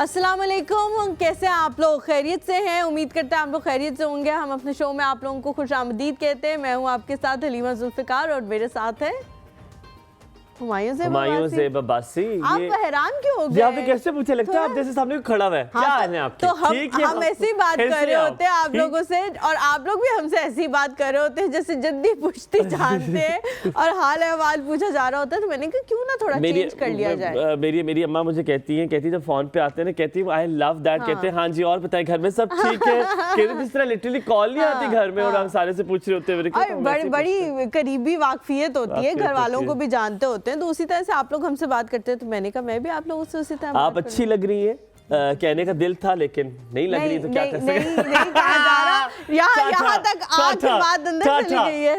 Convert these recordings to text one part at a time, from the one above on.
अस्सलाम वालेकुम, कैसे हैं आप लोग? खैरियत से हैं? उम्मीद करते हैं आप लोग खैरियत से होंगे। हम अपने शो में आप लोगों को खुशामदीद कहते हैं। मैं हूं आपके साथ हलीमा जुल्फ़िकार और मेरे साथ है हुमायूं ज़ेब अब्बासी। आप हैरान क्यों हो गए? यहाँ पे कैसे पूछे लगता है आप जैसे सामने खड़ा हुआ है। हाँ, क्या हाल है आपके? तो हम ऐसी बात कर रहे होते हैं आप लोगों से और आप लोग भी हमसे ऐसी बात कर रहे होते हैं जैसे जद्दी पुश्ती जानते हैं और हाल अहवाल पूछा जा रहा होता है। तो मैंने कहा क्यों ना थोड़ा चेंज कर लिया जाए। मेरी अम्मा मुझे कहती है जब फोन पे आते हैं ना, कहती है आई लव दैट, कहते हैं हाँ जी और बताएं घर में सब ठीक है। कहते जिस तरह लिटरली कॉल नहीं आती घर में और हम सारे से पूछ रहे होते हैं। बड़ी करीबी वाकफियत होती है, घर वालों को भी जानते होते हैं। तो उसी तरह से आप लोग हमसे बात करते हैं तो मैंने कहा मैं भी आप लोगों से उसी तरह आप अच्छी लग रही है। कहने का दिल था लेकिन नहीं लग रही तो क्या कर सकते। नहीं कहा जा रहा, यहाँ तक आके बात अंदर चली गई है।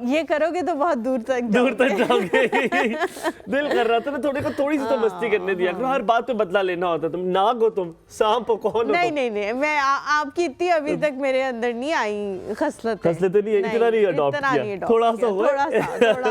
ये करोगे तो बहुत दूर तक जाओगे। दिल कर रहा था ना थोड़ी सी तो मस्ती करने दिया करो। हर बात पे बदला लेना होता। तुम नाग हो, तुम सांप हो, कौन हो? नहीं मैं आपकी इतनी अभी तक मेरे अंदर नहीं आई खसलतें नहीं है, इतना नहीं अडॉप्ट किया, थोड़ा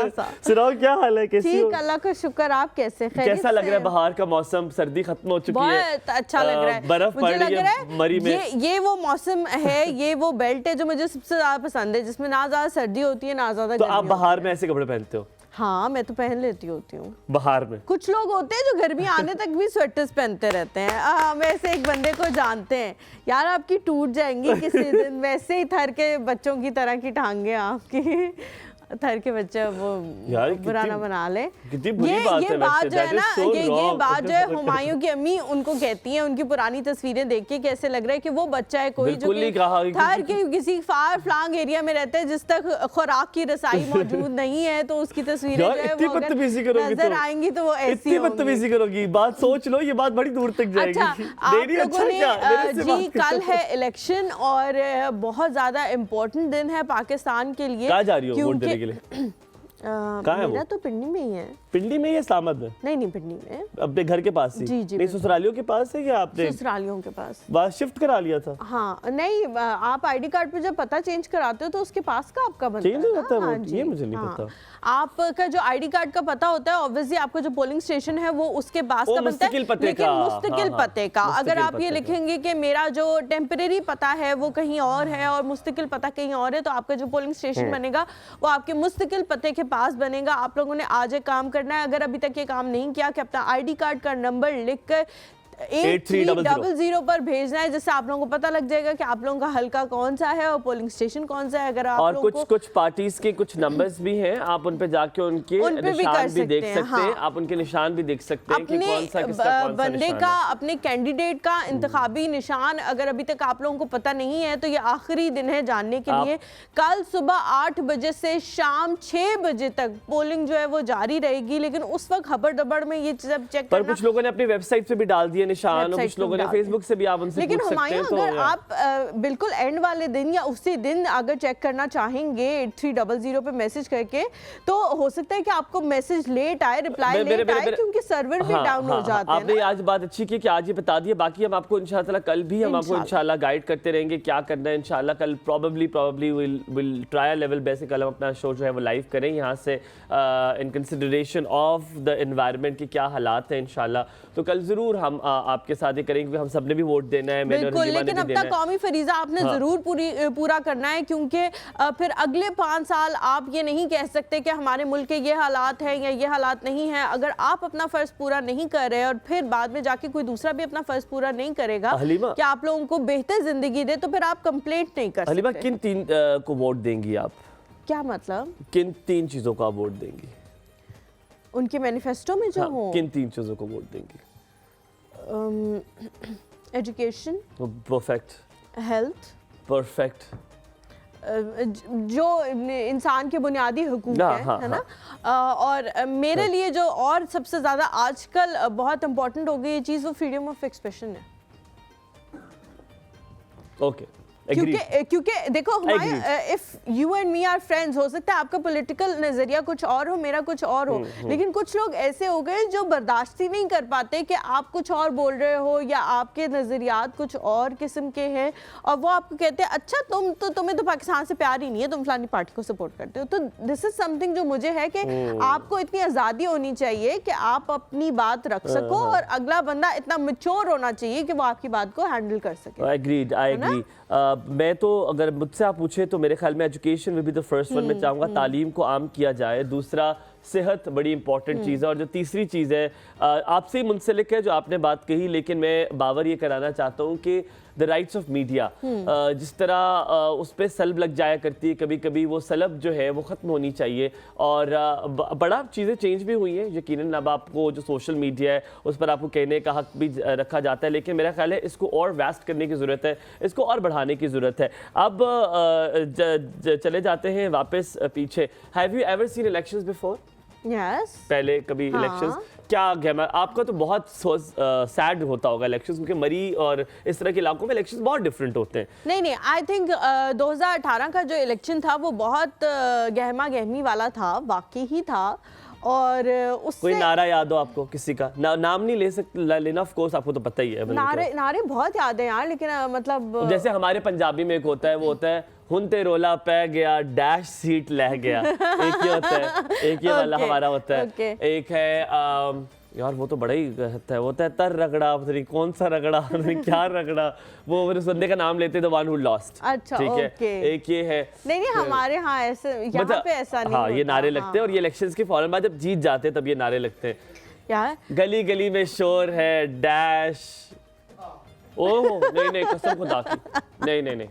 सा। सुनाओ क्या हाल है, कैसी हो? ठीक, अल्लाह का शुक्र। आप कैसे? कैसा लग रहा है? बाहर का मौसम, सर्दी खत्म हो चुकी है, बहुत अच्छा लग रहा है। बर्फ पड़ रही है मरी में। ये वो मौसम है, ये वो बेल्ट है जो मुझे सबसे ज्यादा पसंद है, जिसमें ना ज्यादा सर्दी होती है ना ज्यादा। तो आप बाहर में ऐसे कपड़े पहनते हो? हाँ, मैं तो पहन लेती होती हूँ बाहर में। कुछ लोग होते हैं जो गर्मी आने तक भी स्वेटर्स पहनते रहते हैं। हम ऐसे एक बंदे को जानते हैं यार, आपकी टूट जाएंगी किसी दिन। वैसे ही थर के बच्चों की तरह की टांगे आपकी। थर के बच्चे वो बुरा ना बना ले। ये बात जो है ना, ये बात जो है हुमायूं की अम्मी उनको कहती हैं, उनकी पुरानी तस्वीरें देख के कैसे लग रहा है कि वो बच्चा है कोई जो थर के किसी फार फ्लांग एरिया में रहता है जिस तक खुराक की रसाई मौजूद नहीं है। तो उसकी तस्वीरें जो है वो नजर आएंगी तो वो ऐसी बदतमीजी करोगी। बात सोच लो, ये बात बड़ी दूर तक जाएगी। अच्छा, आप लोगों ने जी कल है इलेक्शन और बहुत ज्यादा इम्पोर्टेंट दिन है पाकिस्तान के लिए। कहाँ जा रही हो वोट देने के लिए? मेरा तो पिंडी में ही है। पिंडी में या इस्लामाबाद में? नहीं पिंडी में, अपने घर के पास ही। जी नहीं ससुरालियों के पास है या आपने ससुरालियों के पास बात शिफ्ट करा लिया था? हाँ, नहीं आप आईडी कार्ड पे जब पता चेंज कराते हो तो उसके पास का आपका बनता है। चेंज हो जाता है? हाँ, ये मुझे नहीं पता। आपका जो आईडी कार्ड का पता होता है ऑब्वियसली आपका जो पोलिंग स्टेशन है वो उसके पास का बनता है, लेकिन मुस्तकिल पते का। अगर आप ये लिखेंगे कि मेरा जो टेम्परेरी पता है वो कहीं और है और मुस्तकिल पता कहीं और है, तो आपका जो पोलिंग स्टेशन बनेगा वो आपके मुस्तकिल पते के पास बनेगा। आप लोगों ने आज एक काम करना है, अगर अभी तक ये काम नहीं किया, कि अपना आईडी कार्ड का नंबर लिखकर 8300 पर भेजना है, जिससे आप लोगों को पता लग जाएगा कि आप लोगों का हल्का कौन सा है और पोलिंग स्टेशन कौन सा है। अगर आप और कुछ पार्टीज के कुछ नंबर्स भी हैं, आप उन पे जाके उनके निशान भी देख सकते हैं। आप उनके निशान भी देख सकते हैं कि कौन सा किसका कौन सा बंदे का, अपने कैंडिडेट का इंतखाबी निशान अगर अभी तक आप लोगों को पता नहीं है तो ये आखिरी दिन है जानने के लिए। कल सुबह 8 बजे से शाम 6 बजे तक पोलिंग जो है वो जारी रहेगी, लेकिन उस वक्त खबर दबड़ में ये सब चेक करना। कुछ लोगों ने अपनी वेबसाइट पे भी डाल दिए निशान, और कुछ लोगों ने फेसबुक से भी आप उनसे पूछ सकते हैं। तो अगर आप बिल्कुल एंड वाले दिन या उसी दिन अगर चेक करना चाहेंगे 8300 पे मैसेज करके, तो हो सकता है कि आपको मैसेज लेट आए, रिप्लाई लेट आए, क्योंकि सर्वर भी डाउन हो जाते हैं। आपने आज बात अच्छी की कि आज ये बता दिया। बाकी हम आपको इंशाल्लाह कल भी हम आपको इंशाल्लाह गाइड करते रहेंगे क्या करना है। इंशाल्लाह कल probably will try level basic कल हम अपना शो जो है वो लाइव करें यहाँ से, in consideration of the environment के क्या हालात हैं। इंशाल्लाह तो कल जरूर हम आपके साथ ही करेंगे। हम सबने भी वोट देना है, बिल्कुल, लेकिन अपना कौमी फरीजा आपने जरूर पूरा करना है, क्योंकि फिर अगले 5 साल आप ये नहीं कह सकते कि हमारे मुल्क के ये हालात हैं या ये हालात नहीं है। अगर आप अपना फर्ज पूरा नहीं कर रहे और फिर बाद में जाके कोई दूसरा भी अपना फर्ज पूरा नहीं करेगा कि आप लोगों को बेहतर जिंदगी दे, तो फिर आप कंप्लेंट नहीं कर सकते। किन 3 को वोट देंगी आप? क्या मतलब? किन 3 चीजों का वोट देंगी? उनके मैनिफेस्टो में जो हो, किन 3 चीजों को वोट देंगी? एजुकेशन परफेक्ट, हेल्थ परफेक्ट, जो इंसान के बुनियादी हुकूक है ना। और मेरे लिए जो और सबसे ज़्यादा आजकल बहुत इम्पोर्टेंट हो गई ये चीज़, वो फ्रीडम ऑफ एक्सप्रेशन है। ओके, क्योंकि देखो if you and me are friends, हो सकता है आपका पॉलिटिकल नजरिया कुछ और हो, मेरा कुछ और हो, लेकिन कुछ लोग ऐसे हो गए जो बर्दाश्त ही नहीं कर पाते कि आप कुछ और बोल रहे हो या आपके नजरियात कुछ और किस्म के हैं, और वो आपको कहते हैं अच्छा तुम्हें तो पाकिस्तान से प्यार ही नहीं है, तुम फलानी पार्टी को सपोर्ट करते हो। तो दिस इज समथिंग जो मुझे है कि आपको इतनी आज़ादी होनी चाहिए कि आप अपनी बात रख सको, और अगला बंदा इतना मैच्योर होना चाहिए कि वो आपकी बात को हैंडल कर सके। I agree. मैं तो अगर मुझसे आप पूछे तो मेरे ख्याल में education will be the first one. मैं चाहूँगा तालीम को आम किया जाए। दूसरा, सेहत बड़ी इंपॉर्टेंट चीज़ है। और जो तीसरी चीज़ है आपसे ही मुंसलिक है जो आपने बात कही, लेकिन मैं बावर ये कराना चाहता हूँ कि द राइट्स ऑफ मीडिया, जिस तरह उस पर सलब लग जाया करती है कभी कभी, वो सलब जो है वो ख़त्म होनी चाहिए। और बड़ा चीज़ें चेंज भी हुई हैं यकीनन। अब आपको जो सोशल मीडिया है उस पर आपको कहने का हक भी रखा जाता है, लेकिन मेरा ख्याल है इसको और वेस्ट करने की ज़रूरत है, इसको और बढ़ाने की ज़रूरत है। अब चले जाते हैं वापस पीछे। Have you ever seen elections before? Yes. पहले कभी इलेक्शंस क्या गैमा? आपका तो बहुत सैड होता होगा इलेक्शंस, क्योंकि मरी और इस तरह के इलाकों में इलेक्शंस बहुत डिफरेंट होते हैं। नहीं, आई थिंक 2018 का जो इलेक्शन था वो बहुत गहमा गहमी वाला था, वाकई ही था। और उससे कोई नारा याद हो आपको किसी का? नाम नहीं लेना ऑफ कोर्स, आपको तो पता ही है। नारे बहुत याद है यार, लेकिन मतलब जैसे हमारे पंजाबी में एक होता है, वो होता है हुनते रोला पै गया डैश सीट लह गया। एक ये होता है, एक ये वाला हमारा होता है। एक है यार वो तो बड़ा ही है, वो होता है तर रगड़ा, पता नहीं कौन सा रगड़ा, पता नहीं क्या रगड़ा, वो उस बंदे का नाम लेते थे, द वन हु लॉस्ट। अच्छा, ठीक है। एक ये है। नहीं हमारे यहाँ ऐसे, यहाँ पे ऐसा नहीं। हाँ, ये नारे लगते हैं, और ये इलेक्शंस के फौरन बाद जब जीत जाते हैं तब ये नारे लगते हैं। यार गली गली में शोर है डैश। ओह नहीं कसम खुदा की, नहीं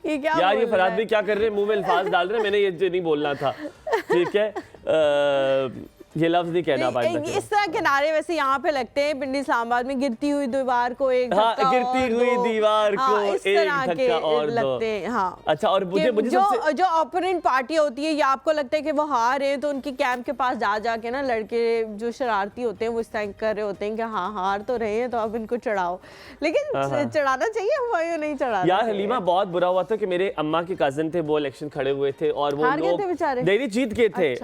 ये क्या यार, ये फराद भी क्या कर रहे हैं, मुंह में अल्फाज डाल रहे हैं। मैंने ये नहीं बोलना था, ठीक है। ये लफ्ज नहीं कहना पाएंगे। इस तरह के नारे वैसे यहाँ पे लगते हैं पिंडी इस्लामाबाद में, गिरती हुई दीवार को एक धक्का, गिरती हुई दीवार को एक धक्का और लगते हैं। हाँ, अच्छा। और मुझे जो ओपोनेंट पार्टी होती है, या आपको लगता है कि वो हार रहे हैं, तो उनकी कैंप के पास जाके ना लड़के जो शरारती होते हैं वो इस तरह कर रहे होते हैं कि हाँ हार तो रहे हैं तो अब इनको चढ़ाओ। लेकिन चढ़ाना चाहिए, वो नहीं चढ़ा। यार हलीमा, बहुत बुरा हुआ था कि मेरे अम्मा के कजन थे, वो इलेक्शन खड़े हुए थे और वो लोग डेली जीत गए थे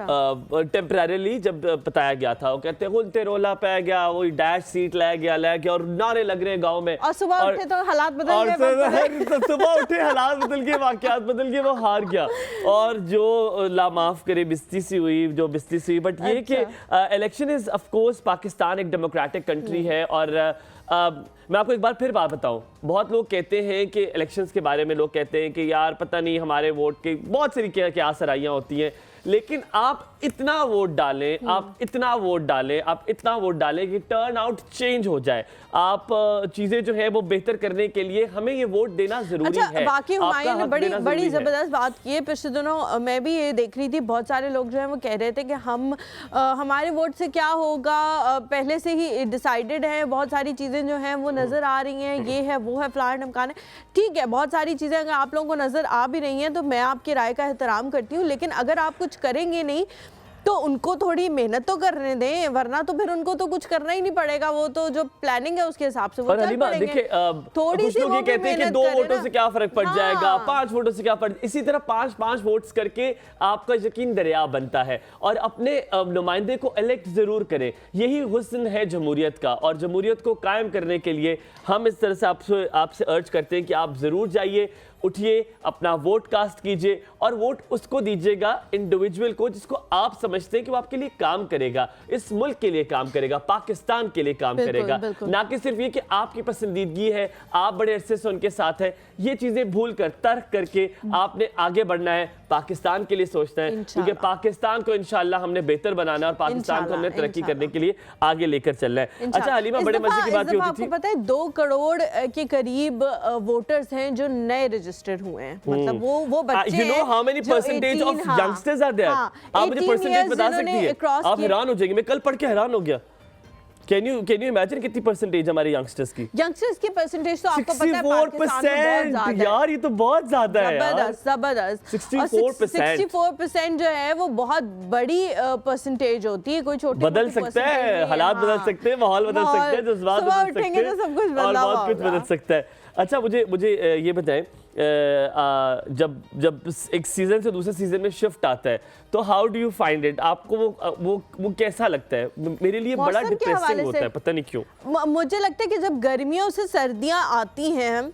टेम्परेरीली। जब बताया गया था, वो कहते हुनते रोला पै गया, वो डैश सीट ले गया, और नारे लग रहे हैं गांव में। और सुबह उठे तो हालात बदल गए, सुबह उठे हालात बदल गए, वाकयात बदल गए, वो हार गया। और जो ला माफ करे बिस्ती सी हुई, जो बिस्ती सी हुई। बट ये कि election is of course, Pakistan एक डेमोक्रेटिक कंट्री है। और मैं आपको एक बार फिर बात बताऊं, बहुत लोग कहते हैं कि इलेक्शंस के बारे में लोग कहते हैं कि यार पता नहीं हमारे वोट के बहुत सारी क्या सराइयाँ होती हैं, लेकिन आप इतना वोट डालें, आप इतना वोट डालें कि टर्न आउट चेंज हो जाए। आप चीजें जो है वो बेहतर करने के लिए हमें ये वोट देना जरूरी है। वाकई हुमायूं ने बड़ी जबरदस्त बात की है। पिछले दिनों मैं भी ये देख रही थी, बहुत सारे लोग जो है वो कह रहे थे कि हमारे वोट से क्या होगा, पहले से ही डिसाइडेड है, बहुत सारी चीजें जो हैं वो नजर आ रही हैं, ये है वो है फलान ढमकान है। ठीक है, बहुत सारी चीजें अगर आप लोगों को नजर आ भी रही हैं तो मैं आपकी राय का एहतराम करती हूँ, लेकिन अगर आप कुछ करेंगे नहीं तो उनको थोड़ी मेहनत तो करने दें, वरना तो फिर उनको तो कुछ करना ही नहीं पड़ेगा। वो तो जो प्लानिंग है उसके हिसाब से वो चल पड़ेंगे। थोड़ी सी वो कहते हैं कि 2 वोटों से क्या फर्क पड़ जाएगा, 5 वोटों से क्या फर्क, इसी तरह 5 वोट्स करके आपका यकीन दरिया बनता है। और अपने नुमाइंदे को इलेक्ट जरूर करें, यही हुस्न है जमहूरियत का। और जमहूरियत को कायम करने के लिए हम इस तरह से आपसे अर्ज करते हैं कि आप जरूर जाइए, उठिए, अपना वोट कास्ट कीजिए, और वोट उसको दीजिएगा इंडिविजुअल को जिसको आप समझते हैं कि वो आपके लिए काम करेगा, इस मुल्क के लिए काम करेगा, पाकिस्तान के लिए काम करेगा। ना कि सिर्फ ये कि आपकी पसंदीदगी है, आप बड़े अरसे से उनके साथ हैं। ये चीजें भूल कर, तर्क करके आपने आगे बढ़ना है, पाकिस्तान के लिए सोचना है, क्योंकि पाकिस्तान को इंशाल्लाह हमने बेहतर बनाना है और पाकिस्तान को हमने तरक्की करने के लिए आगे लेकर चलना है। अच्छा हलीमा, बड़े मजे की बात होती थी, आपको पता है 2 करोड़ के करीब वोटर्स हैं जो नए रजिस्टर्ड हुए हैं। मतलब वो बच्चे, you know how many percentage of youngsters are there? आप मुझे परसेंटेज बता सकती हैं? आप हैरान हो जाएंगे, मैं कल पढ़ के हैरान हो गया। Can you imagine कितनी परसेंटेज हमारे यंगस्टर्स की? यंगस्टर्स की परसेंटेज तो आपको पता है पाकिस्तान में बहुत ज्यादा है यार, ये तो बहुत ज्यादा है यार, जबरदस्त। 64% जो है वो बहुत बड़ी परसेंटेज होती है, कोई छोटी बदल सकता है, हालात बदल सकते हैं, माहौल बदल सकते हैं, जज्बात बदल सकते हैं, तो सब कुछ और बहुत कुछ बदल सकता है। अच्छा मुझे ये बताएं जब एक सीजन से दूसरे सीजन में शिफ्ट आता है तो how do you find it? आपको वो कैसा लगता है? मेरे लिए बड़ा डिप्रेसिंग होता है, पता नहीं क्यों। मुझे लगता है कि जब गर्मियों से सर्दियां आती हैं,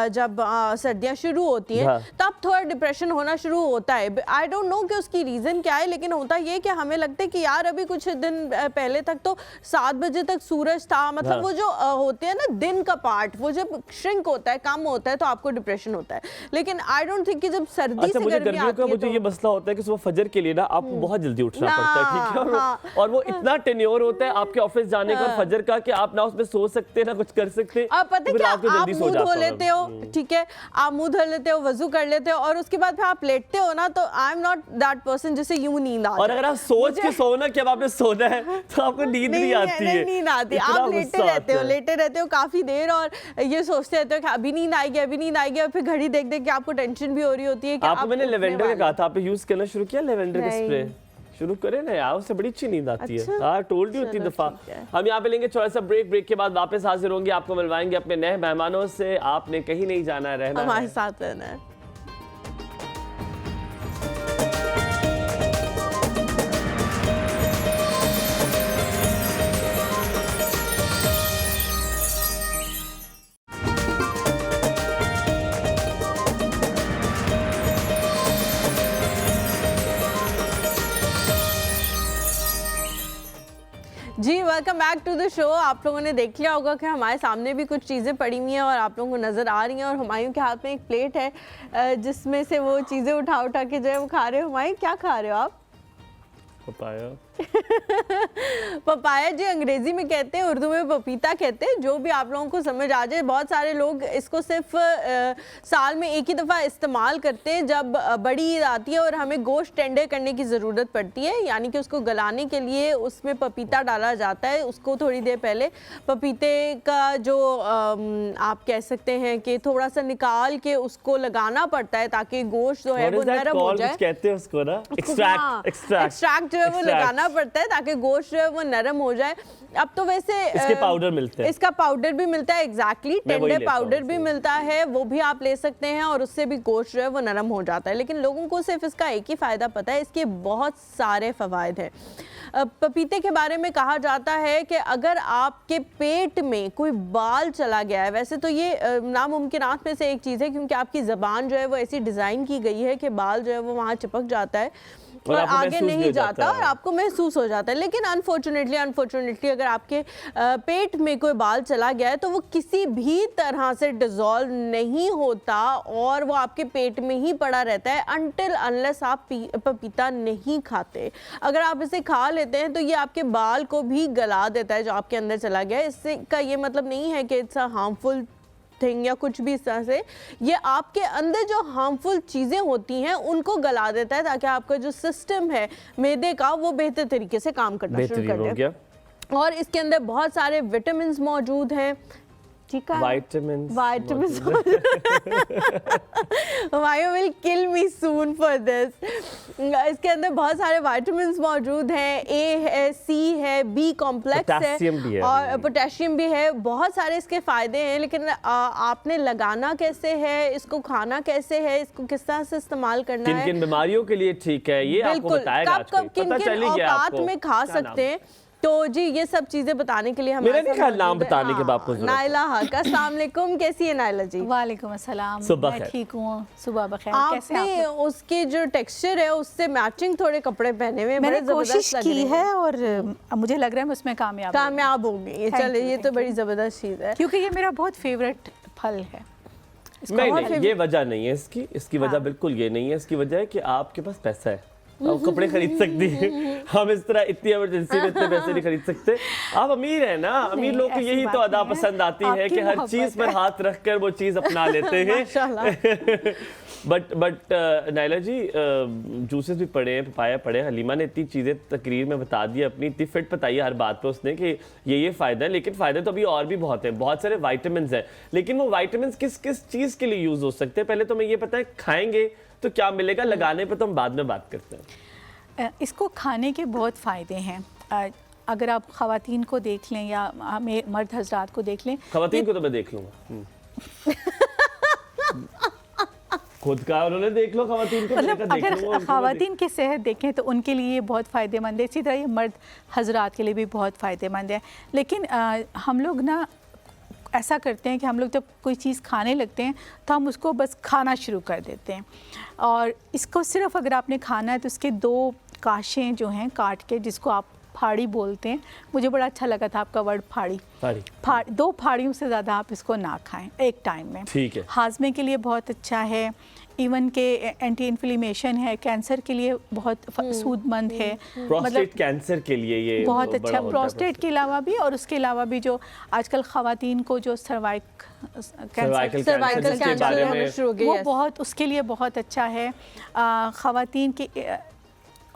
जब सर्दियां शुरू होती हैं, तब थोड़ा डिप्रेशन होना शुरू होता है। आई डोंट नो कि उसकी रीज़न क्या है, लेकिन होता ये कि हमें लगता है कि यार अभी कुछ दिन पहले तक तो 7 बजे तक सूरज था, मतलब वो जो होते हैं ना दिन का पार्ट, वो जब श्रिंक होता है, कम होता है, तो आपको डिप्रेशन होता है। लेकिन आई डोंट थिंक कि जब सर्दी से गर्मी आती है, मुझे ये मसला होता है कि सुबह फजर के लिए ना आपको बहुत जल्दी उठना पड़ता है, ठीक है? और वो इतना टेन्योर होता है आपके ऑफिस जाने का फजर का कि आप ना उसमें सो सकते ना कुछ कर सकते। आप पता है क्या, आप मुंह धो लेते हो, ठीक है, आप मुंह धो लेते हो, वजू कर लेते हो, और उसके बाद फिर आप लेटते हो ना, तो I am not that person जिसे यूं नींद आती है। और अगर आप सोच के सोना कि अब आपने सोना है तो आपको नींद नहीं आती है। नींद आती है, आप लेटे रहते हो काफी देर और ये सोचते रहते हो कि अभी नींद आएगी, अभी नींद आएगी, और फिर घड़ी देख देख के आपको टेंशन भी हो रही होती है कि आपको मैंने लेवेंडर का कहा था, आपने यूज करना शुरू किया? लेवेंडर का स्प्रे शुरू करें ना यार, उससे बड़ी अच्छी नींद आती है। हाँ, टोल्ड यू इतनी दफा। हम यहाँ पे लेंगे छोटा सा ब्रेक के बाद वापस हाजिर होंगे, आपको मिलवाएंगे अपने नए मेहमानों से। आपने कहीं नहीं जाना, रहना हमारे साथ रहना है। जी, welcome back to the show. आप लोगों ने देख लिया होगा कि हमारे सामने भी कुछ चीज़ें पड़ी हुई हैं और आप लोगों को नज़र आ रही हैं, और हुमायूं के हाथ में एक प्लेट है जिसमें से वो चीज़ें उठा उठा के जो है वो खा रहे हो। हुमायूं, क्या खा रहे हो आप? पपाया। पपाया जी अंग्रेजी में कहते हैं, उर्दू में पपीता कहते हैं, जो भी आप लोगों को समझ आ जाए। बहुत सारे लोग इसको सिर्फ साल में एक ही दफ़ा इस्तेमाल करते हैं जब बड़ी ईद आती है और हमें गोश्त टेंडर करने की ज़रूरत पड़ती है, यानी कि उसको गलाने के लिए उसमें पपीता डाला जाता है। उसको थोड़ी देर पहले पपीते का जो आप कह सकते हैं कि थोड़ा सा निकाल के उसको लगाना पड़ता है ताकि गोश्त जो है वो नरम हो जाए। कहते हैं उसको ना एक्सट्रैक्ट जो है वो लगाना पड़ता है ताकि गोश्त जो है वो नरम हो जाए। अब तो वैसे इसके पाउडर मिलते हैं, इसका पाउडर भी मिलता है, एग्जैक्टली टेंडर पाउडर भी मिलता है, वो भी आप ले सकते हैं और उससे भी गोश्त जो है वो नरम हो जाता है। लेकिन लोगों को सिर्फ इसका एक ही फ़ायदा पता है, इसके बहुत सारे फ़वाइद हैं। पपीते के बारे में कहा जाता है कि अगर आपके पेट में कोई बाल चला गया है, वैसे तो ये नामुमकिनात में से एक चीज़ है क्योंकि आपकी ज़बान जो है वो ऐसी डिज़ाइन की गई है कि बाल जो है वो वहाँ चिपक जाता है और आगे नहीं जाता और आपको महसूस हो जाता है। लेकिन अनफॉर्चुनेटली अगर आपके पेट में कोई बाल चला गया है तो वो किसी भी तरह से डिज़ोल्व नहीं होता और वो आपके पेट में ही पड़ा रहता है अनटिल अनलेस आप पपीता नहीं खाते। अगर आप इसे खा लेते हैं तो ये आपके बाल को भी गला देता है जो आपके अंदर चला गया है। इससे का ये मतलब नहीं है कि इट्स अ हार्मफुल थिंग या कुछ भी इस तरह से, ये आपके अंदर जो हार्मफुल चीज़ें होती हैं उनको गला देता है ताकि आपका जो सिस्टम है मैदे का वो बेहतर तरीके से काम करना शुरू कर दे। और इसके अंदर बहुत सारे विटामिन मौजूद हैं, ठीक है, vitamins Mayo will kill me soon for this। इसके अंदर बहुत सारे विटामिन्स मौजूद हैं, ए है, सी है, बी कॉम्प्लेक्स है और पोटेशियम भी है। बहुत सारे इसके फ़ायदे हैं, लेकिन आपने लगाना कैसे है, इसको खाना कैसे है, इसको किस तरह से इस्तेमाल करना है, किन बीमारियों के लिए ठीक है, ये आपको बताएगा। कब किन औकात में खा सकते हैं। तो जी ये सब चीजें बताने के लिए हमारे मेरा नाम बताने के बाद नाइला हक। अस्सलाम वालेकुम, कैसी है नाइला जी? वालेकुम अस्सलाम, मैं ठीक हूँ, सुबह बखैर। आपने उसके जो टेक्सचर है उससे मैचिंग थोड़े कपड़े पहने हुए, मैंने कोशिश की है और मुझे लग रहा है मैं उसमें कामयाब होगी। चले, ये तो बड़ी जबरदस्त चीज है क्योंकि ये मेरा बहुत फेवरेट फल है। नहीं, ये वजह नहीं है इसकी वजह बिल्कुल ये नहीं है। इसकी वजह है कि आपके पास पैसा है, आप कपड़े खरीद सकती हैं। हम इस तरह इतनी इमरजेंसी में इतने पैसे नहीं खरीद सकते। आप अमीर हैं ना, अमीर लोग को यही तो अदा पसंद आती है कि हर चीज पर हाथ रखकर वो चीज अपना लेते हैं। बट नाइला जी, जूसेस भी पड़े हैं, पपाया पड़े हैं। हलीमा ने इतनी चीज़ें तकरीर में बता दी, अपनी इतनी फिट बताई है हर बात पे उसने कि ये फ़ायदा है। लेकिन फ़ायदे तो अभी और भी बहुत हैं, बहुत सारे वाइटामिन हैं। लेकिन वो वाइटामिन किस किस चीज़ के लिए यूज़ हो सकते हैं, पहले तो हमें ये पता है खाएंगे तो क्या मिलेगा, लगाने पर तो हम बाद में बात करते हैं। इसको खाने के बहुत फ़ायदे हैं। अगर आप ख़वातीन को देख लें या हमें मर्द हजरात को देख लें। ख़वातीन को तो मैं देख लूँगा। खुद का उन्होंने देख लो खवातीन को, मतलब अगर खवातीन की सेहत देखें तो उनके लिए ये बहुत फ़ायदेमंद है, इसी तरह ये मर्द हजरात के लिए भी बहुत फ़ायदेमंद है। लेकिन हम लोग ना ऐसा करते हैं कि हम लोग जब कोई चीज़ खाने लगते हैं तो हम उसको बस खाना शुरू कर देते हैं, और इसको सिर्फ अगर आपने खाना है तो इसके 2 काशें जो हैं काट के, जिसको आप फाड़ी बोलते हैं, मुझे बड़ा अच्छा लगा था आपका वर्ड फाड़ी, 2 फाड़ियों से ज़्यादा आप इसको ना खाएं एक टाइम में। ठीक है। हाजमे के लिए बहुत अच्छा है, इवन के एंटी इन्फ्लेमेशन है, कैंसर के लिए बहुत सूदमंद है, प्रोस्टेट कैंसर के लिए ये बहुत अच्छा, प्रोस्टेट के अलावा भी, और उसके अलावा भी जो आजकल ख़वातीन को जो सर्वाइकल कैंसर वो बहुत, उसके लिए बहुत अच्छा है। ख़वातीन की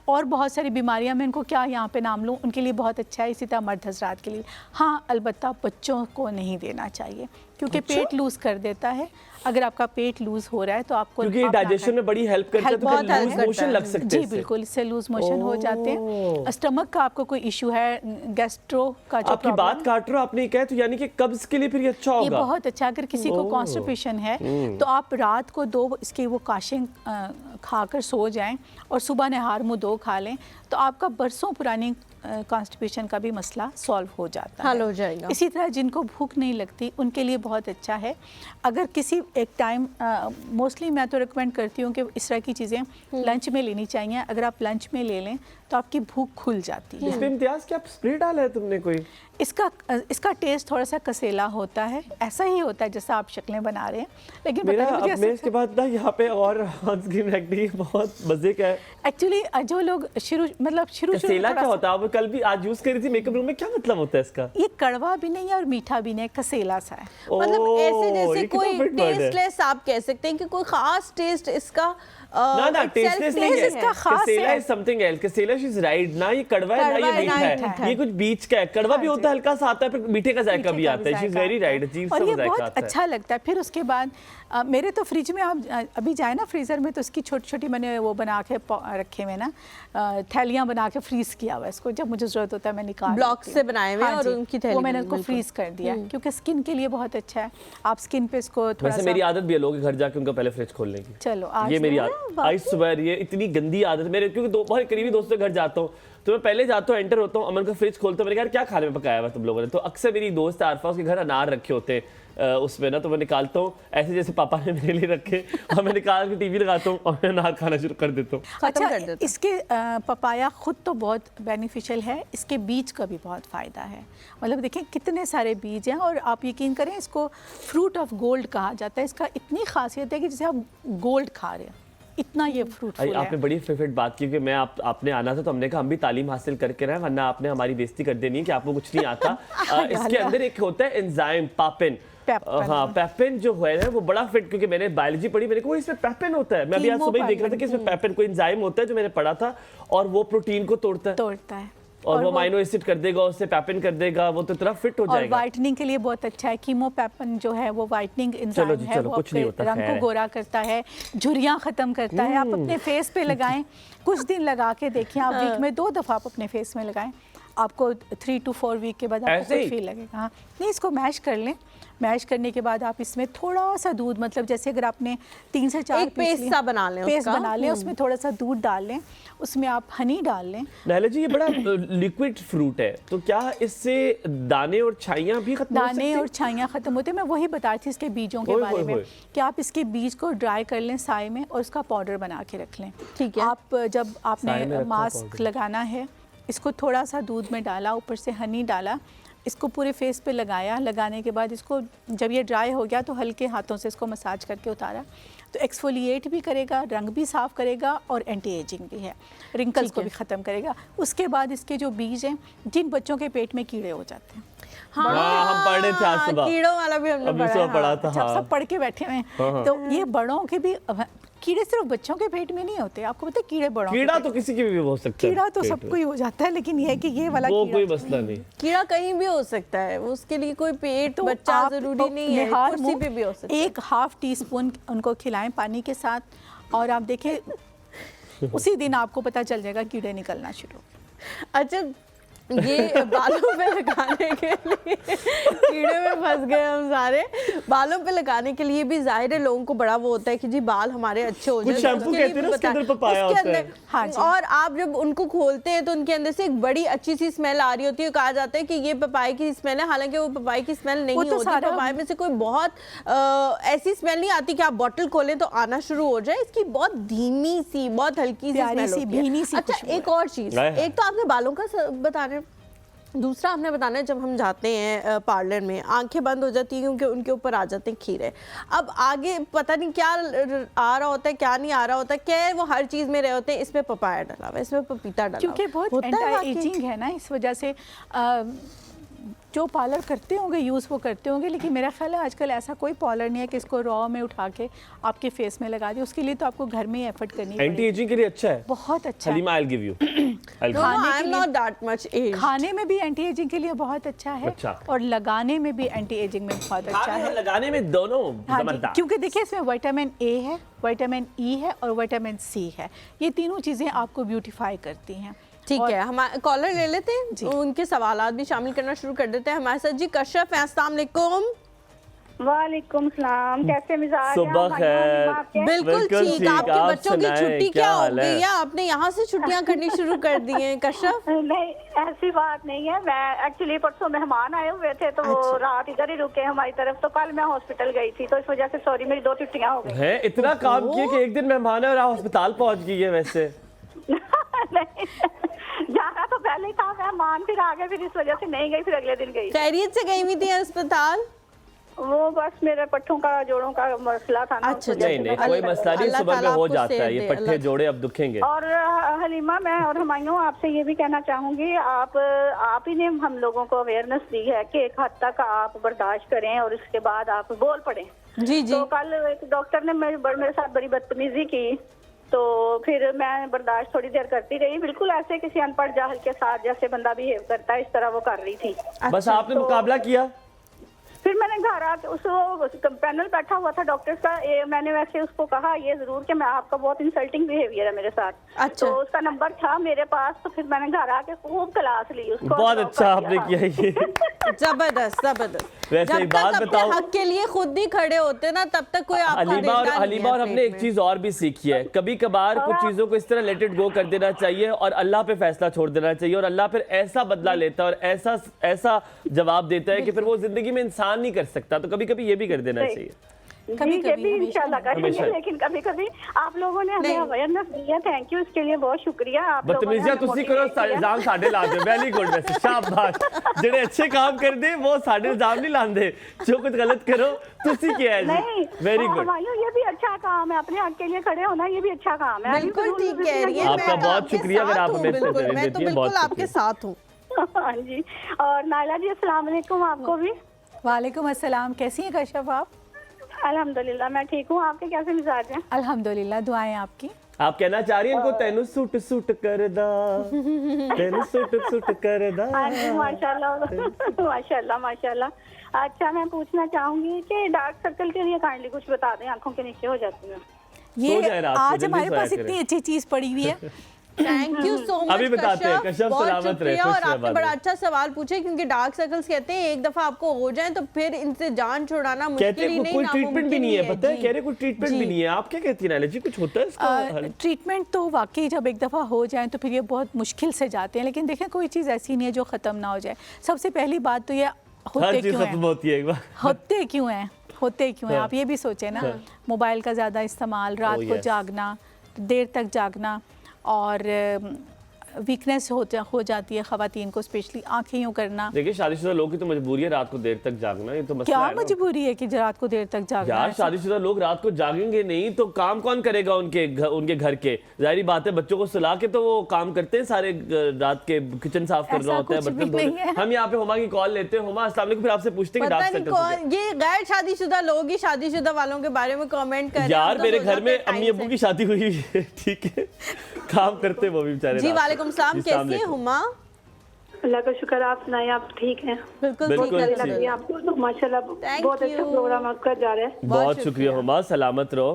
और बहुत सारी बीमारियां, मैं इनको क्या यहाँ पे नाम लूँ, उनके लिए बहुत अच्छा है। इसी तरह मर्द हजरात के लिए हाँ, अलबत्ता बच्चों को नहीं देना चाहिए क्योंकि पेट लूज़ कर देता है। अगर आपका पेट लूज़ हो रहा है तो आपको, क्योंकि डाइजेशन में बड़ी हेल्प करता है, तो लूज मोशन लग सकते हैं। जी बिल्कुल, इससे लूज मोशन हो जाते हैं। स्टमक का आपको कोई इशू है, गैस्ट्रो का जो आपकी बात काट रहे हो आपने कहा, तो यानी कि कब्ज के लिए फिर ये अच्छा होगा। ये बहुत अच्छा, अगर किसी को कॉन्स्टिपेशन है तो आप रात को 2 इसके वो काशें खाकर सो जाएं और सुबह नहार मुँह 2 खा लें, तो आपका बरसों पुरानी कॉन्स्टिपेशन का भी मसला सॉल्व हो जाता है, हल हो जाएगा। इसी तरह जिनको भूख नहीं लगती उनके लिए बहुत अच्छा है। अगर किसी एक टाइम, मोस्टली मैं तो रिकमेंड करती हूँ कि इस तरह की चीज़ें लंच में लेनी चाहिए। अगर आप लंच में ले लें तो आपकी भूख खुल जाती है। इसमें इम्तियाज क्या स्प्रे डाला है तुमने कोई? इसका टेस्ट थोड़ा सा कसेला होता है, ऐसा ही होता है जैसा आप शक्लें बना रहे हैं, लेकिन पता नहीं मुझे इसके बाद ना यहाँ पे और स्किन एक्ने बहुत मजे का है। एक्चुअली जो लोग शुरू कसेला क्या होता है? वो कल भी आज यूज करी थी मेकअप रूम में, क्या मतलब होता है इसका? ये कड़वा भी नहीं है और मीठा भी नहीं है, कसेला सा है। मतलब ऐसे जैसे कोई टेस्टलेस आप कह सकते हैं कि कोई खास टेस्ट इसका ना टेस्टलेस नहीं है, इसका खास कसेला इज समथिंग एल्स। कसेला इज राइट, ना ये कड़वा है ना ये मीठा है, ये कुछ बीच का है। कड़वा भी होता है, हल्का सा आता है, फिर मीठे का जायका भी आता है। शी इज वेरी राइट, अजीब सा जायका आता है, बहुत अच्छा लगता है। फिर उसके बाद मेरे तो फ्रिज में आप अभी जाए ना फ्रीजर में, तो उसकी छोटी छोटी मैंने वो बना के रखे हुए ना, थैलियां बना के फ्रीज किया हुआ है। इसको जब मुझे जरूरत होता है मैं निकाल ब्लॉक से बनाए हुए और उनकी थैली वो मैंने उसको फ्रीज कर दिया क्योंकि स्किन के लिए बहुत अच्छा है। आप स्किन पे इसको थोड़ा सा, मेरी आदत भी है लोगों के घर जाके उनका पहले फ्रिज खोलने की। चलो ये मेरी आदत, आज सुबह ये इतनी गंदी आदत मेरे, क्योंकि बहुत करीबी दोस्तों के घर जाता हूँ तो मैं पहले जाता हूँ, एंटर होता हूँ, अमन का फ्रिज खोलता हूँ, मैंने कहा क्या खाने में पकाया हुआ तुम लोगों ने? तो अक्सर मेरी दोस्त आरफा, उसके घर अनार रखे होते हैं उसमें ना, तो मैं निकालता हूँ ऐसे जैसे पापा ने मेरे लिए रखे, और मैं निकाल के टीवी लगाता हूँ और मैं अनार खाना शुरू कर देता हूँ। अच्छा, इसके पपाया खुद तो बहुत बेनिफिशियल है, इसके बीज का भी बहुत फ़ायदा है। मतलब देखिए कितने सारे बीज हैं, और आप यकीन करें इसको फ्रूट ऑफ गोल्ड कहा जाता है। इसका इतनी खासियत है कि जैसे आप गोल्ड खा रहे हैं, इतना ये फ्रूटफुल है। आपने बड़ी फेवरेट बात की कि मैं आपने आना था तो हमने कहा हम भी तालीम हासिल करके रहे, वरना आपने हमारी बेइज्जती कर देनी है कि आपको कुछ नहीं आता। इसके अंदर एक होता है एंजाइम पेपिन। हाँ, पेपिन जो है वो बड़ा फिट, क्योंकि मैंने बायोलॉजी पढ़ी, मेरे को इसमें पेपिन होता है। मैं अभी आज सुबह ही देख रहा था कि इसमें पेपिन कोई एंजाइम होता है जो मैंने पढ़ा था, और वो प्रोटीन को तोड़ता है और वो अमाइनो एसिड कर देगा, उससे पेपिन कर देगा, वो तो तरह फिट हो जाएगा। और वाइटनिंग के लिए बहुत अच्छा है। कीमोपेपिन जो है वो वाइटनिंग एंजाइम है, वो आपके रंग को गोरा करता है, झुर्रियाँ खत्म करता है। आप अपने फेस पे लगाएं, कुछ दिन लगा के देखिए, आप वीक में 2 दफ़ा आप अपने फेस में लगाएं, आपको 3 to 4 वीक के बाद आपको कोई फील लगेगा। हाँ, नहीं, इसको मैश कर लें। मैश करने के बाद आप इसमें थोड़ा सा दूध, मतलब जैसे अगर आपने 3 से 4 पेस्ट सा बना लें, पेस्ट बना लें, उसमें थोड़ा सा दूध डाल लें, उसमें आप हनी डाल लें। नहला जी, ये बड़ा लिक्विड फ्रूट है, तो क्या इससे दाने और छाइयाँ भी खत्म हो सकती हैं? दाने और छाइयाँ खत्म होते हैं। मैं वही बता रही थी इसके बीजों के बारे में कि आप इसके बीज को ड्राई कर लें साए में, और उसका पाउडर बना के रख लें। ठीक है। आप जब आपने मास्क लगाना है, इसको थोड़ा सा दूध में डाला, ऊपर से हनी डाला, इसको पूरे फेस पे लगाया। लगाने के बाद इसको जब ये ड्राई हो गया तो हल्के हाथों से इसको मसाज करके उतारा, तो एक्सफोलिएट भी करेगा, रंग भी साफ़ करेगा और एंटी एजिंग भी है, रिंकल्स को भी ख़त्म करेगा। उसके बाद इसके जो बीज हैं, जिन बच्चों के पेट में कीड़े हो जाते हैं, हाँ, हम पढ़ रहे थे आज सुबह, कीड़ों वाला भी हमने पढ़ा था। हाँ, सब पढ़ के बैठे हुए हैं। तो ये बड़ों के भी कीड़े सिर्फ बच्चों के पेट में नहीं होते, आपको पता है कीड़े बड़ों, कीड़ा तो किसी के भी हो सकता है, कीड़ा तो सबको ही हो जाता है, लेकिन ये है कि ये वाला वो कोई मसला नहीं, कीड़ा कहीं भी हो सकता है, उसके लिए कोई पेट तो बच्चा जरूरी नहीं है, कुर्सी पे भी हो सकता है। 1/2 टीस्पून उनको खिलाएं पानी के साथ, और आप देखें उसी दिन आपको पता चल जाएगा कीड़े निकलना शुरू। अच्छा, ये बालों पे लगाने के लिए कीड़े में फंस गए हम सारे। बालों पे लगाने के लिए भी जाहिर है लोगों को बड़ा वो होता है कि जी बाल हमारे अच्छे हो जाए, शैम्पू कहते हैं ना, उसके अंदर पपाया होता है। हाँ जी। और आप जब उनको खोलते हैं तो उनके अंदर से एक बड़ी अच्छी सी स्मेल आ रही होती है। कहा जाता है कि ये पपाए की स्मेल है, हालांकि वो पपाए की स्मेल नहीं होती। पपाए में से कोई बहुत ऐसी स्मेल नहीं आती कि आप बॉटल खोलें तो आना शुरू हो जाए। इसकी बहुत धीमी सी, बहुत हल्की सी स्मेल होती है। अच्छा, एक और चीज, एक तो आपने बालों का बता रहे, दूसरा आपने बताना है जब हम जाते हैं पार्लर में आंखें बंद हो जाती हैं क्योंकि उनके ऊपर आ जाते हैं खीरे। अब आगे पता नहीं क्या आ रहा होता है, क्या नहीं आ रहा होता है, क्या वो हर चीज़ में रहे होते हैं। इसमें पपाया डाला हुआ है, इसमें पपीता डाला, क्योंकि बहुत एंटी एजिंग है ना, इस वजह से जो पार्लर करते होंगे यूज़ वो करते होंगे, लेकिन मेरा ख्याल है आजकल ऐसा कोई पार्लर नहीं है कि इसको रॉ में उठा के आपके फेस में लगा दे। उसके लिए तो आपको घर में ही एफर्ट करनी है। एंटी एजिंग के लिए अच्छा है, बहुत अच्छा है। Halima, I'll give you. खाने में भी एंटी एजिंग के लिए बहुत अच्छा है, और लगाने में भी एंटी एजिंग में बहुत अच्छा है। लगाने में दोनों जबरदस्त, क्योंकि देखिए इसमें विटामिन ए है, विटामिन ई है और विटामिन सी है। ये तीनों चीज़ें आपको ब्यूटीफाई करती हैं। ठीक है, हम कॉलर ले लेते हैं, उनके सवालात भी शामिल करना शुरू कर देते हैं। हमारे साथ जी कश्यप हैं, अस्सलाम वालेकुम। वालेकुम सलाम, कैसे मिजाज सुबह है? बिल्कुल ठीक। आपके बच्चों की छुट्टी क्या हो गई है? आपने यहाँ से छुट्टियाँ करनी शुरू कर दी हैं कश्यप? नहीं, ऐसी बात नहीं है। मैं एक्चुअली परसों मेहमान आए हुए थे तो वो रात इधर ही रुके हमारी तरफ, तो कल मैं हॉस्पिटल गई थी, तो इस वजह से सॉरी मेरी 2 छुट्टियाँ हो गई हैं। इतना काम किया कि एक दिन मेहमान है और अस्पताल पहुँच गई है। वैसे नहीं, जाना तो पहले ही था, मेहमान फिर आ गए, फिर इस वजह से नहीं गई, फिर अगले दिन गई। खैरियत से गई हुई थी अस्पताल? वो बस मेरे पट्टों का, जोड़ों का मसला था ना। अच्छा, नहीं कोई मसला नहीं, सुबह में हो जाता है, ये पट्टे जोड़े अब दुखेंगे। और हलीमा, मैं और हुमायूं आपसे ये भी कहना चाहूंगी, आप ही ने हम लोगों को अवेयरनेस दी है कि एक हद तक आप बर्दाश्त करें और उसके बाद आप बोल पड़े। जी जी। तो कल एक डॉक्टर ने मेरे साथ बड़ी बदतमीजी की, तो फिर मैं बर्दाश्त थोड़ी देर करती रही, बिल्कुल ऐसे किसी अनपढ़ जाहिल के साथ जैसे बंदा बिहेव करता है इस तरह वो कर रही थी। बस आपने मुकाबला किया? फिर मैंने घर आके उसको पैनल बैठा हुआ था डॉक्टर्स का, मैंने वैसे उसको कहा ये जरूर कि मैं आपका बहुत इंसल्टिंग बिहेवियर है मेरे साथ। अच्छा। तो उसका नंबर था मेरे पास, तो फिर मैंने घर आके खूब क्लास ली उसको। बहुत अच्छा आपने किया ये। जबरदस्त जबरदस्त। वैसे एक बात बताओ, हक के लिए खुद ही खड़े होते ना, तब तक कोई आपका हलीमा और हमने एक चीज और भी सीखी है, कभी कभार कुछ चीजों को इस तरह लेट इट गो कर देना चाहिए और अल्लाह पे फैसला छोड़ देना चाहिए, और अल्लाह फिर ऐसा बदला लेता है और ऐसा जवाब देता है कि फिर वो जिंदगी में इंसान नहीं कर सकता। तो कभी कभी ये भी कर देना चाहिए। कभी कभी इंशाल्लाह करेंगे, लेकिन कभी कभी आप लोगों ने हमें अवेयरनेस दी है, थैंक यू, इसके लिए बहुत शुक्रिया। आप बदतमीजियां तुसी करो, इल्जाम साडे ला दे, वेरी गुड, वैसे शाबाश। जेड़े अच्छे काम कर दे वो साडे इल्जाम नहीं लांदे, जो कुछ गलत करो तुसी किया है जी, वेरी गुड। ये भी अच्छा काम है, अपने हक के लिए खड़े होना, ये भी अच्छा काम है। बिल्कुल ठीक कह रही है, आपका बहुत शुक्रिया अगर आप हमें मैं तो बिल्कुल आपके साथ हूँ। हाँ जी। और नायला जी अस्सलाम वालेकुम, आपको भी वालेकुम अस्सलाम। कैसी हैं कश्यप आप? अल्हम्दुलिल्लाह मैं ठीक हूँ, आपके कैसे मिजाज हैं? अल्हम्दुलिल्लाह, दुआएं आपकी। आप कहना चाह रही हैं इनको तेनू सूट सूट करदा, तेनू सूट सूट करदा। हाँ जी, माशाल्लाह माशाल्लाह माशाल्लाह। अच्छा, मैं पूछना चाहूंगी कि डार्क सर्कल के लिए काइंडली कुछ बता दें, आंखों के नीचे हो जाती है। ये आज हमारे पास इतनी अच्छी चीज पड़ी हुई है। थैंक यू सो मच अभी बताते हैं कश्यप, सलामत रहे। और आपने बड़ा अच्छा सवाल पूछे, क्योंकि डार्क सर्कल्स कहते हैं एक दफा आपको हो जाए तो फिर इनसे जान छुड़ाना मुश्किल ही नहीं, कोई ट्रीटमेंट भी नहीं है, पता है, कह रहे कोई ट्रीटमेंट भी नहीं है। आप क्या कहती हैं नायला जी, कुछ होता है इसका? ट्रीटमेंट तो वाकई जब एक दफ़ा हो जाए तो फिर ये बहुत मुश्किल से जाते हैं, लेकिन देखें कोई चीज़ ऐसी नहीं है जो ख़त्म ना हो जाए। सबसे पहली बात तो ये होते क्यों हैं, होते क्यों हैं, होते क्यों हैं, आप ये भी सोचें ना। मोबाइल का ज़्यादा इस्तेमाल, रात को जागना, देर तक जागना, और वीकनेस हो जाती है ख़वातीन को, स्पेशली आंखें यूं करना। देखिए शादीशुदा लोग की तो मजबूरी है रात को देर तक जागना, ये तो मसला क्या है। मजबूरी है कि रात को देर तक जागना? यार शादीशुदा लोग रात को जागेंगे नहीं तो काम कौन करेगा उनके घर के? जाहिर बात है, बच्चों को सुला के तो वो काम करते हैं सारे, रात के किचन साफ करना होता है, बर्तन धोने। हम यहाँ पे हुमा की कॉल लेते हैं। हुमा अस्सलाम वालेकुम, फिर आपसे पूछते हैं डार्क सर्कल, ये गैर शादीशुदा लोग ही शादीशुदा वालों के बारे में कमेंट कर रहे हैं। यार मेरे घर में अम्मी अब्बू की शादी हुई है, ठीक है, काम करते वो भी बेचारे। जी वालेकुम सलाम, कैसी है हुमा? अल्लाह का शुक्र, आप सुनाएं, आप ठीक हैं? बिल्कुल बिल्कुल ठीक। आपको तो माशाल्लाह बहुत अच्छा प्रोग्राम आपका जा रहा है। बहुत शुक्रिया हुमा, सलामत रहो।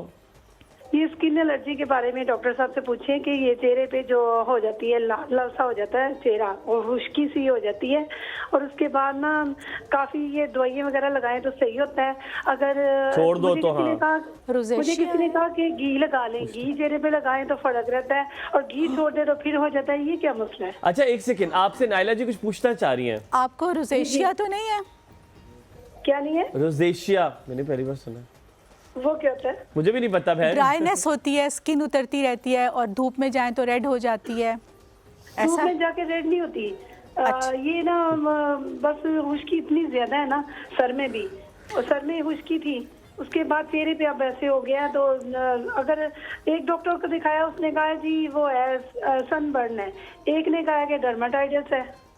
ये स्किन एलर्जी के बारे में डॉक्टर साहब से पूछे कि ये चेहरे पे जो हो जाती है लाल सा हो जाता है चेहरा और खुश्की सी हो जाती है, और उसके बाद ना काफी ये दवाइयाँ वगैरह लगाएं तो सही होता है। अगर छोड़ दो मुझे तो किसी ने हाँ। कहा रोज़ेशिया मुझे किसी ने कहा कि घी लगा लें, घी चेहरे पे लगाएं तो फर्क रहता है, और घी छोड़ दे तो फिर हो जाता है, ये क्या मसला है? अच्छा एक सेकंड, आपसे नायला जी कुछ पूछना चाह रही हैं? आपको रोज़ेशिया तो नहीं है? क्या नहीं है? रोज़ेशिया मैंने पहली बार सुना। वो क्या होता है? मुझे भी नहीं पता बहन। ड्राइनेस होती है, स्किन उतरती रहती है और धूप में जाएं तो रेड हो जाती है, धूप ऐसा? में जाके रेड नहीं होती। अच्छा। ये ना बस खुश्की इतनी ज्यादा है ना, सर में भी, और सर में खुश्की थी, उसके बाद चेहरे पे अब ऐसे हो गया। तो अगर एक डॉक्टर को दिखाया, उसने कहा जी वो है सनबर्न है, एक ने कहा कि डर्माटाइटिस है।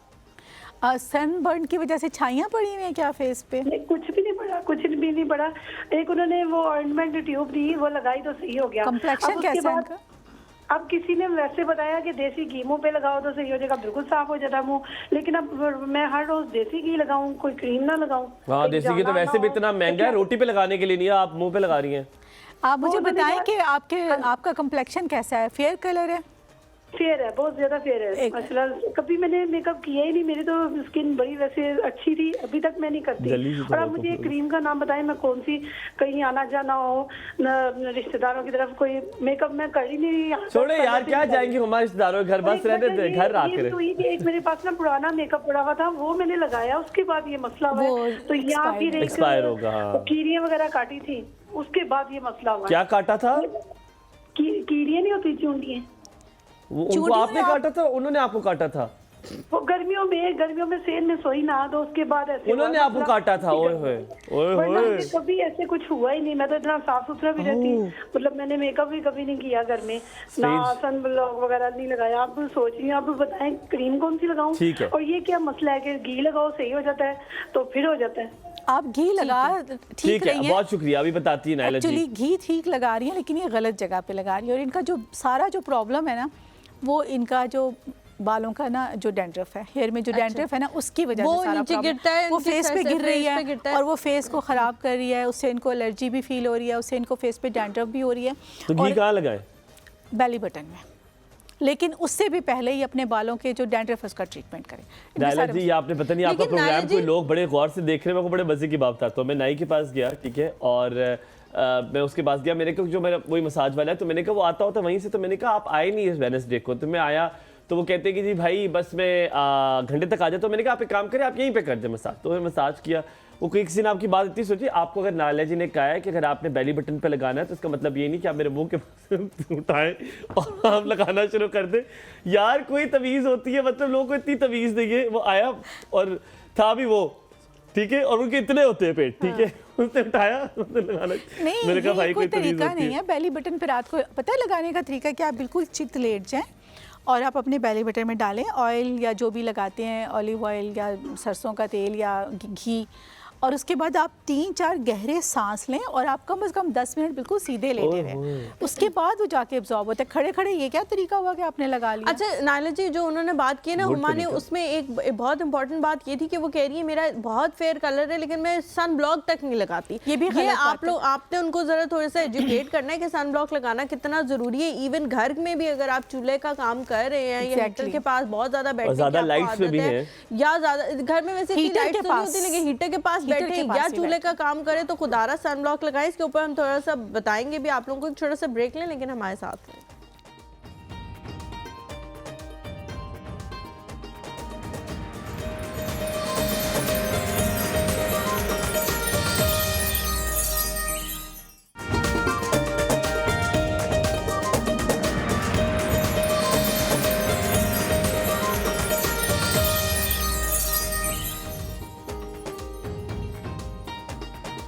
सनबर्न की वजह से छाइयाँ पड़ी हुई हैं क्या फेस पे? नहीं, कुछ भी नहीं पड़ा, कुछ भी नहीं पड़ा। एक उन्होंने वो ऑइंटमेंट ट्यूब दी, वो लगाई तो सही हो गया। कम्प्लेक्शन अब उसके कैसा है बाद- इनका? अब किसी ने वैसे बताया कि देसी घी मुंह पे लगाओ तो सही हो जाएगा, बिल्कुल साफ हो जाता मुंह। लेकिन अब मैं हर रोज देसी घी लगाऊं, कोई क्रीम ना लगाऊं। हाँ कहीं देसी घी तो जाना वैसे ना भी हो, इतना तो महंगा है, क्या- रोटी पे लगाने के लिए नहीं है, आप मुंह पे लगा रही हैं। आप मुझे वो मैंने बताएं कहा- कि आपका कम्प्लेक्शन कैसा है? फेयर कलर है? फेयर है, बहुत ज्यादा फेयर है। मसला कभी मैंने मेकअप किया ही नहीं, मेरी तो स्किन बड़ी वैसे अच्छी थी, अभी तक मैं नहीं करती। जली हुई तो और आप बहुत मुझे खूबसूरत। क्रीम का नाम बताएं, मैं कौन सी, कहीं आना जाना हो न रिश्तेदारों की तरफ, कोई मेकअप मैं कर ही नहीं। छोड़े यार, क्या जाएंगे हमारे रिश्तेदारों के घर, बस रहने दे, घर आकर। एक मेरे पास ना पुराना मेकअप पड़ा हुआ था, वो मैंने लगाया, उसके बाद ये मसला हुआ वो है। तो यहाँ फिर एक एक्सपायर होगा, हाँ। कीड़ियाँ वगैरह काटी थी, उसके बाद ये मसला हुआ। क्या काटा था? कीड़ियाँ नहीं होती, चूंटियाँ। उनको चूड़ियों आपने में काटा था, उन्होंने आपको काटा था? वो गर्मियों में सेल में सोई ना, तो उसके बाद ऐसे उन्होंने हुआ, आपको मतलब काटा था? ओए होए ओए वरना होए। मुझे कभी ऐसे कुछ हुआ ही नहीं। मैं तो इतना साफ सुथरा भी रहती, मतलब मैंने मेकअप भी कभी नहीं किया घर में ना, सन ब्लॉक वगैरह नहीं लगाया। अब सोच रही हूँ, आप बताएं क्रीम कौन सी लगाऊं? ठीक है। और ये क्या मसला है कि घी लगाओ सही हो जाता है, तो फिर हो जाता है। आप घी लगा ठीक ठीक है, रही हैं, बहुत शुक्रिया, अभी बताती है नायला एक्चुअली जी। घी ठीक लगा रही हैं, लेकिन ये गलत जगह पे लगा रही है। और इनका जो सारा जो प्रॉब्लम है ना, वो इनका जो बालों का ना जो डैंड्रफ है, हेयर में जो डैंड्रफ है ना, उसकी वजह वो से सारा नीचे problem- गिरता है, वो इनके फेस सर पे से गिर रही face पे गिरता है है। और वो फेस को ख़राब कर रही है, उससे इनको एलर्जी भी फील हो रही है, उससे इनको फेस पे डैंड्रफ भी हो रही है। तो घी कहाँ लगाए? बेली बटन में, लेकिन उससे भी पहले ही अपने बालों के जो डैंड्रफ है उसका ट्रीटमेंट करें। इनके नायला सारे जी, ये आपने पता नहीं, आपका लेकिन नायला प्रोग्राम कोई जी- लोग बड़े गौर से देख रहे हैं, मेरे को बड़े मजे की बात था। तो मैं नाई के पास गया, ठीक है, और मैं उसके पास गया, मैंने कहा जो मेरा वही मसाज वाला है, तो मैंने कहा वो आता होता वहीं से, तो मैंने कहा आप आए नहीं इस वेडनेसडे को, तो मैं आया, तो वो कहते हैं कि जी भाई बस मैं घंटे तक आ जाए। तो मैंने कहा आप एक काम करें, आप यहीं पे कर दें मसाज। तो मैंने मसाज किया। वो किसी ने आपकी बात इतनी सोची, आपको अगर नायला जी ने कहा है कि अगर आपने बेली बटन पे लगाना है, तो इसका मतलब ये नहीं कि आप मेरे मुंह के पास उठाएं और आप लगाना शुरू कर दें। यार कोई तमीज़ होती है, मतलब लोगों को इतनी तमीज़ नहीं है। वो आया और था भी वो, ठीक है, और उनके इतने होते हैं पेट, ठीक है, उसने उठाया, उसने लगाना। नहीं, मैंने कहा ये भाई कोई कोई तमीज़ तरीका होती नहीं है बेली बटन पे। रात को पता है लगाने का तरीका क्या? आप बिल्कुल चित लेट जाएं और आप अपने बेली बटन में डालें ऑयल, या जो भी लगाते हैं, ऑलिव ऑयल या सरसों का तेल या घी, और उसके बाद आप 3-4 गहरे सांस लें और आप कम से कम 10 मिनट बिल्कुल सीधे लेटे रहें। उसके बाद वो जाके एब्जॉर्ब होता है। खड़े खड़े ये क्या तरीका हुआ कि आपने लगा लिया? अच्छा नायला जी, जो उन्होंने बात की ना Good हुमा ने, तरीका। उसमें एक बहुत इंपॉर्टेंट बात ये थी कि वो कह रही है मेरा बहुत फेयर कलर है, लेकिन मैं सन ब्लॉक तक नहीं लगाती। ये भी गलत आप बात है। लोग, आपने उनको जरा थोड़ा सा एजुकेट करना है कि सन ब्लॉक लगाना कितना जरूरी है। इवन घर में भी अगर आप चूल्हे का काम कर रहे हैं या Exactly. हीटर के पास बहुत ज्यादा बैठने की ज़्यादा आपको lights पे आदत भी है, है। या ज्यादा घर में वैसे इतनी Heater लाइट के तो नहीं पास- होती, लेकिन हीटर के पास Heater बैठे के पास या भी चूल्हे का काम करें तो खुदारा सन ब्लॉक लगाएं। इसके ऊपर हम थोड़ा सा बताएंगे भी आप लोगों को। एक छोटा सा ब्रेक लें, लेकिन हमारे साथ रहें।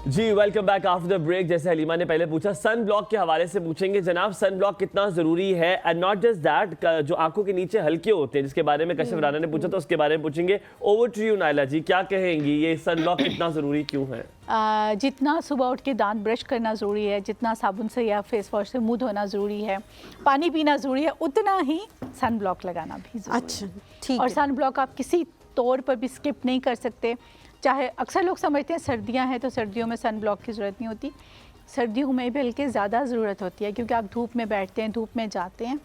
जी welcome back after the break. जैसे हलीमा ने पहले पूछा, सन ब्लॉक के हवाले से पूछेंगे जनाब, सन ब्लॉक कितना ज़रूरी है। एंड नॉट जस्ट दैट, जो आंखों के नीचे हल्के होते हैं जिसके बारे में कशिफ राना ने पूछा, तो उसके बारे में पूछेंगे। ओवर टू यू नायला जी, क्या कहेंगी, ये सन ब्लॉक कितना ज़रूरी क्यों है? जितना सुबह उठ के दांत ब्रश करना ज़रूरी है, जितना साबुन से या फेस वॉश से मुंह धोना ज़रूरी है, पानी पीना ज़रूरी है, उतना ही सन ब्लॉक लगाना भी ज़रूरी है। अच्छा ठीक और है। सन ब्लॉक आप किसी तौर पर भी स्किप नहीं कर सकते। चाहे अक्सर लोग समझते हैं सर्दियां हैं तो सर्दियों में सन ब्लॉक की ज़रूरत नहीं होती, सर्दियों में बल्कि ज़्यादा ज़रूरत होती है, क्योंकि आप धूप में बैठते हैं, धूप में जाते हैं,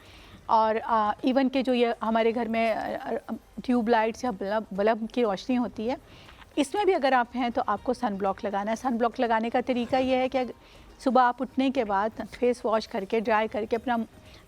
और इवन के जो ये हमारे घर में ट्यूब लाइट्स या बल्ब की रोशनी होती है, इसमें भी अगर आप हैं तो आपको सन ब्लॉक लगाना है। सन ब्लॉक लगाने का तरीका ये है कि सुबह आप उठने के बाद फेस वॉश करके, ड्राई करके, अपना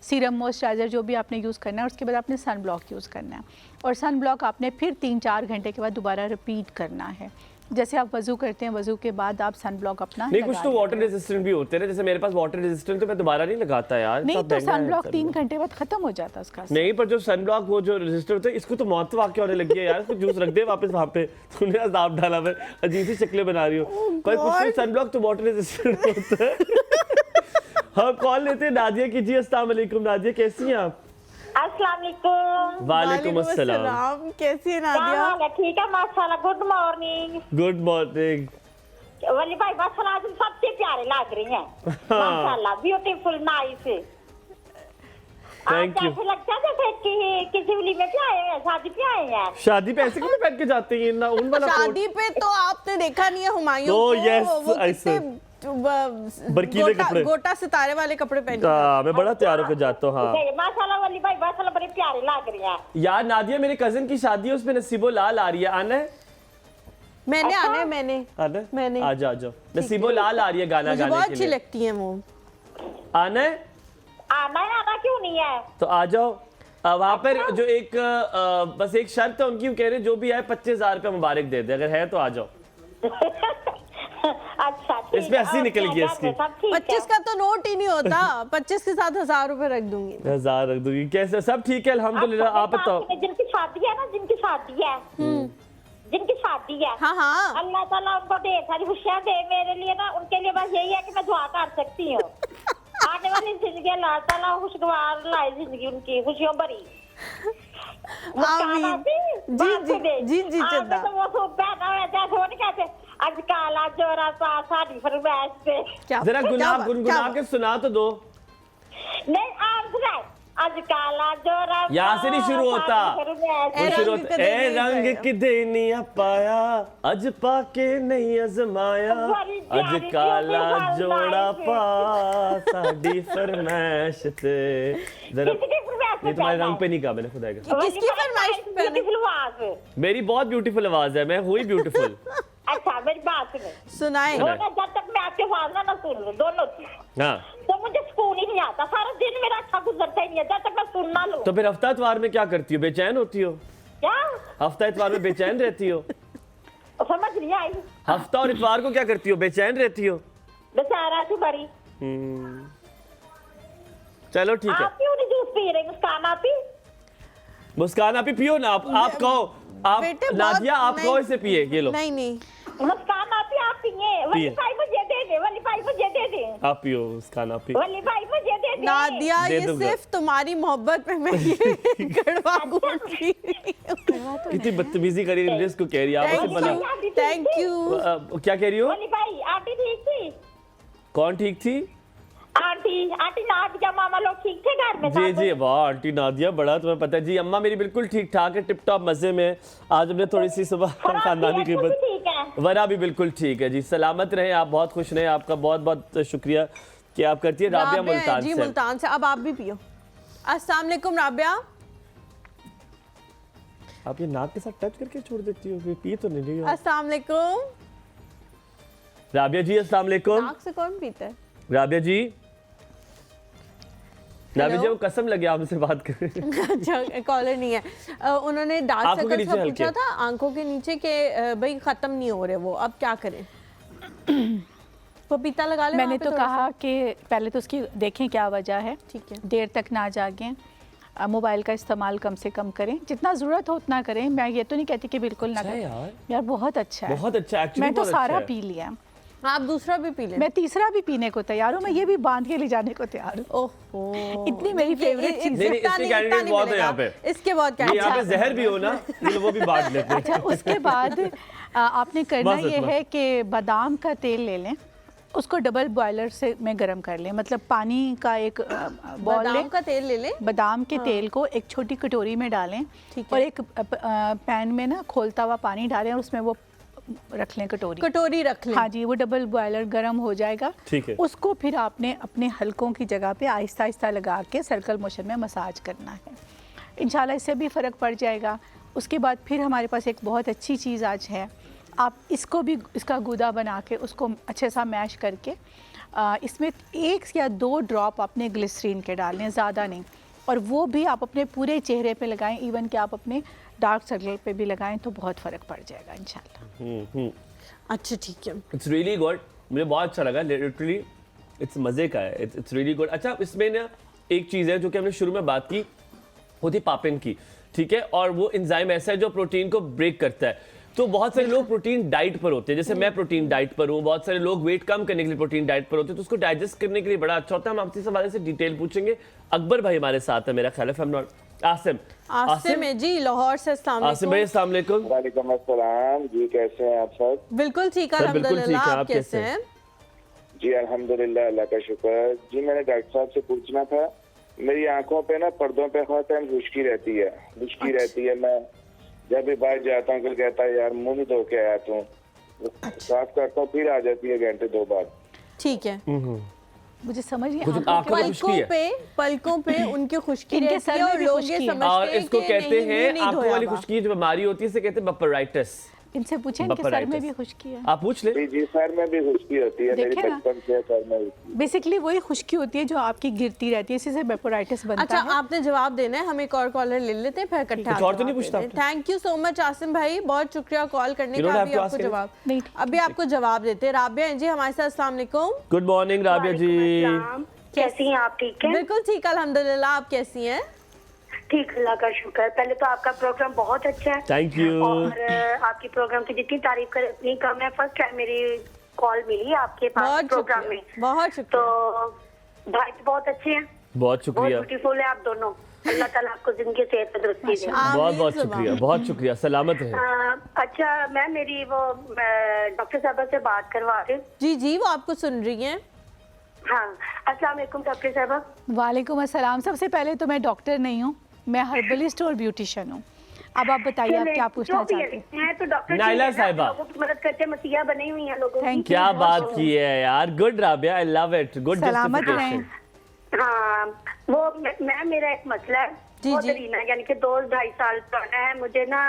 सीरम मॉइस्चराइज़र जो भी आपने यूज़ करना है, उसके बाद आपने सन ब्लॉक यूज़ करना है। और सन ब्लॉक आपने फिर 3-4 घंटे के बाद दोबारा रिपीट करना है। जैसे आप वज़ू करते हैं, वज़ू के बाद आप सन ब्लॉक अपना नहीं, कुछ तो वाटर रेजिस्टेंट भी होते हैं, जैसे मेरे पास वाटर रेजिस्टेंट तो मैं दोबारा नहीं लगाता यार। नहीं तो सन ब्लॉक 3 घंटे बाद खत्म हो जाता है उसका। नहीं, पर जो सन ब्लॉक वो जो रेजिस्टेंट होता है, इसको तो मौत वाक़या होने लगी है यार। इसको जूस रख दे वापस वहाँ पे, तूने अजाब डाला, मैं अजीब सी शक्लें बना रही हूँ। पर कुछ सन ब्लॉक तो वाटर रेजिस्टेंट होता है। हाँ, कॉल लेते हैं नादिया की। जी अस्सलाम वालेकुम नादिया, कैसी हैं आप? अस्सलाम वालेकुम। वालेकुम अस्सलाम। कैसी है क्या नादिया? हाल है? ठीक है माशाल्लाह। Good morning. Good morning. Wali भाई माशाल्लाह आज सबसे प्यारे लग रही हैं माशाल्लाह, ब्यूटीफुल, नाइस। Thank you. ऐसे लगता है जैसे कि किसी वली में पे आए हैं, शादी पे आए हैं। शादी पे ऐसे क्यों पहन के जाते हैं ना, उन वाला शादी पे तो आपने देखा नहीं है हुमायूं Oh, को, yes, वो ऐसे। बरकीले कपड़े, गोटा सितारे वाले कपड़े पहन के हाँ, मैं बड़ा तैयार होकर जाता हूँ। हाँ माशाल्लाह वली भाई माशाल्लाह बड़े प्यारे लग रही हैं यार। नादिया मेरे कजन की शादी है, उसमें नसीबो लाल आ रही है, आना है? मैंने आना है, मैंने आना? आ जाओ। नसीबो लाल आ रही है गाना मुझे गाने बहुत के अच्छी लिए। लगती है वो। आना है आना क्यों नहीं है? तो आ जाओ। वहाँ पर जो एक बस एक शर्त है उनकी, वो कह रहे जो भी है 25,000 रुपया मुबारक दे दे, अगर है तो आ जाओ। अच्छा ठीक इसमें है, 80 निकल गई इसकी। सब ठीक है। 25 का तो नोट ही नहीं होता। 25 के साथ 1000 रुपए रख दूंगी। 1000 रख दूंगी। कैसे? सब ठीक है अल्हम्दुलिल्लाह। आप बताओ। जिनकी शादी है ना, जिनकी शादी है, जिनकी शादी है, हाँ हाँ, अल्लाह ताला उनको ढेर सारी खुशियां दे। मेरे लिए ना, उनके लिए बस यही है कि मैं दुआ कर सकती हूँ। आने वाली जिंदगी अल्लाह ताला खुशगवार लाए, जिंदगी उनकी खुशियों भरी। आमीन। जी चंदा। तो वो सब पहना हुआ है, जैसे वो नहीं कहते आज काला जोरा पा साड़ी फरमाइश पे। क्या जरा गुनगुना के सुना तो दो। नहीं आप सुनाए। आज काला जोरा यहाँ से नहीं शुरू होता, वो शुरू होता ए रंग किदे नहीं पाया, अज पाके नहीं अजमाया, अज काला जोड़ा पा साड़ी फरमाइश ते। जरा ये तुम्हारे रंग पे नहीं कहा मैंने, खुदा का। किसकी फरमाइश पे पहने? मेरी बहुत ब्यूटीफुल आवाज है, मैं हुई ब्यूटीफुल। अच्छा मेरी बात सुने। सुनाए। जब तक मैं आपके आवाज ना सुन लूं दोनों की, हाँ तो मुझे सुकून ही नहीं आता। सारा दिन मेरा अच्छा गुजरता ही नहीं है जब तक मैं सुन ना लूं। तो फिर हफ्ता इतवार में क्या करती हो? बेचैन होती हो? क्या हफ्ता इतवार में बेचैन रहती हो? समझ नहीं आई। हफ्ता और इतवार को क्या करती हो? बेचैन रहती हो? बेचारा थी बड़ी। चलो ठीक है। आप क्यों नहीं जूस पी रहे? मुस्कान आप ही। मुस्कान आप ही पियो ना। आप कहो, आप बेटे नादिया आप कहो इसे पिए। ये लो नहीं नहीं, मुस्कान आप ही, आप पिए। वली भाई मुझे दे दे, वली भाई मुझे दे दे, आप पियो मुस्कान आप ही। वली भाई मुझे दे दे। नादिया दे ये दूंगा। सिर्फ तुम्हारी मोहब्बत में मैं ये कड़वा घूट रही हूँ। कितनी बदतमीजी करी इंग्लिश को कह रही है आप उसे भला। Thank you. क्या कह रही हो? वली भाई आंटी ठीक थी? कौन ठीक थी? आंटी नादिया मामा लोग ठीक थे घर में? जी जी, वाह आंटी नादिया, बड़ा तुम्हें पता है। जी अम्मा मेरी बिल्कुल ठीक ठाक है, टिप टॉप मजे में। आज हमने थोड़ी सी सुबह खानदानी कीमत, ठीक है। वरा भी बिल्कुल ठीक है जी। सलामत रहे आप, बहुत खुश रहे। आपका बहुत बहुत शुक्रिया कि आप करती है। राबिया मुल्तान जी से। मुल्तान से। अब आप भी पियो। अस्सलाम वालेकुम राबिया। आप ये नाक के साथ टच करके छोड़ देती हो, पी तो नहीं रही हो। अस्सलाम वालेकुम राबिया जी। अस्सलाम वालेकुम। नाक से कौन पीता है? राबिया जी, राबिया जी हेलो? वो कसम लगे आपसे बात करें। अच्छा कॉलर नहीं है। उन्होंने डार्क आंखों के सर्कल्स नीचे का हल्के। पूछा था, आंखों के नीचे के भाई खत्म नहीं हो रहे वो, अब क्या करें? पपीता लगा ले। मैंने तो कहा कि पहले तो उसकी देखें क्या वजह है। ठीक है। देर तक ना जागें, मोबाइल का इस्तेमाल कम से कम करें, जितना ज़रूरत हो उतना करें। मैं ये तो नहीं कहती कि बिल्कुल ना करें यार, बहुत अच्छा है, बहुत अच्छा। एक्चुअली मैं तो सारा पी लिया। आप दूसरा भी पी लें। मैं तीसरा भी पीने को तैयार हूँ, मैं ये भी बांध के ले जाने को तैयार हूँ। ओहो, इतनी मेरी फेवरेट चीज़ नहीं, है। इसके कैंडिडेट बहुत है यहाँ पे। इसके बहुत ये यहाँ पे जहर भी हो ना, ये वो भी बांट लेते हैं। अच्छा उसके बाद आपने करना बस ये इतना। है कि बादाम का तेल ले लें, उसको डबल बॉयलर से में गर्म कर लें। मतलब पानी का एक बॉल बादाम लें, का तेल ले लें। बादाम के तेल को एक छोटी कटोरी में डालें ठीक है। और एक पैन में ना खोलता हुआ पानी डालें और उसमें वो रख लें, कटोरी रख लें। हाँ जी, वो डबल बॉयलर गर्म हो जाएगा। ठीक है। उसको फिर आपने अपने हलकों की जगह पे आहिस्ता आहिस्ता लगा के सर्कल मोशन में मसाज करना है। इंशाल्लाह इससे भी फ़र्क पड़ जाएगा। उसके बाद फिर हमारे पास एक बहुत अच्छी चीज़ आज है, आप इसको भी, इसका गूदा बना के उसको अच्छे सा मैश करके इसमें 1 या 2 ड्रॉप आपने ग्लिसरीन के डालने, ज़्यादा नहीं, और वो भी आप अपने पूरे चेहरे पे लगाएं, इवन कि आप अपने डार्क सर्कल पे भी लगाएं तो बहुत फ़र्क पड़ जाएगा इंशाल्लाह। अच्छा ठीक है। इट्स रियली गुड, मुझे बहुत अच्छा लगा, लिटरली इट्स मज़े का है, इट्स रियली गुड। अच्छा, इसमें ना एक चीज़ है जो कि हमने शुरू में बात की, वो थी पापेन की, ठीक है, और वो एंजाइम ऐसा है जो प्रोटीन को ब्रेक करता है। तो बहुत सारे लोग प्रोटीन डाइट पर होते हैं, जैसे मैं प्रोटीन डाइट पर हूँ, बहुत सारे लोग वेट कम करने के लिए प्रोटीन डाइट पर होते हैं, तो उसको डाइजेस्ट करने के लिए बड़ा अच्छा होता है। हम आपसे इस हवाले से डिटेल पूछेंगे। अकबर भाई हमारे साथ है, मेरा ख्याल है, आसिम है जी, लाहौर से। आसिम भाई अस्सलाम वालेकुम। वालेकुम अस्सलाम जी, कैसे हैं आप सब? बिल्कुल ठीक है, अल्हम्दुलिल्लाह। आप कैसे हैं? जी अल्हम्दुलिल्लाह, अल्लाह का शुक्र जी। मैंने डॉक्टर साहब से पूछना था, मेरी आंखों पे ना, पर्दों पे हर टाइम खुश्की रहती है, रहती है। मैं जब भी बाहर जाता हूँ, कहता है यार मुंह धो के आया तू, साफ करता हूँ, फिर आ जाती है घंटे 2 बार। ठीक है, मुझे समझ नहीं, पलकों पे उनकी खुश्की इनके रहती सर है में और भी लोग खुश्की ये है। समझते और हैं इसको कि कहते नहीं, हैं नहीं आंखों धोया वाली हुआ। खुश्की जो बीमारी होती है इसे कहते हैं बपराइटिस। इनसे पूछें इनके सर में भी खुश्की है। आप पूछ ले। जी जी, सर में भी खुश्की होती है, मेरी देखे ना? बचपन से सर में होती है। बेसिकली वही खुश्की होती है जो आपकी गिरती रहती है, इसी से वेपोराइटिस बनता अच्छा, है। आपने जवाब देना है, हम एक और कॉलर ले लेते हैं, फिर इकट्ठा कुछ और तो नहीं पूछता आपने? Thank you so much Asim भाई, बहुत शुक्रिया कॉल करने You don't का। have अभी to आपको ask जवाब नहीं, अभी आपको जवाब देते हैं। राबिया हैं जी हमारे साथ, अस्सलाम वालेकुम। गुड मॉर्निंग राबिया जी। कैसी हैं आप? ठीक है, बिल्कुल ठीक, अल्हम्दुलिल्लाह। आप कैसी हैं? ठीक, अल्लाह का शुक्र। पहले तो आपका प्रोग्राम बहुत अच्छा है, थैंक यू। और आपकी प्रोग्राम की जितनी तारीफ करे उतनी कम है। फर्स्ट टाइम मेरी कॉल मिली आपके पास बहुत प्रोग्राम शुक्रिया, में, बहुत तो शुक्रिया। भाई तो बहुत अच्छे हैं, बहुत बहुत शुक्रिया, ब्यूटीफुल है आप दोनों। अल्लाह ताला आपको जिंदगी सेहत तंदुरुस्ती दे। बहुत बहुत शुक्रिया, बहुत शुक्रिया, सलामत है। अच्छा, मैं मेरी वो डॉक्टर साहबा से बात करवा रही हूँ। जी जी, वो आपको सुन रही हैं। हाँ, अस्सलाम वालेकुम डॉक्टर साहबा। वालेकुम अस्सलाम। सबसे पहले तो मैं डॉक्टर नहीं हूँ, मैं हर्बलिस्ट और ब्यूटिशियन हूँ। अब आप बताइए आप क्या पूछना चाहते हैं? मैं तो डॉक्टर नाइला साहिबा, लोगों की मदद करते हैं, मसीहा बनी हुई हैं लोगों की। Thank you. क्या बात की है यार, good Rabia, I love it, good सलामत जस्टिफिकेशन। हाँ, वो मैं मेरा एक मसला है, जी, बहुत जी। दरीना, यानी कि 2-2.5 साल पुराना है। मुझे ना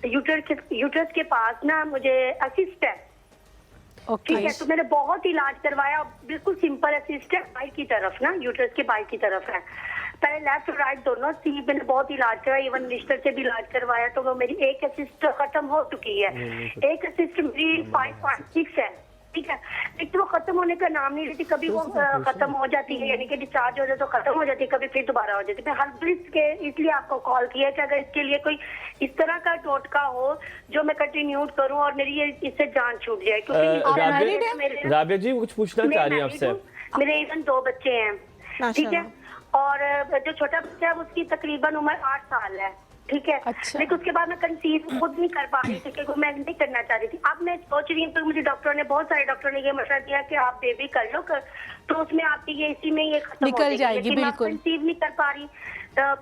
यूट्रस के पास ना मुझे असिस्ट है, ठीक ओके, है। तो मैंने बहुत इलाज करवाया, बिल्कुल सिंपल असिस्ट है, बाई की तरफ ना, यूट्रस के बाई की तरफ है, पहले लेफ्ट और राइट दोनों सी। मैंने बहुत इलाज करवाया, इवन मिनिस्टर से भी इलाज करवाया, तो वो मेरी एक असिस्ट खत्म हो चुकी है। एक असिस्ट मेरी 5.6 है, ठीक है। एक तो वो खत्म होने का नाम नहीं लेती, कभी वो खत्म हो जाती है, यानी कि डिस्चार्ज हो जाए तो खत्म हो जाती है, कभी फिर दोबारा हो जाती है। मैं हर्बलिस्ट के इसलिए आपको कॉल किया कि अगर इसके लिए कोई इस तरह का टोटका हो जो मैं कंटिन्यू करूं और मेरी ये इससे जान छूट जाए, क्योंकि राबिया जी कुछ पूछना चाह रही हैं आपसे? मेरे इवन 2 बच्चे हैं, ठीक है, और जो छोटा बच्चा है उसकी तकरीबन उम्र 8 साल है, ठीक है। अच्छा। लेकिन उसके बाद मैं कंसीव खुद नहीं कर पा रही थी, क्योंकि मैं नहीं करना चाह रही थी। अब मैं सोच रही हूँ, तो मुझे डॉक्टरों ने, बहुत सारे डॉक्टरों ने ये मशवरा दिया कि आप बेबी कर लो, तो उसमें आपकी ये इसी में ये खत्म निकल हो जाएगी, लेकिन बिल्कुल। मैं कंसीव नहीं कर पा रही।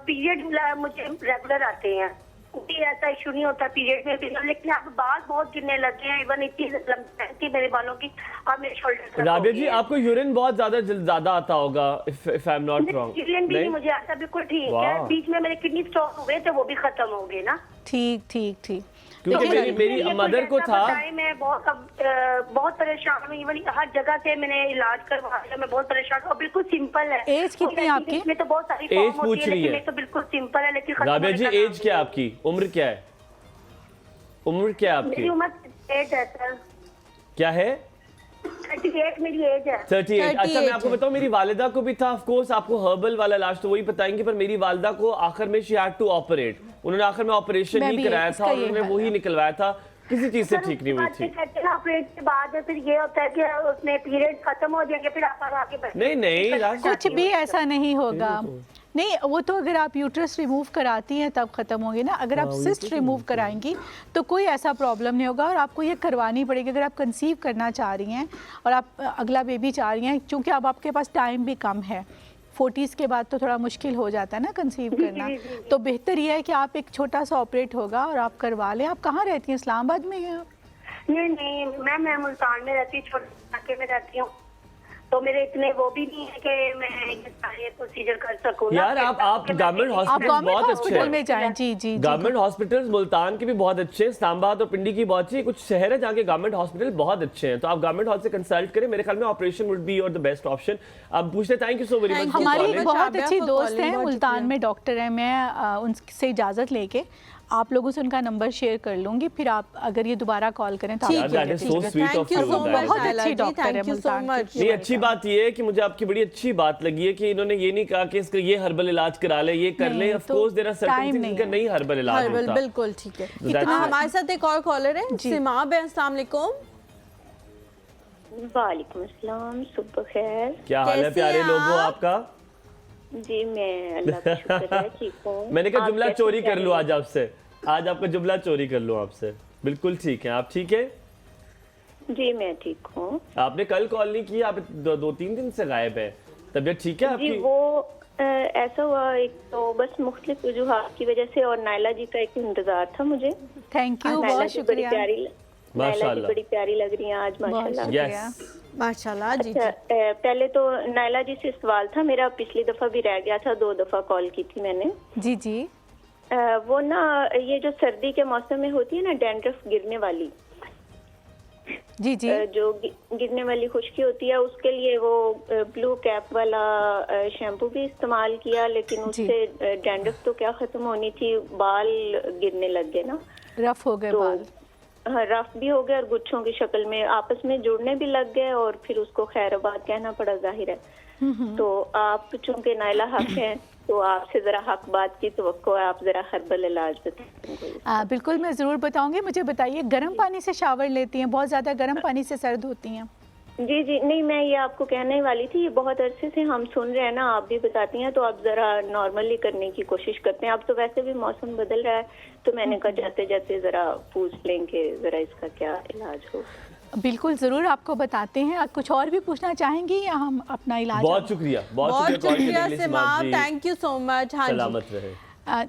पीरियड मुझे रेगुलर आते हैं, कोई ऐसा इशू नहीं होता पीरियड में भी, लेकिन अब बाल बहुत गिरने लगे हैं, इवन इतनी लंबाई थी मेरे बालों की, अब मेरे शोल्डर। राबिया जी आपको यूरिन बहुत ज्यादा आता होगा, if I am not wrong? Urine भी नहीं मुझे आता, बिल्कुल ठीक है। बीच में मेरे किडनी स्टोन हुए थे, वो भी खत्म हो गए ना। ठीक ठीक ठीक। क्योंकि मेरी मदर को था। मैं बहुत परेशान हूँ, इवन हर जगह से मैंने इलाज करवाया, मैं बहुत परेशान हूँ। बिल्कुल सिंपल है। एज कितनी है आपकी? इसमें तो बहुत सारी एज पूछ रही है, लेकिन तो बिल्कुल सिंपल है, लेकिन राबिया जी एज क्या है आपकी, उम्र क्या है, उम्र क्या है आपकी? मेरी उम्र 38 है सर। क्या है? 38 मेरी एज है। 38। अच्छा, मैं आपको बताऊं, मेरी वालिदा को भी था। ऑफ कोर्स आपको हर्बल वाला इलाज तो वही बताएंगे, पर मेरी वालिदा को आखिर में शी हैड टू ऑपरेट, उन्होंने आखिर में ऑपरेशन ही कराया था, और उन्होंने वही निकलवाया था, किसी चीज से ठीक नहीं हुई थी। ऑपरेट के बाद फिर ये होता है कि उसमें पीरियड खत्म हो जाएंगे, फिर आप आगे बढ़ेंगे। नहीं, कुछ भी ऐसा नहीं होगा। नहीं, वो तो अगर आप यूट्रस रिमूव कराती हैं तब खत्म होंगे ना। अगर आप सिस्ट रिमूव कराएंगी तो कोई ऐसा प्रॉब्लम नहीं होगा, और आपको ये करवानी पड़ेगी अगर आप कंसीव करना चाह रही हैं और आप अगला बेबी चाह रही हैं, क्योंकि अब आपके पास टाइम भी कम है। 40s के बाद तो थोड़ा मुश्किल हो जाता है ना कंसीव करना, तो बेहतर ये है कि आप एक छोटा सा ऑपरेट होगा और आप करवा लें। आप कहाँ रहती हैं? इस्लामाबाद में हैं? नहीं मैम, मैं मुल्तान में रहती हूँ, छोटे इलाके में रहती हूँ, तो मेरे इतने वो भी नहीं है कि मैं ये सारे प्रोसीजर कर सकूँ। यार आप गवर्नमेंट आप हॉस्पिटल गवर्नमेंट बहुत अच्छे हॉस्पिटल हैं। में जाएं। जी जी जी। गवर्नमेंट हॉस्पिटल्स मुल्तान के भी बहुत अच्छे हैं, इस्लामाबाद और पिंडी की बहुत अच्छी, कुछ शहर है जहाँ के गवर्नमेंट हॉस्पिटल बहुत अच्छे हैं, तो आप गवर्नमेंट हॉस्पिटल से कंसल्ट करें, मेरे ख्याल में operation would be your the best option. आप पूछते, thank you so very much. हमारी एक much, बहुत आबिया, अच्छी for दोस्त calling, हैं बहुत मुल्तान शुक्रिया। में, डॉक्टर हैं। मैं उनसे इजाज़त लेके आप लोगों से उनका नंबर शेयर कर लूंगी, फिर आप अगर ये दोबारा कॉल करें तो ठीक आपको है, that is ठीक so है। sweet of thank you you, so guys. Much बहुत नायला अच्छी जी, डॉक्टर है थैंक यू सो मुल्तान की। मच। नहीं, अच्छी बात ये है कि मुझे आपकी बड़ी अच्छी बात लगी है कि इन्होंने ये नहीं कहा कि इसका ये हर्बल इलाज करा ले, ये कर ले। नहीं, ऑफ तो course there are certain time things नहीं जिनका है। नहीं हर्बल इलाज हर्बल, होता। बिल्कुल ठीक है। That's it. हमारे साथ एक और कॉलर है, सिमाब है। अस्सलाम वालेकुम। वालेकुम अस्सलाम, सुबह खैर। क्या हाल है कैसी प्यारे हैं लोगों आप? आपका? जी मैं अल्लाह का शुक्र है ठीक हूँ। मैंने कहा आप जुमला कैसे चोरी कर प्यारे लूं लोग? आज आपसे, आज आपका जुमला चोरी कर लूं आपसे। बिल्कुल ठीक है, आप ठीक है? जी मैं ठीक हूँ। आपने कल कॉल नहीं की, आप दो तीन दिन से गायब है, तबीयत ठीक है जी आपकी? वो ऐसा हुआ, एक तो बस मुख्तलिफ वजूहात की वजह से, और नायला जी का एक इंतजार था मुझे। थैंक यू, नायला बहुत जी बड़ी शुक्रिया। प्यारी, नायला जी माशाल्लाह। बड़ी प्यारी लग रही हैं आज बहुत माशाल्लाह। शुक्रिया। यस, माशाल्लाह जी अच्छा, जी। पहले तो नायला जी से सवाल था मेरा, पिछली दफा भी रह गया था, 2 दफा कॉल की थी मैंने। जी जी वो ना ये जो सर्दी के मौसम में होती है ना डैंड्रफ गिरने वाली, जी जी जो गिरने वाली खुश्की होती है, उसके लिए वो ब्लू कैप वाला शैम्पू भी इस्तेमाल किया, लेकिन उससे डैंड्रफ तो क्या खत्म होनी थी, बाल गिरने लग गए ना, रफ हो गए तो बाल। हाँ, रफ भी हो गए और गुच्छों की शक्ल में आपस में जुड़ने भी लग गए, और फिर उसको खैराबाद कहना पड़ा, जाहिर है। तो आप चूंकि नायला हक हैं, तो आपसे जरा हक बात की तवक्को है, आप जरा हर्बल इलाज बताएं। बिल्कुल मैं ज़रूर बताऊंगी। मुझे बताइए, गर्म पानी से शावर लेती हैं? बहुत ज़्यादा गर्म पानी से सर्द होती हैं? जी जी नहीं, मैं ये आपको कहने वाली थी, ये बहुत अरसे से हम सुन रहे हैं ना, आप भी बताती हैं, तो आप जरा नॉर्मली करने की कोशिश करते हैं। अब तो वैसे भी मौसम बदल रहा है, तो मैंने कहा जाते जाते जरा पूछ लें कि जरा इसका क्या इलाज हो। बिल्कुल ज़रूर आपको बताते हैं। आप कुछ और भी पूछना चाहेंगे या हम अपना इलाज? बहुत शुक्रिया, बहुत call करने शुक्रिया के लिए सिमाब, जी। Thank you so much. हाँ जी, सलामत रहे।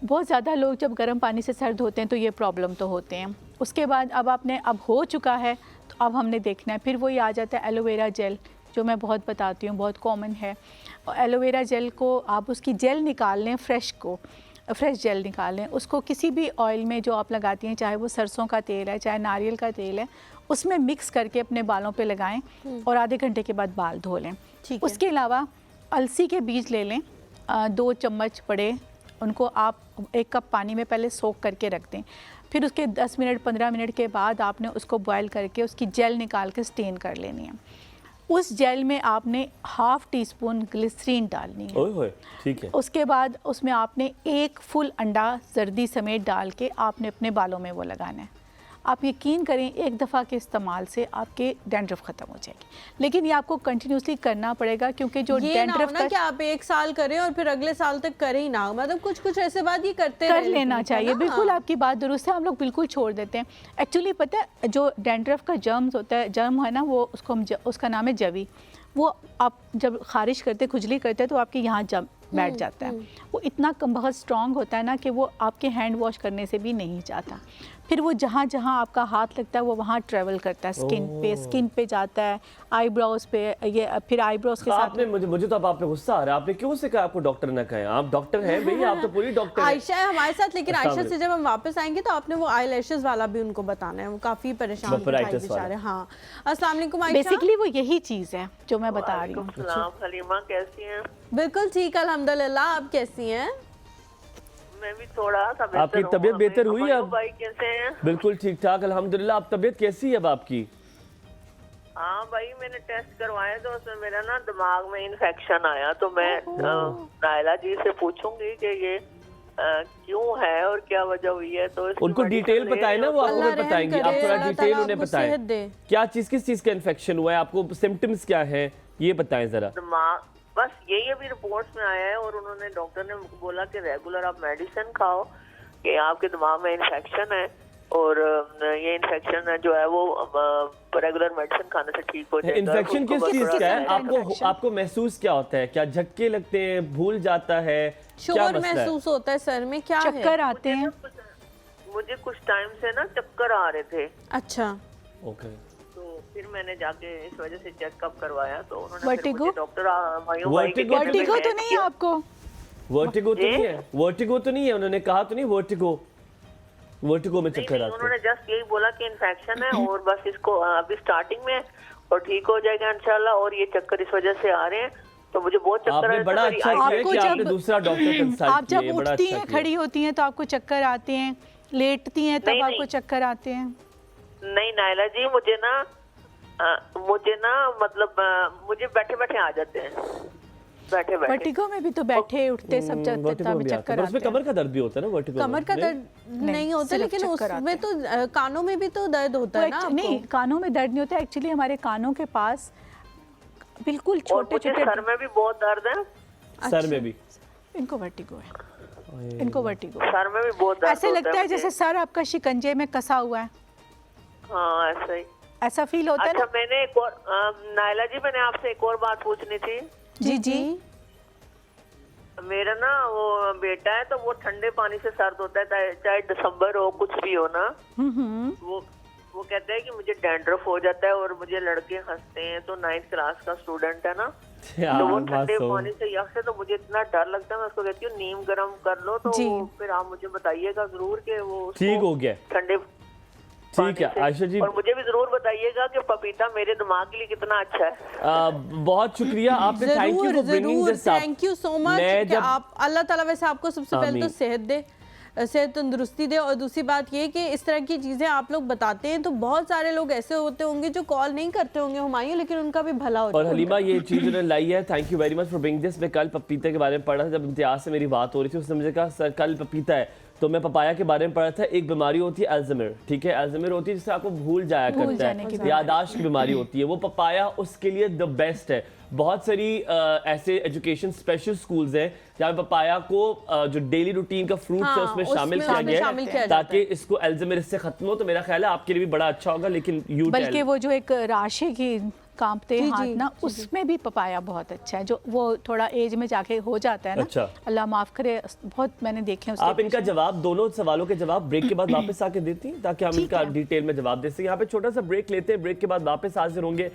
बहुत ज़्यादा लोग जब गर्म पानी से सर्द होते हैं तो ये प्रॉब्लम तो होते हैं। उसके बाद अब हो चुका है, तो अब हमने देखना है, फिर वही आ जाता है एलोवेरा जेल, जो मैं बहुत बताती हूँ, बहुत कॉमन है। और एलोवेरा जेल को आप उसकी जेल निकाल लें, फ्रेश जेल निकाल लें, उसको किसी भी ऑयल में जो आप लगाती हैं, चाहे वो सरसों का तेल है, चाहे नारियल का तेल है, उसमें मिक्स करके अपने बालों पे लगाएं और आधे घंटे के बाद बाल धो लें। ठीक है। उसके अलावा अलसी के बीज ले लें, 2 चम्मच बड़े, उनको आप 1 कप पानी में पहले सोख करके रख दें। फिर उसके 10 मिनट 15 मिनट के बाद आपने उसको बॉयल करके उसकी जेल निकाल के स्टेन कर लेनी है। उस जेल में आपने 1/2 टीस्पून ग्लिसरीन डालनी है। ओए होए, ठीक है। उसके बाद उसमें आपने 1 फुल अंडा जर्दी समेत डाल के आपने अपने बालों में वो लगाना है। आप यकीन करें, एक दफ़ा के इस्तेमाल से आपके डैंड्रफ ख़त्म हो जाएगी, लेकिन ये आपको कंटिन्यूसली करना पड़ेगा, क्योंकि जो ये ना हो डैंड्रफ ना कि आप 1 साल करें और फिर अगले साल तक करें ही ना, मतलब कुछ कुछ ऐसे बात ये करते कर रहें, लेना है चाहिए। ना? बिल्कुल आपकी बात दुरुस्त है, हम लोग बिल्कुल छोड़ देते हैं। एक्चुअली पता है, जो डैंड्रफ का जर्म्स होता है, जर्म है ना, वो उसका नाम है जवी। वो आप जब खारिश करते, खुजली करते, तो आपके यहाँ जम बैठ जाता है। वो इतना बहुत स्ट्रॉन्ग होता है ना कि वो आपके हैंड वॉश करने से भी नहीं जाता। फिर वो जहाँ जहाँ आपका हाथ लगता है वो वहाँ ट्रेवल करता है, स्किन पे जाता है, आईब्रोज पे, ये फिर आईब्रोज के साथ। आपने मुझे तो अब आप पे गुस्सा आ रहा है, आपने क्यों से कहा आपको डॉक्टर ना कहें? आप डॉक्टर हैं भैया, आप तो पूरी डॉक्टर हैं। आयशा है हमारे साथ, लेकिन अस्सलाम आयशा से जब हम वापस आएंगे तो आपने वो आई लैशेस वाला भी उनको बताना है, वो काफी परेशान Vampiritis दिखाई बेचारे। वाला। हाँ, अस्सलाम वालेकुम आयशा। बेसिकली वो यही चीज़ है जो मैं बता रही हूँ। सलाम हलीमा, कैसी हैं? बिल्कुल ठीक, अल्हम्दुलिल्लाह। आप कैसी हैं? मैं भी थोड़ा सा बेहतर आपकी हूँ। तबीयत बेहतर हुई हमारे अब? भाई कैसे हैं? बिल्कुल ठीक ठाक अल्हम्दुलिल्लाह। आप तबीयत कैसी है अब आपकी? हाँ भाई, मैंने टेस्ट करवाए तो उसमें मेरा ना दिमाग में इन्फेक्शन आया, तो मैं नायला जी से पूछूंगी कि ये क्यों है और क्या वजह हुई है। तो इसकी उनको मेडिसिन डिटेल ले बताएं ना, रही वो हूँ। आपको अल्लाह भी बताएंगी। रहम आप करे, थोड़ा अल्लाह डिटेल ताला उन्हें आपको सेहत बताएं, दे। क्या चीज़, किस चीज़ का इन्फेक्शन हुआ है, आपको सिम्टम्स क्या है, ये बताएं जरा। दिमाग, बस यही अभी रिपोर्ट्स में आया है, और उन्होंने डॉक्टर ने बोला कि रेगुलर आप मेडिसिन खाओ, कि आपके दिमाग में इन्फेक्शन है, और ये इन्फेक्शन जो है वो रेगुलर मेडिसिन खाने से ठीक हो जाएगा। इन्फेक्शन किस चीज़ का है? आपको महसूस क्या होता है? क्या झटके लगते हैं, भूल जाता है, क्या शोर मसला है? महसूस होता है सर में, क्या है? चक्कर आते हैं? मुझे कुछ टाइम से ना चक्कर आ रहे थे, अच्छा, ओके। तो फिर मैंने जाके इस वजह से चेकअप करवाया, तो उन्होंने फिर वर्टिगो? मुझे डॉक्टर वर्टिगो तो नहीं है आपको? वर्टिगो तो नहीं है, वर्टिगो तो नहीं है, उन्होंने कहा तो नहीं वर्टिगो, वर्टिगो में चक्कर आते हैं। उन्होंने जस्ट यही बोला कि इन्फेक्शन है और बस इसको अभी स्टार्टिंग में और ठीक हो जाएगा इंशाल्लाह, और ये चक्कर इस वजह से आ रहे हैं, तो मुझे बहुत चक्कर आ आपने रहे थे। बड़ा मेरी अच्छा eyes- किया कि आपने दूसरा डॉक्टर कंसल्ट आप जब किया, बड़ा उठती अच्छा हैं, किया। खड़ी होती हैं तो आपको चक्कर आते हैं, लेटती हैं तब नहीं, आपको नहीं। चक्कर आते हैं? नहीं नायला जी, मुझे ना मतलब मुझे बैठे बैठे आ जाते हैं, बैठे बैठे। वर्टिगो में भी तो बैठे उठते सब वर्टिगो तब में भी आता चक्कर है, उसमें आते हैं। कमर का दर्द भी होता है ना वर्टिगो में? कमर का नहीं? दर्द नहीं होता, सिर्फ लेकिन चक्कर उसमें आते तो कानों में भी तो दर्द होता है ना आपको? नहीं, कानों में दर्द नहीं होता, एक्चुअली हमारे कानों के पास बिल्कुल और छोटे मुझे छोटे, सर में भी बहुत दर्द है, सर में भी? इनको वर्टिगो है, इनको वर्टिगो। सर में भी बहुत दर्द ऐसे होता लगता है मुझे। जैसे सर आपका शिकंजे में कसा हुआ है, हाँ ऐसा ही। ऐसा फील होता है अच्छा ना? मैंने एक और नायला जी, मैंने आपसे एक और बात पूछनी थी। जी जी। मेरा ना वो बेटा है, तो वो ठंडे पानी से सर्द होता है, चाहे दिसंबर हो कुछ भी हो ना, वो कहते हैं कि मुझे डैंड्रफ हो जाता है और मुझे लड़के हंसते हैं, तो 9th क्लास का स्टूडेंट है ना, तो वो ठंडे पानी से यख से, तो मुझे इतना डर लगता है, मैं उसको कहती हूँ नीम गर्म कर लो, तो जी। फिर आप मुझे बताइएगा जरूर कि वो उसको ठीक हो गया, ठंडे ठीक है आयशा जी। और मुझे भी जरूर बताइएगा कि पपीता मेरे दिमाग के लिए कितना अच्छा है। बहुत शुक्रिया आपने, thank you for bringing this up. Thank you so much कि आप, अल्लाह ताला वैसे आपको सबसे पहले तो सेहत दे, सेहत तंदुरुस्ती दे, और दूसरी बात ये कि इस तरह की चीज़ें आप लोग बताते हैं तो बहुत सारे लोग ऐसे होते होंगे जो कॉल नहीं करते होंगे हुमायूं, लेकिन उनका भी भला हो और जाए। हलीमा ये चीज़ उन्होंने लाई है, thank you very much for bringing this. मैं कल पपीते के बारे में पढ़ा था, जब इम्तियाज से मेरी बात हो रही थी, उसने मुझे कहा सर कल पपीता है, तो मैं पपाया के बारे में पढ़ा था। एक बीमारी होती है अल्जाइमर, ठीक है, अल्जाइमर होती है जिससे आपको भूल जाया करता है, यादाश्त की बीमारी होती है, वो पपाया उसके लिए द बेस्ट है। बहुत सारी ऐसे एजुकेशन स्पेशल स्कूल्स हैं जहाँ पपाया को जो डेली रूटीन का फ्रूट है उसमें शामिल किया गया है ताकि इसको अल्जाइमर इससे खत्म हो। तो मेरा ख्याल है आपके लिए भी बड़ा अच्छा होगा। लेकिन यू बल्कि वो जो एक राशि की कांपते हाथ ना, उसमें भी पपाया बहुत अच्छा है, जो वो थोड़ा एज में जाके हो जाता है ना। अच्छा। अल्लाह माफ करे, बहुत मैंने देखे हैं। आप इनका जवाब, दोनों सवालों के जवाब ब्रेक के बाद वापस आके देती हैं ताकि हम इनका डिटेल में जवाब दे सकें। यहाँ पे छोटा सा ब्रेक लेते हैं, ब्रेक के बाद वापस हाजिर होंगे।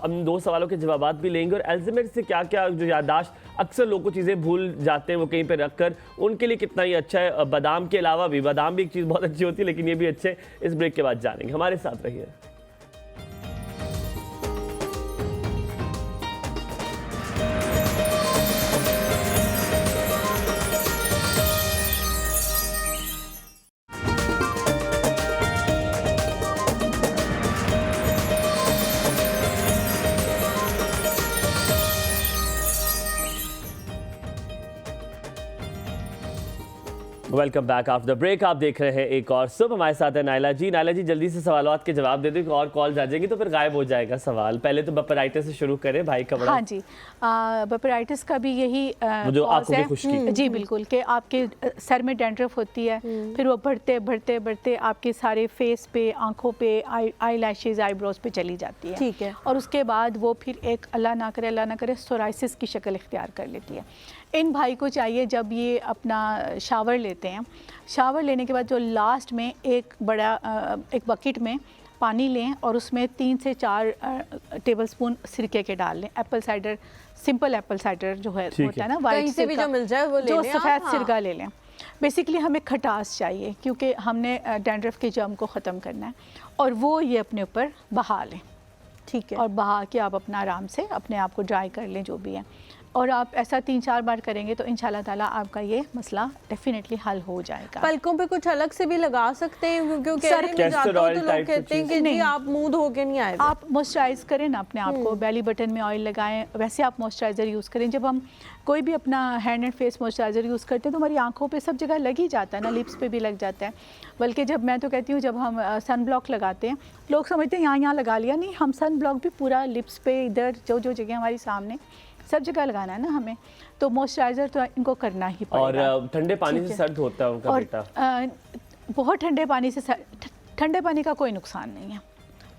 हम 2 सवालों के जवाब भी लेंगे और अल्जाइमर से क्या क्या जो यादाश्त, अक्सर लोग को चीज़ें भूल जाते हैं वो कहीं पर रख कर, उनके लिए कितना ही अच्छा है। बादाम के अलावा भी, बादाम भी एक चीज़ बहुत अच्छी होती है लेकिन ये भी अच्छे। इस ब्रेक के बाद जानेंगे, हमारे साथ रहिए। Welcome back after the break. आप देख रहे हैं एक और सुबह, हमारे साथ है नायला जी। नायला जी जल्दी से सवालों के जवाब दे दो, और कॉल आ जाएंगी तो फिर गायब हो जाएगा सवाल। पहले तो बपराइटिस से शुरू करें, भाई का बड़ा। हाँ जी, बपराइटिस का भी यही जो आंखों की खुश्की। जी बिल्कुल, कि आपके सर में डैंड्रफ होती है, फिर वो बढ़ते बढ़ते बढ़ते आपके सारे फेस पे, आंखों पे, आई लैशेज, आईब्रोज पे चली जाती है। ठीक है। और उसके बाद वो फिर एक अल्लाह ना करे सोराइसिस की शक्ल इख्तियार कर लेती है। इन भाई को चाहिए जब ये अपना शावर लेते हैं, शावर लेने के बाद जो लास्ट में एक बड़ा एक बकेट में पानी लें और उसमें 3 से 4 टेबलस्पून सिरके के डाल लें। Apple cider, simple Apple cider जो है होता है ना, कहीं से भी जो मिल जाए वो ले जो लें, सफ़ेद हाँ। सिरका ले लें। बेसिकली हमें खटास चाहिए क्योंकि हमने डैंड्रफ के जर्म को ख़त्म करना है, और वो ये अपने ऊपर बहा लें। ठीक है। और बहा के आप अपना आराम से अपने आप को ड्राई कर लें जो भी है, और आप ऐसा 3-4 बार करेंगे तो इंशाल्लाह ताला आपका ये मसला डेफिनेटली हल हो जाएगा। पलकों पे कुछ अलग से भी लगा सकते हैं क्योंकि सर, तो लोग कहते हैं कि जी आप मुंह धो के नहीं आए। आप मॉइस्चराइज करें ना अपने आप को, बेली बटन में ऑयल लगाएं, वैसे आप मॉइस्चराइज़र यूज़ करें। जब हम कोई भी अपना hand and face moisturiser use करते हैं तो हमारी आंखों पे सब जगह लग ही जाता है ना, लिप्स पे भी लग जाता है। बल्कि जब मैं तो कहती हूँ जब हम सन ब्लॉक लगाते हैं, लोग समझते हैं यहाँ लगा लिया, नहीं, हम सन ब्लॉक भी पूरा लिप्स पे, इधर जो जो जगह हमारी सामने, सब जगह लगाना है ना हमें। तो मॉइस्चराइज़र तो इनको करना ही पड़ेगा। और ठंडे पानी से सर्द होता है उनका बेटा? बहुत ठंडे पानी से, ठंडे पानी का कोई नुकसान नहीं है,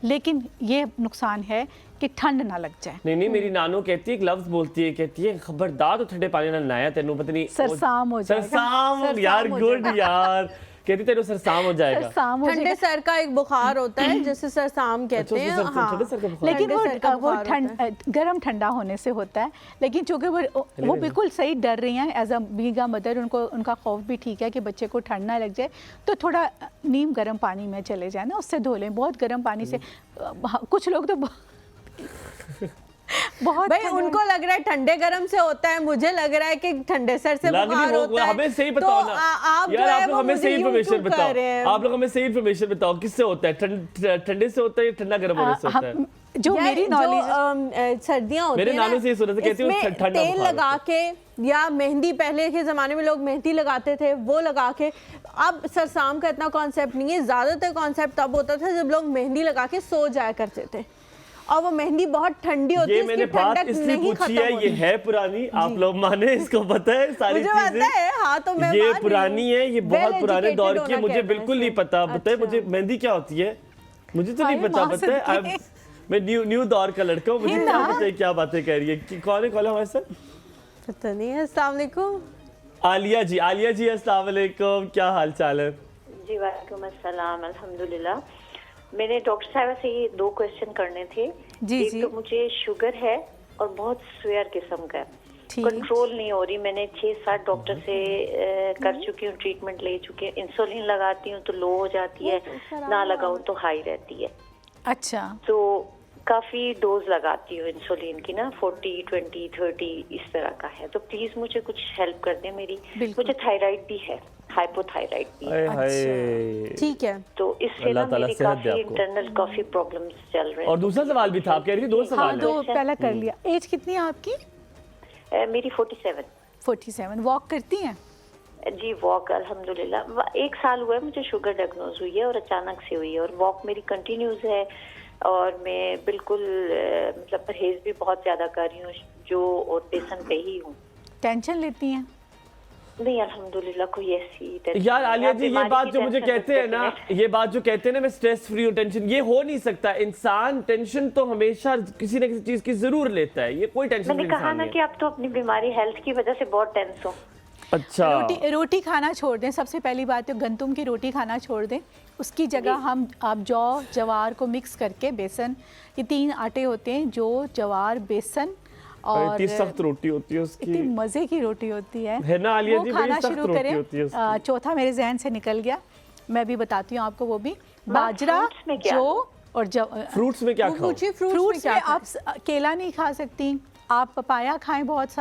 लेकिन ये नुकसान है कि ठंड ना लग जाए। नहीं, मेरी नानो कहती है, एक लफ्ज बोलती है, कहती है खबरदार तो ठंडे पानी ना नहाया, तेनू पता नहीं सरसाम हो जाएगा। सरसाम यार, गुड यार, कहती तेरे सरसाम हो जाएगा। शाम हो ठंडे जाएगा। सर का एक बुखार होता है जिसे सरसाम कहते हैं। हाँ, ठंडे सर का बुखार। लेकिन ठंडे सर का वो बुखार होता है। गर्म ठंडा होने से होता है। लेकिन चूंकि वो बिल्कुल सही डर रही हैं as a being a mother, उनको उनका खौफ भी ठीक है कि बच्चे को ठंड ना लग जाए, तो थोड़ा नीम गर्म पानी में चले जाए ना, उससे धो लें। बहुत गर्म पानी से कुछ लोग तो बहुत भाई उनको लग रहा है ठंडे गरम से होता है, मुझे लग रहा है कि ठंडे सर से बुखार होता है। हमें सही बताओ ना आप यार, आप लोग वो हमें मुझे सही यूं इन्फॉर्मेशन क्यों कर रहे हैं? बताओ। आप लोग हमें सही इन्फॉर्मेशन बताओ, किससे होता है? ठंडे से होता है या ठंडा गर्म होने से होता है? जो यार, मेरी नॉलेज सर्दियां होती मेरे है ना, नानू से ये सुना था, कहती हूँ इसमें ठंडा तेल बुखार लगा के या मेहंदी, पहले के जमाने में लोग मेहंदी लगाते थे, वो लगा के। अब सरसाम का इतना कॉन्सेप्ट नहीं है, ज्यादातर कॉन्सेप्ट तब होता था जब लोग मेहंदी लगा के सो जाया करते थे, और वो मेहंदी बहुत ठंडी होती है, ये मैंने इसकी बात ठंडक इसलिए नहीं पूछी खत्म है, ये होती। है पुरानी, आप लोग माने, इसको पता है सारी मुझे चीजें। पता है, हाँ, तो मैं ये मान रही पुरानी हूँ। है, ये बहुत Well पुराने educated दौर की है, होना मुझे कहते हैं बिल्कुल नहीं इसे। पता। बताए अच्छा। मुझे मेहंदी क्या होती है, मुझे तो नहीं हाय पता। माँ बताए सदके। मैं न्यू दौर का लड़का हूँ, मुझे क्या पता है क्या बातें कह रही है। कौन है हमारे साथ? पता नहीं है। अस्सलाम वालेकुम। आलिया जी, आलिया जी अस्सलाम वालेकुम, क्या हाल चाल है? जी वालेकुम अस्सलाम, अल्हम्दुलिल्लाह। मैंने डॉक्टर साहब से ये 2 क्वेश्चन करने थे। जी, एक जी। तो मुझे शुगर है और बहुत स्वेयर किस्म का है, ठीक। कंट्रोल नहीं हो रही। मैंने 6-7 डॉक्टर से कर चुकी हूँ, ट्रीटमेंट ले चुकी हूँ। इंसुलिन लगाती हूँ तो लो हो जाती है, ना लगाऊं तो हाई रहती है। अच्छा, तो काफी डोज लगाती हूँ इंसुलिन की ना, 40, 20, 30 इस तरह का है। तो प्लीज मुझे कुछ हेल्प कर दें। मेरी बिल्कुल। मुझे थायराइड भी है, हाइपोथायराइड भी है। हाय हाय। ठीक है। तो इससे ना अल्लाह ताला मेरी सेहत दे काफी आपको। इंटरनल काफी प्रॉब्लम्स चल रहे हैं। और दूसरा सवाल भी था, आप कह रही थी 2 हाँ, सवाल दो है। पहला कर लिया। एज कितनी है आपकी? मेरी 47। 47। वॉक करती हैं? जी वॉक अल्हम्दुलिल्लाह 1 साल हुआ है मुझे शुगर डायग्नोज हुई है, और अचानक से हुई है, और वॉक मेरी कंटिन्यूज है, और मैं बिल्कुल मतलब परहेज भी बहुत ज्यादा कर रही हूँ, जो और बेसन पे ही हूँ। टेंशन लेती हैं? नहीं अल्हम्दुलिल्लाह कोई ऐसी टेंशन यार नहीं है। आलिया आप जी, ये बीमारी बात की जो मुझे टेंशन कहते हैं ना, रखते ये बात जो कहते हैं ना, मैं स्ट्रेस फ्री हूँ, टेंशन ये हो नहीं सकता। इंसान टेंशन तो हमेशा किसी न किसी चीज की जरूर लेता है, ये कोई टेंशन मैंने कहा ना कि आप तो अपनी बीमारी हेल्थ की वजह से बहुत टेंस हो। अच्छा, रोटी खाना छोड़ दें। सबसे पहली बात तो गंदम की रोटी खाना छोड़ दें। उसकी जगह आप जौ जवार को मिक्स करके, बेसन, ये 3 आटे होते हैं, जौ जवार बेसन, और इतनी सख्त रोटी होती है उसकी, इतनी मज़े की रोटी होती है ना आलिया वो जी? बड़ी खाना सख्त शुरू रोटी करें। होती है उसकी। चौथा मेरे जहन से निकल गया, मैं भी बताती हूँ आपको। वो भी बाजरा, fruits में क्या? जौ और फ्रूट्स में क्या खाओ? पूछिए फ्रूट्स फ्रूट्स में क्या में खाएं? आप केला नहीं खा सकती, आप पपाया खाएं बहुत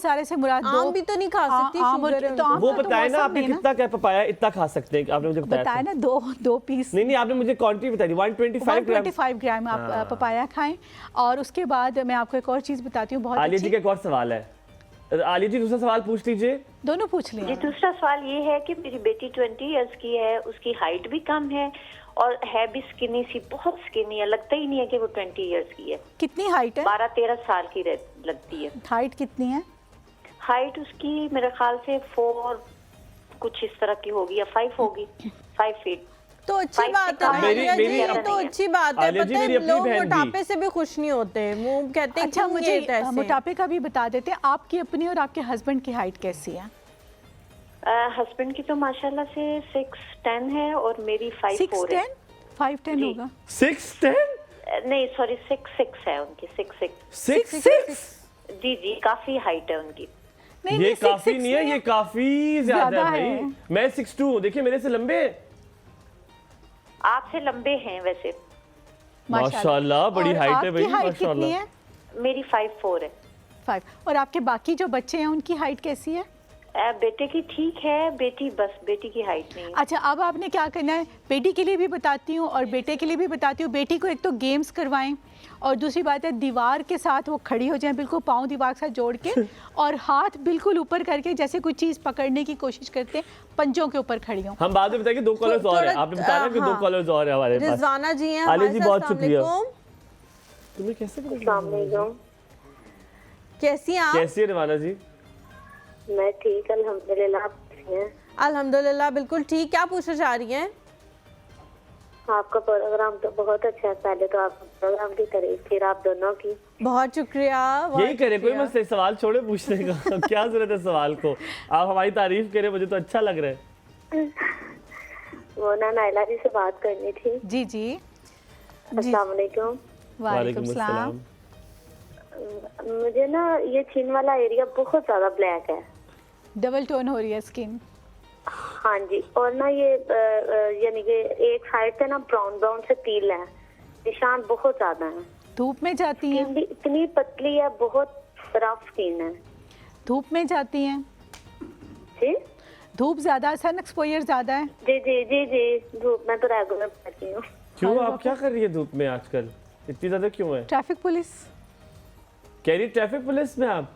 सारे से मुराद आम भी तो नहीं खा सकती, शुगर है तो आम वो का तो बताया ना मौसम आपने नहीं ना। कितना क्या पपाया इतना खा सकते हैं, आपने मुझे बताया बताया था। ना, दो पीस, नहीं आपने मुझे क्वांटिटी बताई थी, 125 ग्राम। 125 ग्राम आप पपाया खाएं। और उसके बाद मैं आपको एक और चीज़ बताती हूँ बहुत आलिया जी अच्छी। का एक और सवाल है। आलिया जी दूसरा सवाल पूछ लीजिए। दोनों पूछ जी लिए। दूसरा सवाल ये है कि मेरी बेटी 20 इयर्स की है, उसकी हाइट भी कम है और है भी स्किनी सी, बहुत स्किनी है, लगता ही नहीं है कि वो 20 इयर्स की है। कितनी हाइट है? 12-13 साल की लगती है। हाइट कितनी है? हाइट उसकी मेरे ख्याल से 4 कुछ इस तरह की होगी, या 5 होगी, 5 फीट। तो अच्छी Five बात है से कम आलिया जी, मेरी- तो अच्छी बात है। आलिया जी, पता है मेरी अपनी लोग बहन भी। मोटापे से भी खुश नहीं होते, वो कहते हैं अच्छा, क्यों मुझे ये ऐसे? मोटापे का भी बता देते हैं। आपकी अपनी और आपके हस्बैंड की हाइट कैसी है? हस्बैंड की तो माशाल्लाह से 6'10" है और मेरी 5'4" है। 5'10" जी। होगा। 6'10"? नहीं सॉरी 6'6" है उनकी, 6'6". 6'6"? जी काफी हाइट है उनकी। नहीं, ये नहीं, काफी 6'6" नहीं है, ये काफी ज्यादा ज्यादा है है। भाई। मैं 6'2" हूँ, देखिए मेरे से लंबे हैं। आपसे लंबे हैं वैसे। माशाल्लाह, बड़ी और हाइट है भाई, आपकी हाइट कितनी माशाल्लाह। है? मेरी 5'4" है। 5। और आपके बाकी जो बच्चे हैं उनकी हाइट कैसी है? बेटे की ठीक है, बेटी की हाइट नहीं है। अच्छा, अब आपने क्या करना है, बेटी के लिए भी बताती हूँ और बेटे के लिए भी बताती हूँ। बेटी को एक तो गेम्स करवाएं, और दूसरी बात है दीवार के साथ वो खड़ी हो जाए, बिल्कुल पाँव दीवार के साथ जोड़ के, और हाथ बिल्कुल ऊपर करके, जैसे कोई चीज़ पकड़ने की कोशिश करते हैं, पंजों के ऊपर खड़ी हो। हम बाद में बताएंगे 2 कॉलर्स और है, आपने बताया कि 2 कॉलर्स और है हमारे पास। रिजवाना जी हैं आलिया हमारे जी साथ। बहुत अस्सलाम शुक्रिया। वालेकुम। तुम्हें कैसे पता? कैसी हैं आप? कैसी है रिवाना जी? मैं ठीक अल्हम्दुलिल्लाह। आप कैसी हैं? अल्हम्दुलिल्लाह बिल्कुल ठीक। क्या पूछना चाह रही हैं? आपका प्रोग्राम तो बहुत अच्छा है। पहले तो आपका प्रोग्राम की तारीफ, फिर आप दोनों की। बहुत शुक्रिया। यही करे, कोई मत सवाल छोड़े पूछने का। क्या जरूरत है सवाल को, आप हमारी तारीफ करें, मुझे तो अच्छा लग रहा है। वो ना नाइला जी से बात करनी थी। जी जी अस्सलाम वालेकुम। वालेकुम सलाम। मुझे ना ये छिन वाला एरिया बहुत ज्यादा ब्लैक है। डबल टोन हो रही है स्किन। हाँ जी, और ना ये यानी कि एक साइड से ना ब्राउन ब्राउन से पील है, निशान बहुत ज्यादा है। धूप में जाती हैं? स्किन भी इतनी पतली है, बहुत रफ स्किन है। धूप में जाती हैं? जी धूप ज्यादा, सन एक्सपोजर ज्यादा है? जी जी जी जी, धूप में तो रेगुलर पड़ती हूँ। क्यों, आप क्या कर रही है धूप में आजकल, इतनी ज्यादा क्यों है? ट्रैफिक पुलिस कह रही ट्रैफिक पुलिस में आप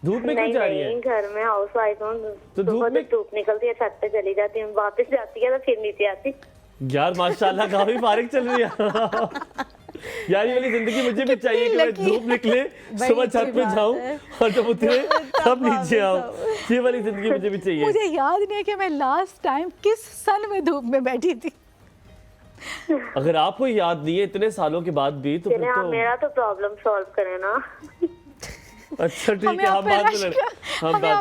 धूप में क्यों जा रही है? नहीं, घर में हाउस वाइफ हूँ, तो धूप निकलती है, छत पे चली जाती हूँ, वापस जाती है तो फिर नीचे आती। यार माशाल्लाह काफी फारिग चल रही है। यार ये वाली जिंदगी मुझे भी चाहिए कि मैं धूप निकले, सुबह छत पे जाऊं और जब उतरे तब नीचे आऊं। ये वाली जिंदगी मुझे भी चाहिए। मुझे याद नहीं है कि मैं लास्ट टाइम किस सन में धूप में बैठी थी। अगर आपको याद नहीं है इतने सालों के बाद भी तो फिर तो मेरा तो प्रॉब्लम सॉल्व करें ना। अच्छा ठीक है, हम बात करें।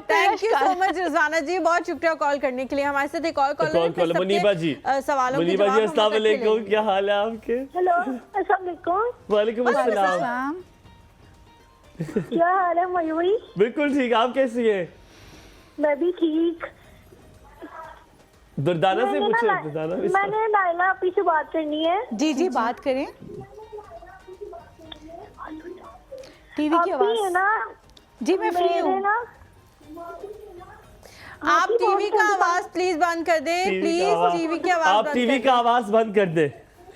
Thank you so much Rizwana ji, बहुत शुक्रिया कॉल करने के लिए। हमारे साथ एक और कॉलर मुनीबा जी। सवालों के जवाब अस्सलाम वालेकुम, क्या हाल है आपके? हेलो अस्सलाम वालेकुम। वालेकुम अस्सलाम। क्या हाल है मयूरी? बिल्कुल ठीक, आप कैसी हैं? मैं भी ठीक। दुर्दाना से पूछे, दुर्दाना भी मैंने नाइला आपी से बात करनी है। जी जी बात करें। टीवी की आवाज है ना? जी मैं फ्री हूँ। आप टीवी का आवाज प्लीज बंद कर दें, प्लीज टीवी की आवाज आप टीवी का आवाज बंद कर दे,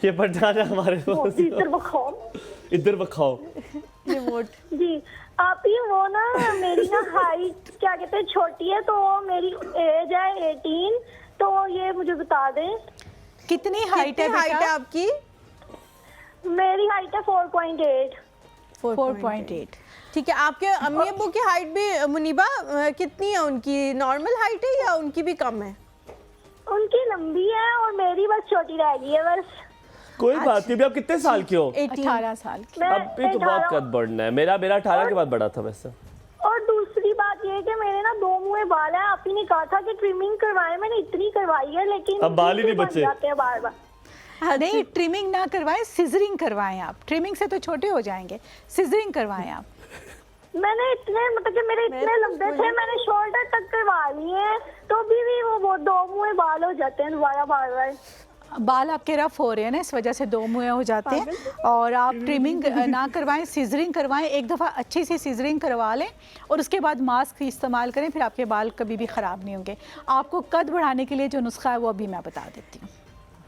ये पठाना हमारे पास। इधर बखाओ रिमोट। जी आप ही वो ना मेरी ना हाइट क्या कहते हैं छोटी है, तो मेरी एज है 18, तो ये मुझे बता दें कितनी हाइट है आपकी? मेरी हाइट है 4.8। 4.8। ठीक है, आपके अम्मी अब्बू की हाइट भी मुनीबा कितनी है? उनकी नॉर्मल हाइट है या उनकी भी कम है? उनकी लंबी है और मेरी बस छोटी रह गई है बस। कोई बात नहीं। अभी आप कितने साल की हो? 18 साल की। अभी तो बहुत कद बढ़ना है। मेरा 18 के बाद बढ़ा था वैसे। और दूसरी बात ये है कि मेरे ना 2 मुंह में बाल है। आप ही ने कहा था कि ट्रिमिंग करवाएं, मैंने इतनी करवाई है लेकिन अब बाल ही नहीं बचे जाते हैं बार बार। नहीं, ट्रिमिंग ना करवाएं, सिजरिंग करवाएं आप। ट्रिमिंग से तो छोटे हो जाएंगे, सिजरिंग करवाएं आप। मैंने इतने मतलब कि मेरे इतने लंबे थे, मैंने शोल्डर तक करवा लिए हैं, तो भी वो 2 मुंह में बाल हो जाते हैं दोबारा बार बार। बाल आपके रफ हो रहे हैं ना, इस वजह से 2 मुँह हो जाते हैं। और आप ट्रिमिंग ना करवाएं, सिजरिंग करवाएं। एक दफ़ा अच्छी सी सिजरिंग करवा लें और उसके बाद मास्क इस्तेमाल करें, फिर आपके बाल कभी भी ख़राब नहीं होंगे। आपको कद बढ़ाने के लिए जो नुस्खा है वो अभी मैं बता देती हूँ।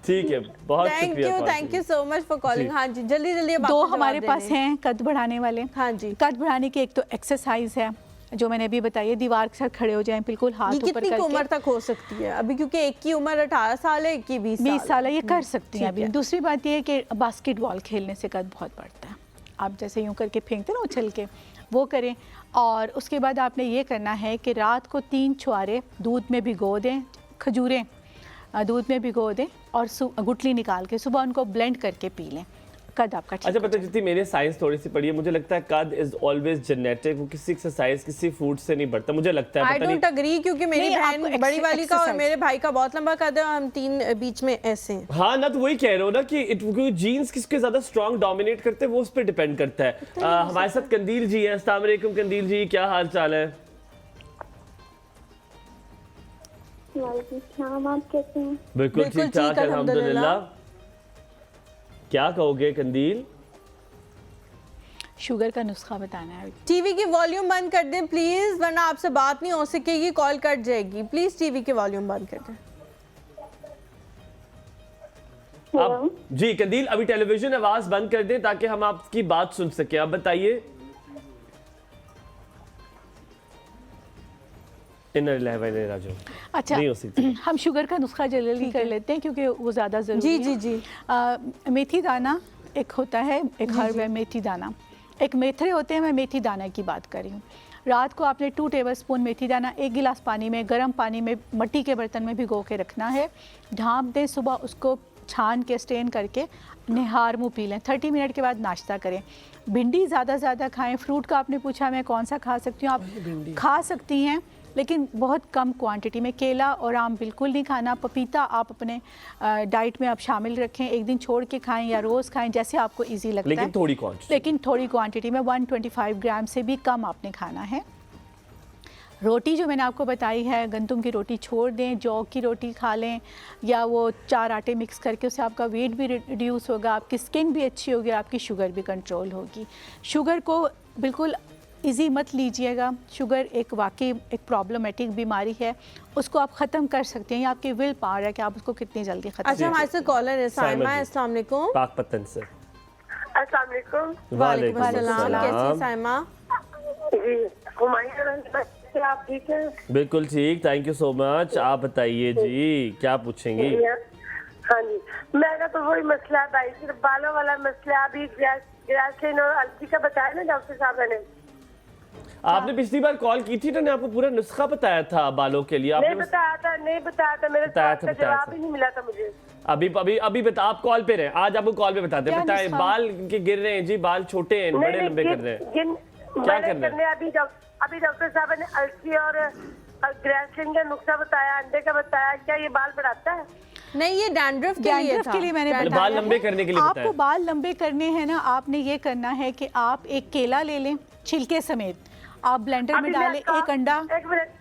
ठीक है, बहुत शुक्रिया। Thank you so much for calling. हाँ जी, जल्दी जल्दी 2 हमारे पास हैं कद बढ़ाने वाले। हाँ जी, कद बढ़ाने की एक तो एक्सरसाइज है जो मैंने अभी बताई है, दीवार के साथ खड़े हो जाएं, बिल्कुल हाथ ऊपर करके। कितनी उम्र तक हो सकती है अभी? क्योंकि एक की उम्र 18 साल है, एक की 20 साल है, ये कर सकती हैं अभी। दूसरी बात ये है कि बास्केटबॉल खेलने से कद बहुत बढ़ता है। आप जैसे यूं करके फेंकते ना उछल के, वो करें। और उसके बाद आपने ये करना है कि रात को 3 छुआरे दूध में भिगो दें, खजूरें दूध में भिगो दें और गुठली निकाल के सुबह उनको ब्लेंड करके पी लें। कद आपका ठीक। अच्छा, पता है जितनी मेरी साइंस थोड़ी सी पढ़ी है, मुझे लगता है कद इज ऑलवेज जेनेटिक। वो किसी एक्सरसाइज किसी फूड से नहीं बढ़ता, मुझे लगता है। आई डोंट एग्री, क्योंकि मेरी बहन बड़ी वाली का और मेरे भाई का बहुत लंबा कद है, हम 3 बीच में ऐसे हैं। हाँ ना, तो वही कह रहे हो ना कि जीन्स किसके ज्यादा स्ट्रॉन्ग डोमिनेट करते हैं वो उस पर डिपेंड करता है। हमारे साथ कंदील जी है। अस्सलाम वालेकुम कंदील जी, क्या हाल चाल है? आप कैसे हैं? बिल्कुल ठीक ठाक अल्हम्दुलिल्लाह। क्या कहोगे कंदील? शुगर का नुस्खा बताना है। टीवी की वॉल्यूम बंद कर दें प्लीज, वरना आपसे बात नहीं हो सकेगी, कॉल कट जाएगी। प्लीज टीवी की वॉल्यूम बंद कर दें। आप जी कंदील अभी टेलीविजन आवाज बंद कर दें ताकि हम आपकी बात सुन सके। आप बताइए। अच्छा, हम शुगर का नुस्खा जल्दी कर लेते हैं क्योंकि वो ज़्यादा ज़रूरी है। जी जी जी। मेथी दाना एक होता है, एक हर्ब है मेथी दाना। एक मेथरे होते हैं, मैं मेथी दाना की बात कर रही हूँ। रात को आपने 2 टेबलस्पून मेथी दाना 1 गिलास पानी में, गर्म पानी में, मिट्टी के बर्तन में भिगो के रखना है। ढाँप दें, सुबह उसको छान के स्टेन करके निहार मुँह पी लें। 30 मिनट के बाद नाश्ता करें। भिंडी ज़्यादा खाएं। फ्रूट का आपने पूछा मैं कौन सा खा सकती हूँ, आप खा सकती हैं लेकिन बहुत कम क्वांटिटी में। केला और आम बिल्कुल नहीं खाना। पपीता आप अपने डाइट में आप शामिल रखें, एक दिन छोड़ के खाएं या रोज़ खाएं, जैसे आपको ईजी लगता है, लेकिन थोड़ी क्वांटिटी में। 125 ग्राम से भी कम आपने खाना है। रोटी जो मैंने आपको बताई है, गंदम की रोटी छोड़ दें, जौ की रोटी खा लें, या वो 4 आटे मिक्स करके, उससे आपका वेट भी रिड्यूस होगा, आपकी स्किन भी अच्छी होगी, आपकी शुगर भी कंट्रोल होगी। शुगर को बिल्कुल इजी मत लीजिएगा। शुगर एक वाकई एक प्रॉब्लमेटिक बीमारी है, उसको आप ख़त्म कर सकते हैं। ये आपकी विल पावर है कि आप उसको कितनी जल्दी ख़त्म। अच्छा, हमारे से कॉलर है साइमा। अस्सलाम वालेकुम। पाकपतन से। अस्सलाम वालेकुम। वालेकुम अस्सलाम। कैसी है साइमा? जी, आप ठीक हैं? बिल्कुल ठीक, थैंक यू सो मच। आप बताइए जी, क्या पूछेंगी? हाँ जी, मेरा तो वही मसला भाई, सिर्फ बालों वाला मसला। अभी ग्रासलिन और अलसी का बताया ना डॉक्टर साहब ने। आपने पिछली बार कॉल की थी तो ने आपको पूरा नुस्खा बताया था बालों के लिए। नहीं बताया था मेरे का जवाब ही नहीं मिला था मुझे। अभी बता, आप कॉल पे रहे, आज आपको कॉल पे बताते हैं। बताएं, बाल के गिर रहे हैं जी, बाल छोटे हैं, बड़े लंबे कर रहे हैं, क्या करना है? अभी डॉक्टर साहब ने अलसी और ग्रासलिन का नुस्खा बताया, अंडे का बताया, क्या ये बाल बढ़ाता है? नहीं, ये डैंड्रफ के लिए मैंने बताया। बाल लंबे करने के लिए आपको बाल लंबे करने हैं ना, आपने ये करना है कि आप एक केला ले लें छिलके समेत, आप ब्लेंडर में डालें, एक अंडा। एक मिनट,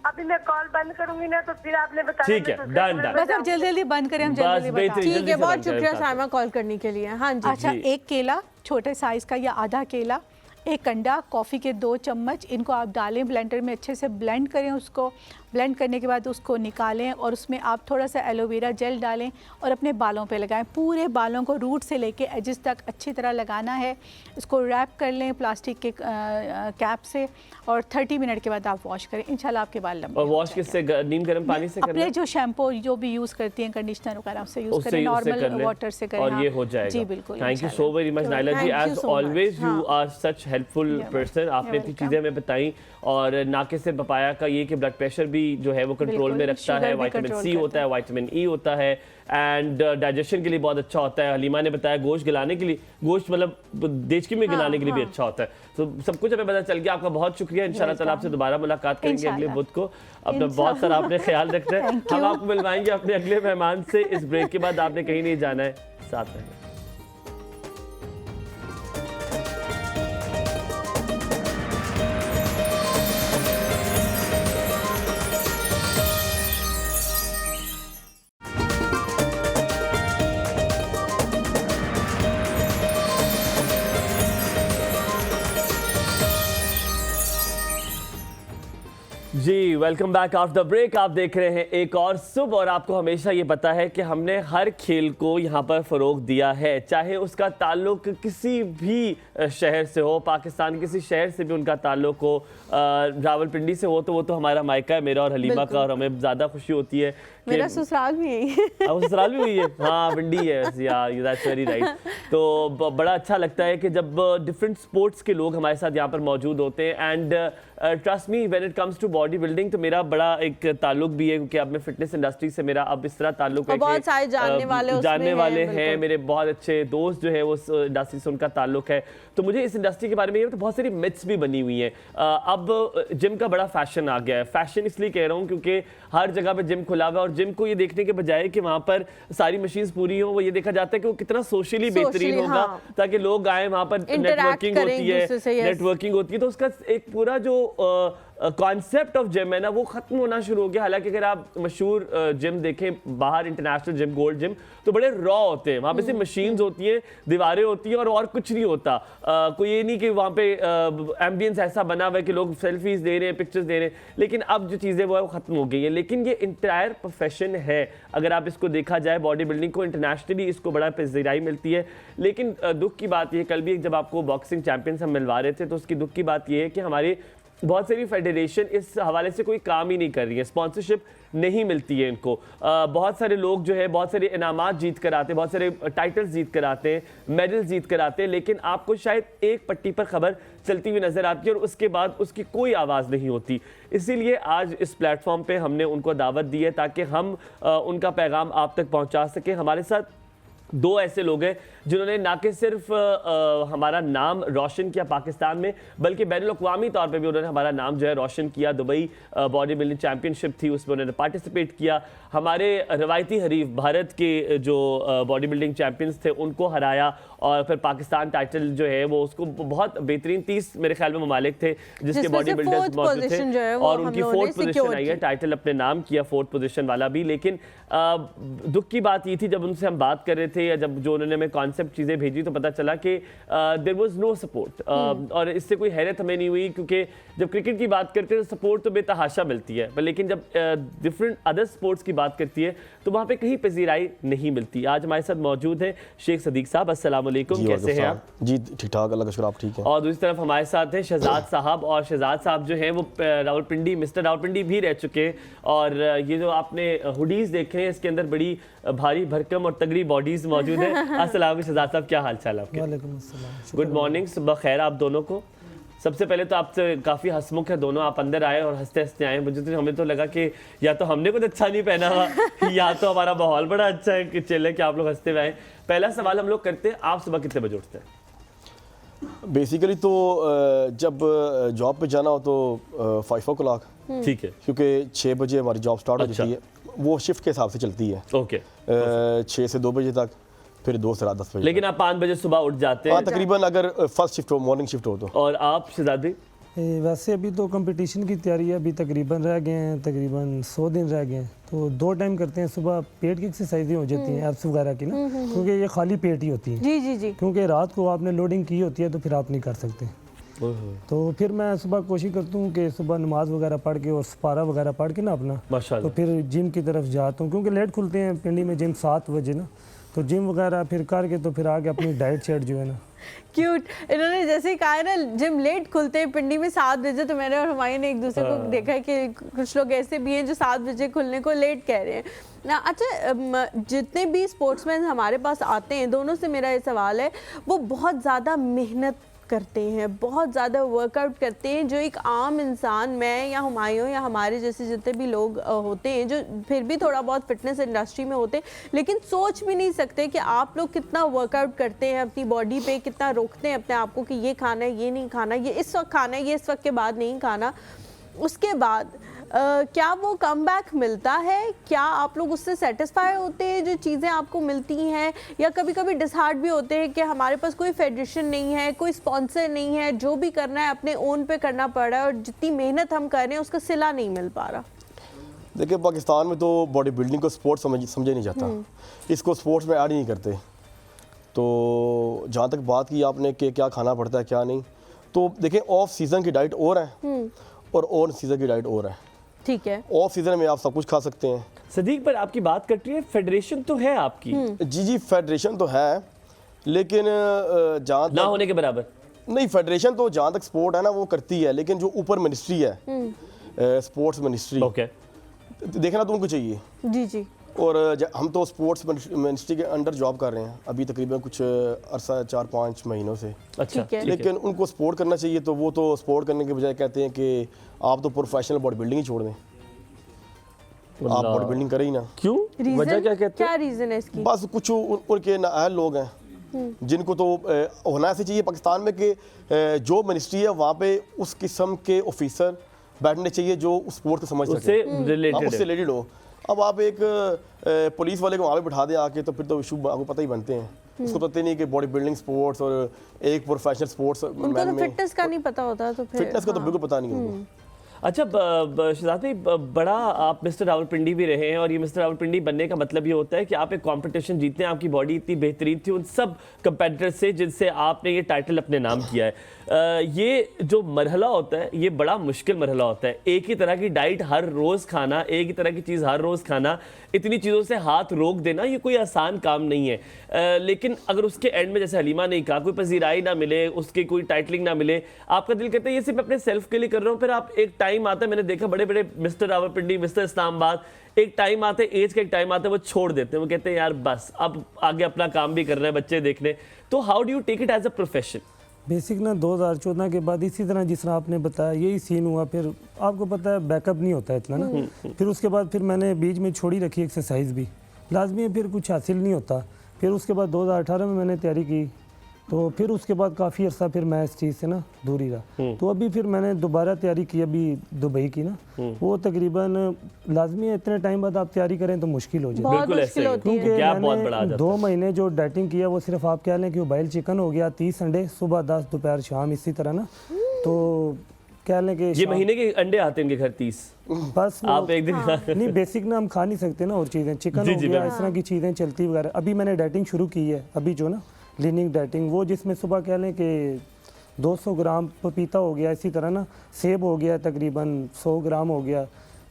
अभी मैं कॉल बंद करूंगी ना तो फिर आपने बताया। ठीक है, डन। बस आप जल्दी जल्दी बंद करें, हम जल्दी बताएं। ठीक है, बहुत शुक्रिया साइमा कॉल करने के लिए। हाँ जी। अच्छा, एक केला छोटे साइज का या आधा केला, एक अंडा, कॉफ़ी के 2 चम्मच, इनको आप डालें ब्लेंडर में, अच्छे से ब्लेंड करें उसको। ब्लेंड करने के बाद उसको निकालें और उसमें आप थोड़ा सा एलोवेरा जेल डालें और अपने बालों पे लगाएं। पूरे बालों को रूट से लेके एजेस तक अच्छी तरह लगाना है। इसको रैप कर लें प्लास्टिक के कैप से और 30 मिनट के बाद आप वॉश करें, इंशाल्लाह आपके बाल लंबे। और वॉश किससे? नीम गर्म पानी से करना? अपने जो शैम्पू जो भी यूज़ करती हैं, कंडीशनर वगैरह, उससे यूज़ करें, नॉर्मल वाटर से करें और ये हो जाएगा। जी बिल्कुल। Thank you so very much Naila ji, as always you are such helpful person. आपने इतनी चीज़ें हमें बताई, और नाके से पपाया का ये कि ब्लड प्रेशर भी जो है वो कंट्रोल में रखता है, विटामिन सी होता है, विटामिन ई होता है, एंड डाइजेशन के लिए बहुत अच्छा होता है। हलीमा ने बताया गोश्त गलाने के लिए, गोश्त मतलब देचकी में गलाने के लिए भी अच्छा होता है। तो सब कुछ हमें पता चल गया। आपका बहुत शुक्रिया। इंशाल्लाह ताला आपसे दोबारा मुलाकात करेंगे अगले बुध को। अपना बहुत सारा आपने ख्याल रखना है। हम आपको मिलवाएंगे अपने अगले मेहमान से। इस ब्रेक के बाद आपने कहीं नहीं जाना है, साथ में। जी, welcome back after the break. आप देख रहे हैं एक और सुबह, और आपको हमेशा ये पता है कि हमने हर खेल को यहाँ पर फ़रोग दिया है, चाहे उसका ताल्लुक किसी भी शहर से हो, पाकिस्तान किसी शहर से भी उनका ताल्लुक हो, रावलपिंडी से हो तो वो तो हमारा मायका है, मेरा और हलीमा का, और हमें ज़्यादा खुशी होती है। मेरा ससुराल भी यही है। ससुराल भी हुई है, हाँ पिंडी है, दैट्स वेरी राइट। तो बड़ा अच्छा लगता है कि जब डिफरेंट स्पोर्ट्स के लोग हमारे साथ यहाँ पर मौजूद होते हैं। And trust me, when it comes to body building, तो मेरा बड़ा एक ताल्लुक भी है, क्योंकि अब मैं फिटनेस इंडस्ट्री से मेरा अब इस तरह ताल्लुक है, बहुत सारे जानने वाले हैं, मेरे बहुत अच्छे दोस्त जो है वो इंडस्ट्री से उनका ताल्लुक है। तो मुझे इस इंडस्ट्री के बारे में ये तो बहुत सारी मिथ्स भी बनी हुई हैं। अब जिम का बड़ा फैशन आ गया है। फैशन इसलिए कह रहा हूँ क्योंकि हर जगह पे जिम खुला हुआ है, और जिम को ये देखने के बजाय कि वहाँ पर सारी मशीन्स पूरी हो, वो ये देखा जाता है कि वो कितना सोशली बेहतरीन होगा, हाँ। ताकि लोग आए, वहाँ पर नेटवर्किंग होती है, तो उसका एक पूरा जो कॉन्सेप्ट ऑफ जिम है ना, वो खत्म होना शुरू हो गया। हालांकि अगर आप मशहूर जिम देखें बाहर, इंटरनेशनल जिम, गोल्ड जिम, तो बड़े रॉ होते हैं, वहाँ पे सिर्फ मशीन्स होती हैं, दीवारें होती हैं, और कुछ नहीं होता। कोई ये नहीं कि वहाँ पे एम्बियंस ऐसा बना हुआ है कि लोग सेल्फीज दे रहे हैं, पिक्चर्स दे रहे हैं, लेकिन अब जो चीज़ें वो है वो खत्म हो गई है। लेकिन ये इंटायर प्रोफेशन है, अगर आप इसको देखा जाए, बॉडी बिल्डिंग को इंटरनेशनली इसको बड़ा पज़ीराई मिलती है। लेकिन दुख की बात ये, कल भी जब आपको बॉक्सिंग चैंपियंस हम मिलवा रहे थे, तो उसकी दुख की बात ये है कि हमारी बहुत सारी फेडरेशन इस हवाले से कोई काम ही नहीं कर रही है, स्पॉन्सरशिप नहीं मिलती है इनको। बहुत सारे लोग जो है बहुत सारे इनामात जीत कर आते हैं, बहुत सारे टाइटल्स जीत कर आते हैं, मेडल्स जीत कर आते हैं, लेकिन आपको शायद एक पट्टी पर खबर चलती हुई नजर आती है और उसके बाद उसकी कोई आवाज़ नहीं होती। इसीलिए आज इस प्लेटफॉर्म पे हमने उनको दावत दी है ताकि हम उनका पैगाम आप तक पहुंचा सकें। हमारे साथ दो ऐसे लोग हैं जिन्होंने ना कि सिर्फ हमारा नाम रोशन किया पाकिस्तान में, बल्कि बैनुल-अक़वामी तौर पे भी उन्होंने हमारा नाम जो है रोशन किया। दुबई बॉडी बिल्डिंग चैम्पियनशिप थी, उसमें उन्होंने पार्टिसिपेट किया। हमारे रवायती हरीफ भारत के जो बॉडी बिल्डिंग चैम्पियंस थे उनको हराया, और फिर पाकिस्तान टाइटल जो है वो उसको बहुत बेहतरीन 30 मेरे ख्याल में ममालिक थे जिसके बॉडी बिल्डर्स मौजूद थे, और उनकी 4th पोजीशन आई है, टाइटल अपने नाम किया 4th पोजीशन वाला भी। लेकिन दुख की बात ये थी जब उनसे हम बात कर रहे थे या जब जो उन्होंने हमें कॉन्सेप्ट चीज़ें भेजी तो पता चला कि देयर वाज नो सपोर्ट, और इससे कोई हैरत हमें नहीं हुई, क्योंकि जब क्रिकेट की बात करते हैं तो सपोर्ट तो बेतहाशा मिलती है, पर लेकिन जब डिफरेंट अदर स्पोर्ट्स की बात करती है तो वहाँ पे कहीं पजीराई नहीं मिलती। आज हमारे साथ मौजूद है शेख सदीक साहब। अस्सलाम वालेकुम, कैसे हैं आप? जी ठीक ठाक, अल्लाह का शुक्र, आप ठीक हैं। और दूसरी तरफ हमारे साथ हैं शहजाद साहब, और शहजाद साहब जो हैं वो रावलपिंडी, मिस्टर रावलपिंडी भी रह चुके हैं, और ये जो आपने हुडीज़ देखे हैं इसके अंदर बड़ी भारी भरकम और तगड़ी बॉडीज़ मौजूद हैं। अस्सलाम शहजाद साहब, क्या हाल चाल आपके? वालेकुम अस्सलाम। गुड मॉर्निंग, सुबह खैर आप दोनों को। सबसे पहले तो आपसे काफ़ी हंसमुख है दोनों, आप अंदर आए और हंसते हंसते आए। मुझे तो हमें तो लगा कि या तो हमने कुछ अच्छा नहीं पहना हुआ या तो हमारा माहौल बड़ा अच्छा है कि चले कि आप लोग हंसते हुए आए। पहला सवाल हम लोग करते हैं, आप सुबह कितने बजे उठते हैं? बेसिकली तो जब जॉब पे जाना हो तो 5 o'clock, ठीक है, क्योंकि 6 बजे हमारी जॉब स्टार्ट हो जाती है, वो शिफ्ट के हिसाब से चलती है। ओके, 6 से 2 बजे तक, फिर 2 से रात 10 बजे। लेकिन आप 5 बजे सुबह उठ जाते हैं? हाँ, तकरीबन अगर फर्स्ट शिफ्ट हो, मॉर्निंग शिफ्ट हो तो। और आप शहजादी? वैसे अभी तो कंपटीशन की तैयारी है, अभी तकरीबन रह गए हैं, तकरीबन 100 दिन रह गए हैं, तो 2 टाइम करते हैं। सुबह पेट की एक्सरसाइजें हो जाती हैं, एब्स वगैरह की ना, क्योंकि ये खाली पेट ही होती है। जी जी जी। क्योंकि रात को आपने लोडिंग की होती है तो फिर आप नहीं कर सकते। तो फिर मैं सुबह कोशिश करता हूँ कि सुबह नमाज वगैरह पढ़ के और सपारा वगैरह पढ़ के ना अपना, तो फिर जिम की तरफ जाता हूँ, क्योंकि लेट खुलते हैं पिंडी में जिम 7 बजे ना, तो जिम वगैरह फिर करके तो फिर आगे अपनी डाइट शेट जो है ना। क्यूट, इन्होंने जैसे ही कहा है ना जिम लेट खुलते हैं पिंडी में 7 बजे, तो मैंने और हमारे ने एक दूसरे को देखा है कि कुछ लोग ऐसे भी हैं जो 7 बजे खुलने को लेट कह रहे हैं ना। अच्छा, जितने भी स्पोर्ट्समैन हमारे पास आते हैं, दोनों से मेरा ये सवाल है, वो बहुत ज़्यादा मेहनत करते हैं, बहुत ज़्यादा वर्कआउट करते हैं, जो एक आम इंसान, मैं या हुमायूं या हमारे जैसे जितने भी लोग होते हैं जो फिर भी थोड़ा बहुत फिटनेस इंडस्ट्री में होते हैं, लेकिन सोच भी नहीं सकते कि आप लोग कितना वर्कआउट करते हैं अपनी बॉडी पे, कितना रोकते हैं अपने आप को कि ये खाना है, ये नहीं खाना, ये इस वक्त खाना है, ये इस वक्त के बाद नहीं खाना। उसके बाद क्या वो कमबैक मिलता है? क्या आप लोग उससे सेटिस्फाई होते हैं जो चीज़ें आपको मिलती हैं, या कभी कभी डिसहार्ट भी होते हैं कि हमारे पास कोई फेडरेशन नहीं है, कोई स्पॉन्सर नहीं है, जो भी करना है अपने ओन पे करना पड़ रहा है, और जितनी मेहनत हम कर रहे हैं उसका सिला नहीं मिल पा रहा? देखिए, पाकिस्तान में तो बॉडी बिल्डिंग को स्पोर्ट्स समझे नहीं जाता, इसको स्पोर्ट्स में ऐड ही नहीं करते। तो जहाँ तक बात की आपने कि क्या खाना पड़ता है क्या नहीं, तो देखिए ऑफ सीज़न की डाइट और है और ऑन सीज़न की डाइट और है। ठीक है, ऑफ सीजन में आप सब कुछ खा सकते हैं। सदीक, पर आपकी बात करती है, फेडरेशन तो है आपकी? जी फेडरेशन तो है, लेकिन जहाँ ना होने के बराबर नहीं। फेडरेशन तो जहाँ तक स्पोर्ट है ना वो करती है, लेकिन जो ऊपर मिनिस्ट्री है, स्पोर्ट्स मिनिस्ट्री, ओके, देखना तो उनको चाहिए। जी जी। और हम तो स्पोर्ट्स मिनिस्ट्री के अंडर जॉब कर रहे हैं अभी तकरीबन कुछ अरसा 4-5 महीनों से। अच्छा, लेकिन उनको सपोर्ट करना चाहिए, तो वो तो सपोर्ट करने के बजाय कहते हैं कि आप तो प्रोफेशनल बॉडी बिल्डिंग ही छोड़ दें, आप बॉडी बिल्डिंग करें ही ना। क्यों? वजह क्या कहते हैं? क्या रीजन है इसकी? बस कुछ उनके नाअहल लोग हैं जिनको तो होना ऐसे चाहिए पाकिस्तान में कि जो मिनिस्ट्री है वहाँ पे उस किस्म के ऑफिसर बैठने चाहिए जो उस स्पोर्ट को समझ सके, उससे रिलेटेड हो। अब आप एक पुलिस वाले को वहाँ पे बिठा दें आके, तो फिर तो इशू आपको पता ही बनते हैं। उसको पता नहीं कि बॉडी बिल्डिंग स्पोर्ट्स और एक प्रोफेशनल स्पोर्ट्स उनको तो फिटनेस का नहीं पता होता, तो फिर फिटनेस का तो बिल्कुल पता नहीं होगा। अच्छा शहजाद भाई, बड़ा आप मिस्टर रावलपिंडी भी रहे हैं, और ये मिस्टर रावलपिंडी बनने का मतलब ये होता है कि आप एक कंपटीशन जीतते हैं, आपकी बॉडी इतनी बेहतरीन थी उन सब कंपेटिटर से जिनसे आपने ये टाइटल अपने नाम किया है। ये जो मरहला होता है ये बड़ा मुश्किल मरहला होता है। एक ही तरह की डाइट हर रोज़ खाना, एक ही तरह की चीज़ हर रोज़ खाना, इतनी चीज़ों से हाथ रोक देना ये कोई आसान काम नहीं है। लेकिन अगर उसके एंड में, जैसे हलीमा ने कहा, कोई पजीराई ना मिले, उसकी कोई टाइटलिंग ना मिले, आपका दिल कहता है ये सिर्फ अपने सेल्फ के लिए कर रहा हूँ, फिर आप एक टाइम आता है, मैंने देखा बड़े बड़े मिस्टर रावलपिंडी, मिस्टर इस्लामाबाद, एक टाइम आते, एज का एक टाइम आता है, वो छोड़ देते हैं, वो कहते हैं यार बस अब आगे अपना काम भी करना है, बच्चे देखने। तो how do you take it as a profession? Basic ना 2014 के बाद इसी तरह जिस तरह आपने बताया यही सीन हुआ। फिर आपको पता है बैकअप नहीं होता इतना ना। फिर उसके बाद फिर मैंने बीच में छोड़ी रखी एक्सरसाइज भी, लाजमी है, फिर कुछ हासिल नहीं होता। फिर उसके बाद 2018 में मैंने तैयारी की, तो फिर उसके बाद काफ़ी अर्सा फिर मैं इस चीज़ से ना दूरी रहा। तो अभी फिर मैंने दोबारा तैयारी की, अभी दुबई की ना, वो तकरीबन लाजमी है इतने टाइम बाद आप तैयारी करें तो मुश्किल हो जाए, बिल्कुल मुश्किल होती है। क्योंकि गैप बहुत बड़ा आ जाता है। 2 महीने जो डाइटिंग किया वो सिर्फ आप कह लें कि वो बॉइल्ड चिकन हो गया 30 अंडे, सुबह 10 दोपहर शाम इसी तरह ना, तो कह लें कि ये महीने के अंडे आते हैं इनके घर 30, बस आप एक दिन नहीं बेसिक ना हम खा नहीं सकते ना और चीज़ें, चिकन हो गया इस तरह की चीज़ें चलती वगैरह। अभी मैंने डाइटिंग शुरू की है, अभी जो ना लीनिंग डाइटिंग, वो जिसमें सुबह कह लें कि 200 ग्राम पपीता हो गया, इसी तरह ना सेब हो गया तकरीबन 100 ग्राम हो गया,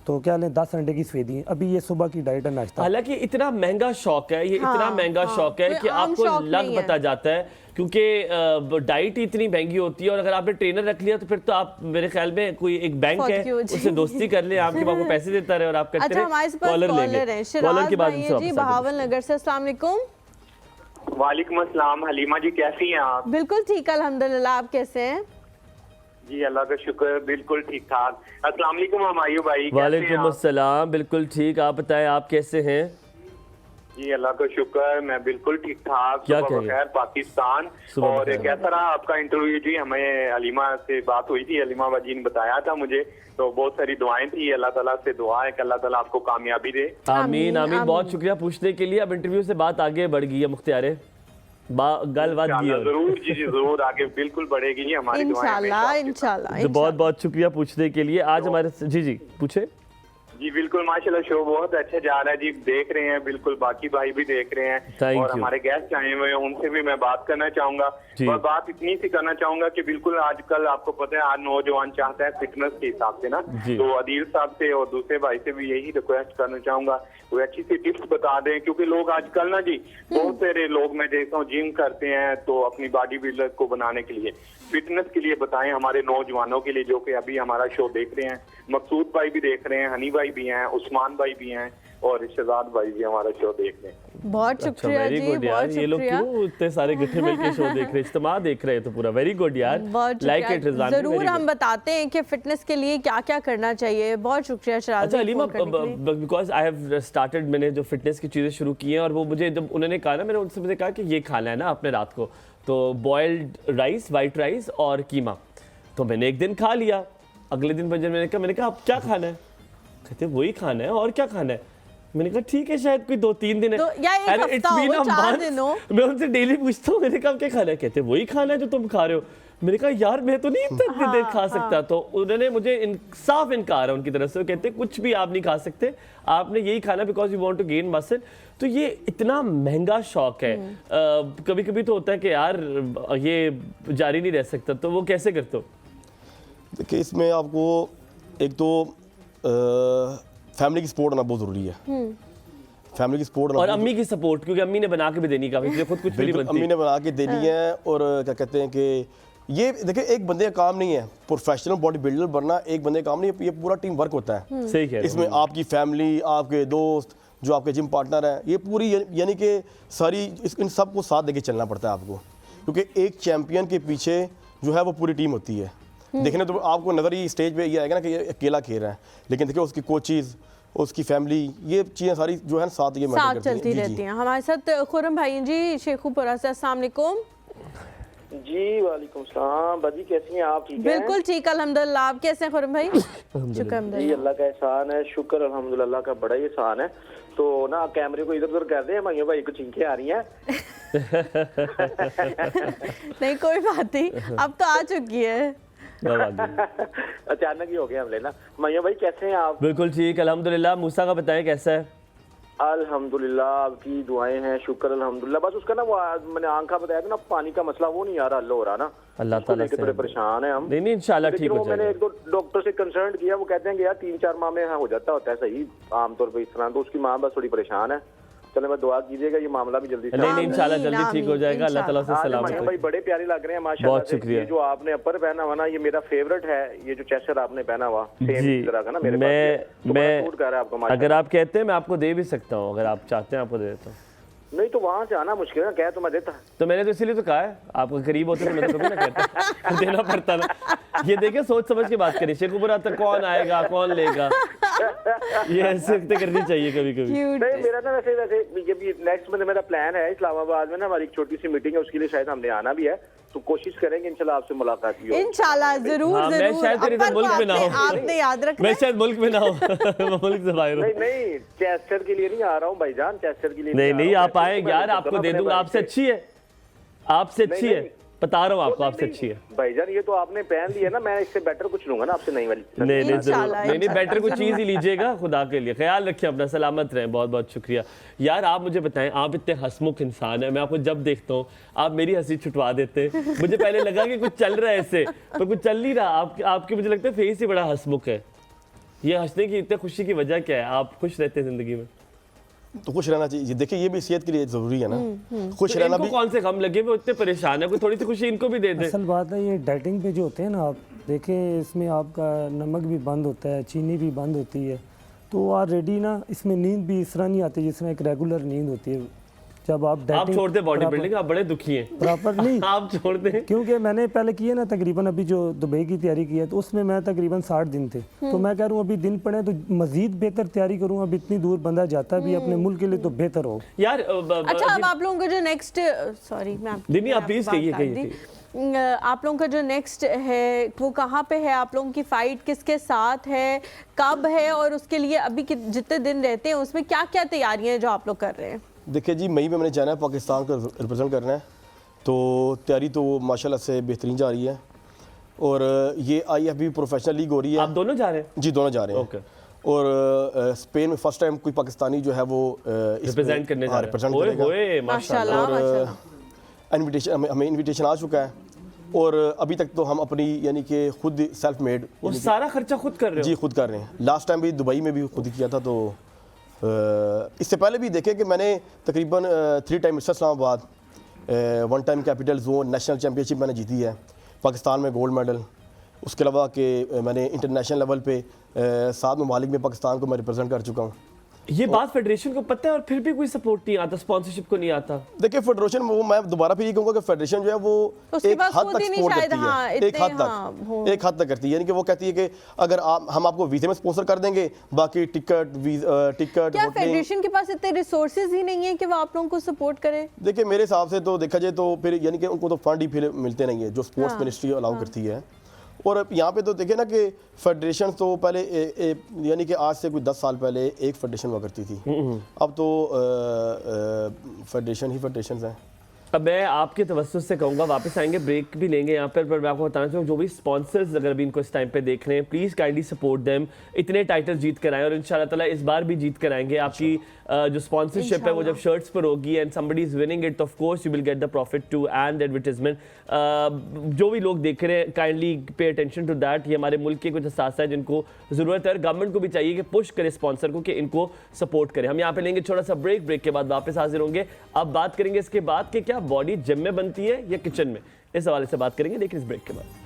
तो क्या लें 10 अंडे की सफेदी है। अभी ये सुबह की डाइट है, नाश्ता। हालांकि इतना महंगा शौक है ये, इतना महंगा शौक है कि आपको लग पता जाता है, क्योंकि डाइट ही इतनी महंगी होती है। और अगर आपने ट्रेनर रख लिया तो फिर तो आप, मेरे ख्याल में कोई एक बैंक है उससे दोस्ती कर ले, आपके आपको पैसे देता रहे और आप करते रहे। हमारे पास कॉलर के बाद जी बहावल नगर से। अस्सलाम वालेकुम। वालेकुम अस्सलाम। हलीमा जी कैसी हैं आप? बिल्कुल ठीक अल्हम्दुलिल्लाह, आप कैसे हैं? जी अल्लाह का शुक्र, बिल्कुल ठीक ठाक। अस्सलाम वालेकुम हमायूं भाई। वालेकुम अस्सलाम, बिल्कुल ठीक, आप बताएं आप कैसे हैं? जी अल्लाह का शुक्र, मैं बिल्कुल ठीक ठाक। क्या खैर पाकिस्तान। और कैसा रहा आपका इंटरव्यू जी? हमें हलीमा से बात हुई थी, हलीमा बाजी ने बताया था मुझे, तो बहुत सारी दुआएं थी। अल्लाह ताला से दुआ है कि अल्लाह ताला आपको कामयाबी दे। आमीन आमीन। बहुत शुक्रिया पूछने के लिए। अब इंटरव्यू से बात आगे बढ़ गई है, मुख्तियारे गलबात जरूर जी जरूर आगे बिल्कुल बढ़ेगी जी हमारी इंशाल्लाह इंशाल्लाह। तो बहुत बहुत शुक्रिया पूछने के लिए। आज हमारे जी पूछे। जी बिल्कुल माशाल्लाह, शो बहुत अच्छा जा रहा है जी, देख रहे हैं बिल्कुल, बाकी भाई भी देख रहे हैं और हमारे गेस्ट आए हुए हैं, उनसे भी मैं बात करना चाहूंगा। और बात इतनी सी करना चाहूंगा कि बिल्कुल आजकल आपको पता है आज नौजवान चाहता है फिटनेस के हिसाब से ना, तो अदील साहब से और दूसरे भाई से भी यही रिक्वेस्ट करना चाहूंगा, वो अच्छी सी टिप्स बता दें, क्योंकि लोग आजकल ना जी बहुत सारे लोग मैं देखता हूँ जिम करते हैं तो अपनी बॉडी बिल्डर को बनाने के लिए, फिटनेस के लिए बताएं हमारे नौजवानों के लिए जो कि अभी हमारा शो देख रहे हैं। मकसूद भाई भी देख रहे हैं, हनी भाई भी हैं, उस्मान भाई भी हैं और शहजाद भाई भी हमारा शो देख रहे हैं। बहुत शुक्रिया जी, बहुत शुक्रिया। ये लोग क्यों इतने सारे इकट्ठे मिलके शो देख रहे हैं, इज्तिमा देख रहे हैं तो पूरा वेरी गुड यार, लाइक इट रिजवान। जरूर हम बताते हैं कि फिटनेस के लिए क्या क्या करना चाहिए। बहुत शुक्रिया शराज। अच्छा Halima, because I have started, मैंने जो फिटनेस की चीज़ें शुरू की हैं और वो मुझे जब उन्होंने कहा ना, मैंने उनसे मुझे कहा कि ये खाना है ना आपने रात को, तो बॉइल्ड राइस, वाइट राइस और कीमा, तो मैंने एक दिन खा लिया। अगले दिन मैंने कहा आप क्या खाना है? कहते वही खाना है, और क्या खाना है? मैंने कहा ठीक है शायद कोई 2-3 दिन है मैं उनसे डेली पूछता हूँ, मैंने कहा क्या खाना है? कहते वही खाना है जो तुम खा रहे हो। मैंने कहा यार मैं तो नहीं इतनी देर खा सकता। तो उन्होंने मुझे साफ इनकार है उनकी तरफ से, वो कहते कुछ भी आप नहीं खा सकते, आपने यही खाना because you want to gain muscle. तो ये इतना महंगा शौक है, कभी कभी तो होता है कि यार ये जारी नहीं रह सकता, तो वो कैसे करते हो? देखिए इसमें आपको एक तो फैमिली की सपोर्ट होना बहुत ज़रूरी है, फैमिली की सपोर्ट और अम्मी की सपोर्ट, क्योंकि अम्मी ने बना के भी देनी, काफी खुद कुछ नहीं बनती, अम्मी ने बना के देनी है। और क्या कहते हैं कि ये देखिए एक बंदे का काम नहीं है प्रोफेशनल बॉडी बिल्डर बनना, एक बंदे का काम नहीं है, ये पूरा टीम वर्क होता है। सही कह रहे हो। इसमें आपकी फैमिली, आपके दोस्त, जो आपके जिम पार्टनर है, ये पूरी यानी कि सारी इन सबको साथ लेके चलना पड़ता है आपको, क्योंकि एक चैंपियन के पीछे जो है वो पूरी टीम होती है। देखने तो आपको नज़र ही स्टेज पे ये आएगा ना कि ये अकेला खेल रहा है, लेकिन देखिए उसकी कोचेज़, उसकी फैमिली, ये चीज़ें सारी जो है साथ ये साथ चलती रहती हैं। हमारे साथ खुरम भाई जी शेखुपुरा से। अस्सलाम वालेकुम। जी वालेकुम सलाम। बाजी कैसी हैं आप? ठीक है? बिल्कुल ठीक अल्हम्दुलिल्लाह, आप कैसे हैं खुरम भाई? शुक्र जी अल्लाह का एहसान है, शुक्र अल्हम्दुलिल्लाह का बड़ा ही एहसान है। तो ना कैमरे को इधर उधर कर दे, भाइयों भाई को चिंके आ रही हैं। नहीं कोई बात नहीं, अब तो आ चुकी है। अचानक ही हो गया हमले ना। भाइयों भाई कैसे हैं आप? बिल्कुल ठीक अल्हम्दुलिल्लाह। मूसा का बताएं कैसा है? अल्हम्दुलिल्लाह आपकी दुआएं हैं, शुक्र अल्हम्दुलिल्लाह। बस उसका ना वो मैंने आंखा बताया था ना, पानी का मसला वो नहीं आ रहा, हल हो रहा ना, अल्लाह ताला से थोड़े परेशान है हम। नहीं इंशाल्लाह ठीक हो जाएगा। मैंने एक दो डॉक्टर से कंसल्ट किया, वो कहते हैं कि यार 3-4 माह में हो जाता होता है सही आमतौर पर इस तरह। तो उसकी माँ बस थोड़ी परेशान है, चलो मैं दुआ कीजिएगा ये मामला भी जल्दी से। नहीं इंशाल्लाह जल्दी ठीक हो जाएगा, अल्लाह ताला से सलामत है। भाई बड़े प्यारे लग रहे हैं माशाल्लाह। बहुत शुक्रिया। ये जो आपने अपर पहना हुआ ना, ये मेरा फेवरेट है, ये जो चेस्टर आपने पहना हुआ सेम तरह का ना मेरे पास, मैं सूट कर रहा है आपको। अगर आप कहते हैं मैं आपको दे भी सकता हूँ, अगर आप चाहते हैं आपको दे देता हूँ। नहीं तो वहाँ से आना मुश्किल है, कह तो मैं देता। तो मैंने तो इसीलिए तो कहा है, आपको करीब होते तो मैं तो कभी ना कहता, देना पड़ता ना। ये देखिए सोच समझ के बात करिए, शेखुपुरा तक कौन आएगा कौन लेगा, ये ऐसे करनी चाहिए कभी कभी। नहीं मेरा ना वैसे ये भी नेक्स्ट मंथ मेरा प्लान है इस्लामाबाद में ना हमारी एक छोटी सी मीटिंग है, उसके लिए शायद हमने आना भी है, तो कोशिश करेंगे इंशाल्लाह आपसे मुलाकात की हो। इंशाल्लाह जरूर हाँ, जरूर। मैं शायद तेरे मुल्क में ना हो, आपने याद रखना। मैं शायद मुल्क में ना हो, मैं मुल्क से बाहर हूँ। नहीं चेस्टर के लिए नहीं आ रहा हूँ भाईजान, चेस्टर के लिए नहीं आप आए यार, आपको दे दूंगा, आपसे अच्छी है, आपसे अच्छी है, बता रहा हूँ आपको, आपसे अच्छी है भाईजान। ये तो आपने पहन लिया ना, मैं इससे बेटर कुछ लूंगा ना आपसे नई वाली। नहीं जरूर, नहीं बेटर कुछ चीज ही लीजिएगा, खुदा के लिए ख्याल रखिए अपना, सलामत रहें, बहुत बहुत शुक्रिया। यार आप मुझे बताएं, आप इतने हंसमुख इंसान हैं, मैं आपको जब देखता हूँ आप मेरी हंसी छुटवा देते। मुझे पहले लगा कि कुछ चल रहा है ऐसे, पर कुछ चल नहीं रहा। आपकी मुझे लगता है फेस ही बड़ा हंसमुख है। ये हंसने की इतनी खुशी की वजह क्या है? आप खुश रहते हैं जिंदगी में? तो खुश रहना चाहिए, देखिए ये भी सेहत के लिए जरूरी है ना। खुश रहना भी। कौन से गम लगे, वो इतने परेशान है, कोई थोड़ी सी खुशी इनको भी दे दे। असल बात है ये डाइटिंग पे जो होते हैं ना, आप देखें इसमें आपका नमक भी बंद होता है, चीनी भी बंद होती है, तो ऑलरेडी ना इसमें नींद भी इस तरह नहीं आती जिसमें एक रेगुलर नींद होती है। जब आप छोड़ दे बॉडी बिल्डिंग, आप बड़े दुखी हैं। प्रॉपर नहीं आप छोड़ दे, क्योंकि मैंने पहले किए ना तकरीबन, अभी जो दुबई की तैयारी की है तो उसमें मैं तकरीबन 60 दिन थे, तो मैं कह रहा हूँ अभी दिन पड़े तो मजीद बेहतर तैयारी करूँ। अब इतनी दूर बंदा जाता भी अपने मुल्क के लिए तो बेहतर हो यार। अच्छा अब आप लोगों का जो नेक्स्ट, सॉरी मैं आप प्लीज कहिए, आप लोगों का जो नेक्स्ट है वो कहाँ पे है? आप लोगों की फाइट किसके साथ है, कब है, और उसके लिए अभी जितने दिन रहते हैं उसमें क्या क्या तैयारियां हैं जो आप लोग कर रहे हैं? देखिए जी, मई में मैंने जाना है, पाकिस्तान को रिप्रेजेंट करना है, तो तैयारी तो माशाल्लाह से बेहतरीन जा रही है। और ये IFBB प्रोफेशनल लीग हो रही है। आप दोनों जा रहे हैं? जी दोनों जा रहे हैं। और स्पेन में फर्स्ट टाइम कोई पाकिस्तानी जो है वो रिप्रेजेंट करने जा रहा है। माशाल्लाह। और हमें इन्विटेशन आ चुका है, और अभी तक तो हम अपनी यानी कि खुद सेल्फ मेड, और सारा खर्चा खुद कर रहे हो? जी खुद कर रहे हैं। लास्ट टाइम भी दुबई में भी खुद किया था, तो इससे पहले भी देखें कि मैंने तकरीबन 3 time mister Islamabad, 1 time capital zone national championship मैंने जीती है, पाकिस्तान में गोल्ड मेडल। उसके अलावा कि मैंने इंटरनेशनल लेवल पे 7 ममालिक में पाकिस्तान को मैं रिप्रेजेंट कर चुका हूँ। ये बात फेडरेशन को पता है और फिर भी कोई सपोर्ट नहीं आता, स्पॉन्सरशिप को नहीं आता। देखिए फेडरेशन, वो मैं दोबारा फिर ये कहूँगा कि फेडरेशन जो है वो एक हद तक सपोर्ट करती है, एक हद तक करती है। यानी कि वो कहती है कि अगर हम आपको वीज़े में स्पॉन्सर कर देंगे, बाकी टिकट क्या फेडरेशन के पास इतने रिसोर्सेज ही नहीं है कि वो आप लोगों को सपोर्ट करे? देखिए मेरे हिसाब से तो देखा जाए तो फिर यानी कि उनको तो फंड ही फिर मिलते नहीं है जो स्पोर्ट्स मिनिस्ट्री अलाउ करती है। और यहाँ पे तो देखिए ना कि फेडरेशन तो पहले यानी कि आज से कोई 10 साल पहले एक फेडरेशन हुआ करती थी, अब तो फेडरेशन ही फेडरेशन है। अब मैं आपके तवज्जुह से कहूँगा, वापस आएंगे, ब्रेक भी लेंगे यहाँ पर मैं आपको बताना चाहूँ जो भी स्पॉन्सर्स अगर भी इनको इस टाइम पे देख रहे हैं, प्लीज़ काइंडली सपोर्ट देम, इतने टाइटल जीत कर आए और इंशाल्लाह ताला इस बार भी जीत कर आएंगे। आपकी जो स्पॉन्सरशिप है वो जब शर्ट्स पर होगी and somebody is winning it, of course you will get the profit too and advertisement. जो भी लोग देख रहे हैं kindly pay attention to that. ये हमारे मुल्क के कुछ असासा है जिनको ज़रूरत है, गवर्नमेंट को भी चाहिए कि पुश करे स्पॉन्सर को कि इनको सपोर्ट करें। हम यहाँ पे लेंगे छोटा सा ब्रेक के बाद वापस हाजिर होंगे। अब बात करेंगे इसके बाद कि क्या बॉडी जिम में बनती है या किचन में, इस हवाले से बात करेंगे, लेकिन इस ब्रेक के बाद।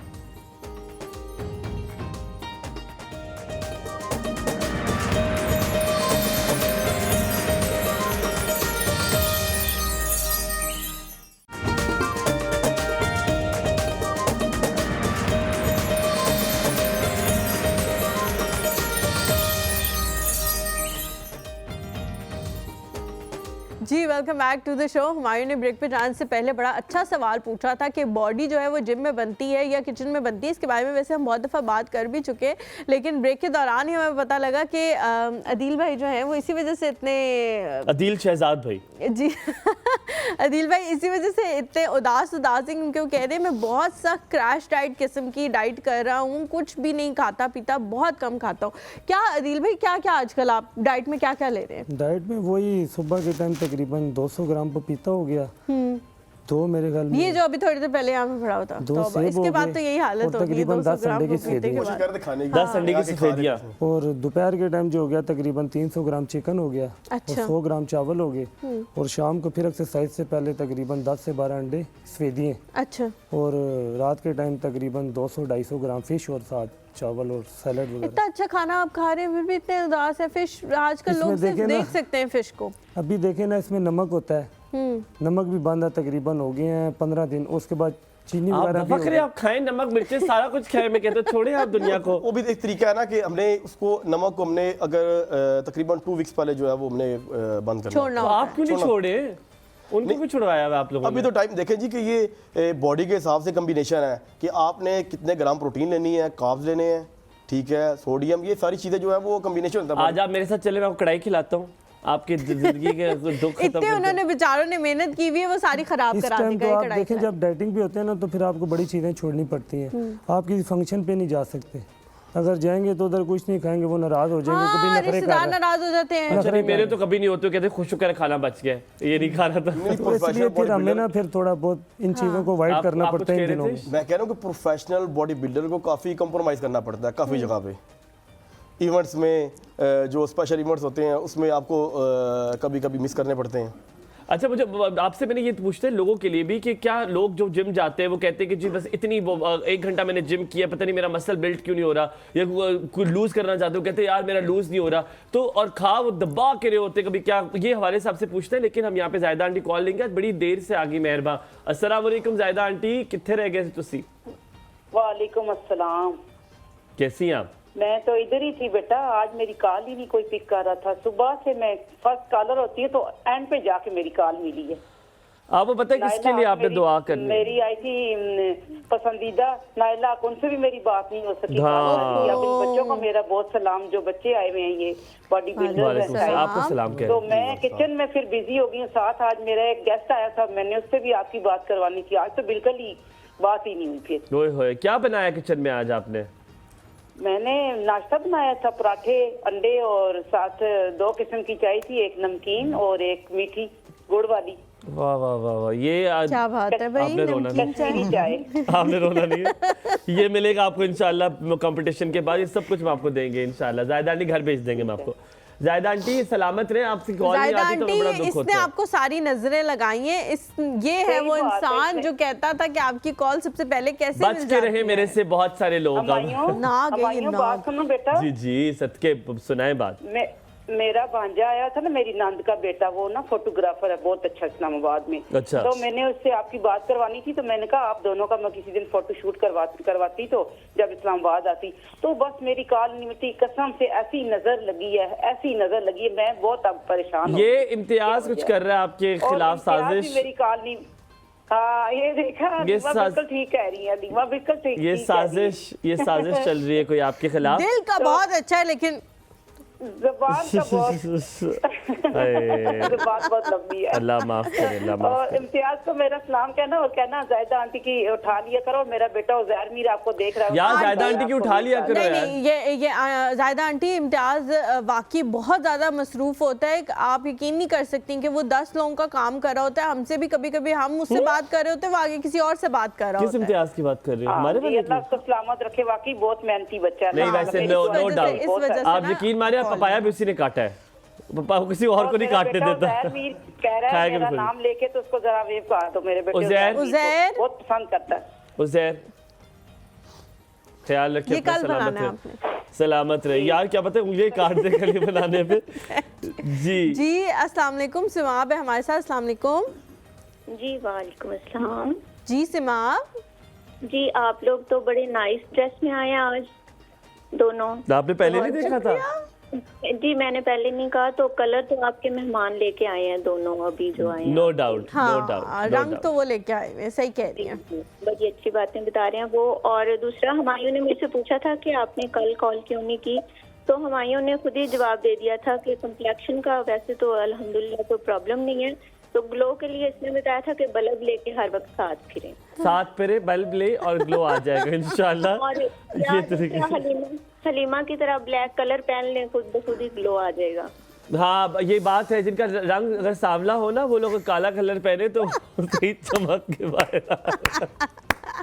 जी welcome back to the show. हमारे ने ब्रेक पे जाने से पहले बड़ा अच्छा सवाल पूछा था कि बॉडी जो है वो जिम में बनती है या किचन में बनती है। इसके बारे में वैसे हम बहुत दफ़ा बात कर भी चुके, लेकिन ब्रेक के दौरान ही हमें पता लगा कि अदील भाई जो हैं वो इसी वजह से इतने, अदील शहजाद भाई जी अदील भाई इसी वजह से इतने उदास क्योंकि वो कह रहे हैं मैं बहुत सख्त क्रैश डाइट किस्म की डाइट कर रहा हूँ, कुछ भी नहीं खाता पीता, बहुत कम खाता हूँ। क्या अदील भाई क्या क्या आजकल आप डाइट में क्या क्या ले रहे हैं? डाइट में वही सुबह के टाइम तकरीबन 200 ग्राम पपीता हो गया, तो मेरे ख्याल में ये जो अभी थोड़ी देर पहले यहाँ पे पड़ा होता, तो इसके बाद तो यही हालत होगी। तकरीबन 10 अंडे की सफेदियां, 10 अंडे की सफेदियां, और दोपहर के टाइम जो हो गया तकरीबन 300 ग्राम चिकन हो गया, अच्छा। और 100 ग्राम चावल हो गए, और शाम को फिर एक्सरसाइज से पहले तकरीबन 10 से 12 अंडे सफेदियां, अच्छा। और रात के टाइम तकरीबन 200-250 ग्राम फिश और साथ चावल और सैलड वगैरह। इतना अच्छा खाना आप खा रहे हैं फिर भी इतने उदास है। फिश आजकल लोग सिर्फ देख सकते हैं फिश को। अभी देखे ना इसमें नमक होता है, नमक भी बंद है, तकरीबन हो गए हैं 15 दिन। उसके बाद चीनी आप वगैरह दफा करें, आप खाएं नमक मिर्चें सारा कुछ खाएं, मैं कहता हूँ छोड़े आप दुनिया को। वो भी एक तरीका है ना कि हमने उसको नमक को हमने अगर तकरीबन 2 वीक्स पहले जो है वो हमने बंद करना छोड़ना। तो आप क्यों नहीं छोड़े? उनको भी छुड़वाया है आप लोगों अभी तो टाइम देखें जी कि ये बॉडी के हिसाब से कम्बिनेशन है कि आपने कितने ग्राम प्रोटीन लेनी है, कार्ब्स लेने हैं, ठीक है, सोडियम, ये सारी चीज़ें जो है वो कम्बिनेशन होता है। आज आप मेरे साथ चले, मैं आपको कढ़ाई खिलाता हूँ, आपकी जिंदगी के दुख खत्म। इतने उन्होंने बेचारों ने मेहनत की हुई है, वो सारी खराब करा दी। तो आप देखें जब डाइटिंग भी होते हैं ना तो फिर आपको बड़ी चीज़ें छोड़नी पड़ती हैं। आप किसी फंक्शन पे नहीं जा सकते, अगर जाएंगे तो उधर कुछ नहीं खाएंगे, वो नाराज हो जाएंगे। कभी नखरे रिश्तेदार नाराज हो जाते हैं। अच्छा, मेरे तो कभी नहीं होते, कहते खुश होकर खाना बच गया, ये नहीं खा रहा था। तो इसलिए फिर हमें ना फिर थोड़ा बहुत इन चीज़ों को अवॉइड करना पड़ता है इन दिनों में। मैं कह रहा हूँ कि प्रोफेशनल बॉडी बिल्डर को काफ़ी कंप्रोमाइज़ करना पड़ता है काफ़ी जगह पे। इवेंट्स में जो स्पेशल इवेंट्स होते हैं उसमें आपको कभी कभी मिस करने पड़ते हैं। अच्छा, मुझे आपसे मैंने ये पूछते हैं लोगों के लिए भी कि क्या लोग जो जिम जाते हैं वो कहते हैं कि जी बस इतनी 1 घंटा मैंने जिम किया, पता नहीं मेरा मसल बिल्ड क्यों नहीं हो रहा, या कोई लूज करना चाहते हो, कहते हैं यार मेरा लूज नहीं हो रहा, तो और खा वो दबा के रहे होते कभी, क्या ये हवाले से आपसे पूछते हैं। लेकिन हम यहाँ पे जायदा आंटी कॉल लेंगे, आज बड़ी देर से आगी मेहरबान। अस्सलाम वालेकुम जायदा आंटी, कितने रह गए तुसी? वालेकुम अस्सलाम, कैसी हैं आप? मैं तो इधर ही थी बेटा, आज मेरी कॉल ही नहीं कोई पिक कर रहा था। सुबह से मैं फर्स्ट कॉलर होती है तो एंड पे जाके मेरी कॉल मिली है। आपको पता है किसके लिए आपने दुआ करनी? मेरी आई थी पसंदीदा नायला, उनसे भी मेरी बात नहीं हो सकी। अपने बच्चों को मेरा बहुत सलाम, जो बच्चे आए हुए हैं ये बॉडी बिल्डर है, तो मैं किचन में फिर बिजी हो गई हूँ। साथ आज मेरा एक गेस्ट आया था, मैंने उससे भी आपकी बात करवानी थी, आज तो बिल्कुल ही बात ही नहीं हुई। फिर क्या बनाया किचन में आज आपने? मैंने नाश्ता बनाया था, पराठे, अंडे और साथ 2 किस्म की चाय थी, एक नमकीन और एक मीठी गुड़ वाली। वाह वाह वाह वाह, ये आज क्या बात है भाई, आपने रोना नहीं, आपने रोना नहीं है। ये मिलेगा आपको इंशाल्लाह कंपटीशन के बाद, ये सब कुछ हम आपको देंगे इंशाल्लाह। जायदा आंटी घर भेज देंगे हम आपको। जायदा आंटी सलामत रहे, आपकी कॉल नहीं आती तो बड़ा दुख होता है। इसने आपको सारी नजरें लगाई हैं, ये है वो इंसान जो कहता था कि आपकी कॉल सबसे पहले कैसे बच के रहे मेरे से बहुत सारे लोग। बात सुनो बेटा। जी जी सदके सुनाए बात। मेरा भांजा आया था ना, मेरी नंद का बेटा, वो ना फोटोग्राफर है बहुत अच्छा इस्लामाबाद में। अच्छा। तो मैंने उससे आपकी बात करवानी थी, तो मैंने कहा आप दोनों का मैं किसी दिन फोटो शूट करवाती तो जब इस्लामाबाद आती। तो बस मेरी कॉल नहीं मिलती, कसम से ऐसी नजर लगी है, ऐसी नजर लगी है, मैं बहुत अब परेशान हूँ। ये इम्तियाज कुछ कर रहा है आपके खिलाफ साजिश? मेरी कॉल नहीं, हाँ ये देखा, बिल्कुल ठीक कह रही है, बिल्कुल ठीक। ये साजिश चल रही है कोई आपके खिलाफ? दिल का बहुत अच्छा है लेकिन ज़बान का बहुत लंबी है। अल्लाह माफ करे, अल्लाह माफ करे। और इम्तियाज को मेरा सलाम कहना और कहना जायदा आंटी की उठा लिया करो, मेरा बेटा उज़ैर मीर आपको देख रहा है यार, जायदा आंटी की उठा लिया करो यार। नहीं, ये जायदा आंटी, इम्तियाज वाकई बहुत ज्यादा मसरूफ होता है, आप यकीन नहीं कर सकती कि वो 10 लोगों का काम कर रहा होता है। हमसे भी कभी कभी हम उससे बात कर रहे होते हैं, वो आगे किसी और से बात कर रहा होता है। किस इम्तियाज की बात कर रहे हो? हमारे वाले? अल्लाह उसको सलामत रखे, वाकई बहुत मेहनती बच्चा है। नहीं वैसे नो डाउट, आप यकीन मानिए पपाया भी उसी ने काटा है, पापा किसी और को नहीं काटने देता। कह रहा है मेरा नाम लेके तो उसको जरा वेव कहा तो मेरे बेटे उज़ैर बहुत पसंद करता है। उज़ैर ख्याल रखिए, कल बनाना है आपने। सलामत रहे यार, क्या पता उंगली काट दे कल बनाने पे। जी अस्सलाम वालेकुम, सिमाब है हमारे साथ। अस्सलाम वालेकुम। जी वालेकुम अस्सलाम। जी सिमाब जी, आप लोग तो बड़े नाइस ड्रेस में आए हैं आज दोनों। आपने पहले नहीं देखा था? जी मैंने पहले नहीं कहा, तो कलर तो आपके मेहमान लेके आए हैं दोनों अभी जो आए हैं। नो डाउट, नो डाउट, रंग तो वो लेके आए हैं, सही कह रही हैं, बड़ी अच्छी बातें बता रहे हैं वो। और दूसरा, हमायूं ने मुझसे पूछा था कि आपने कल कॉल क्यों नहीं की, तो हमायूं ने खुद ही जवाब दे दिया था कि कम्प्लेक्शन का वैसे तो अल्हम्दुलिल्लाह कोई प्रॉब्लम नहीं है, तो ग्लो के लिए इसने बताया था कि बल्ब लेके हर वक्त साथ फिरें, साथ फिरे, बल्ब ले और ग्लो आ जाएगा इंशाल्लाह। और ये तरीके हलीमा की तरह ब्लैक कलर पहन लें, खुद ब खुद ही ग्लो आ जाएगा। हाँ ये बात है, जिनका रंग अगर सांवला हो ना, वो लोग काला कलर पहने तो सही चमक के बाहर।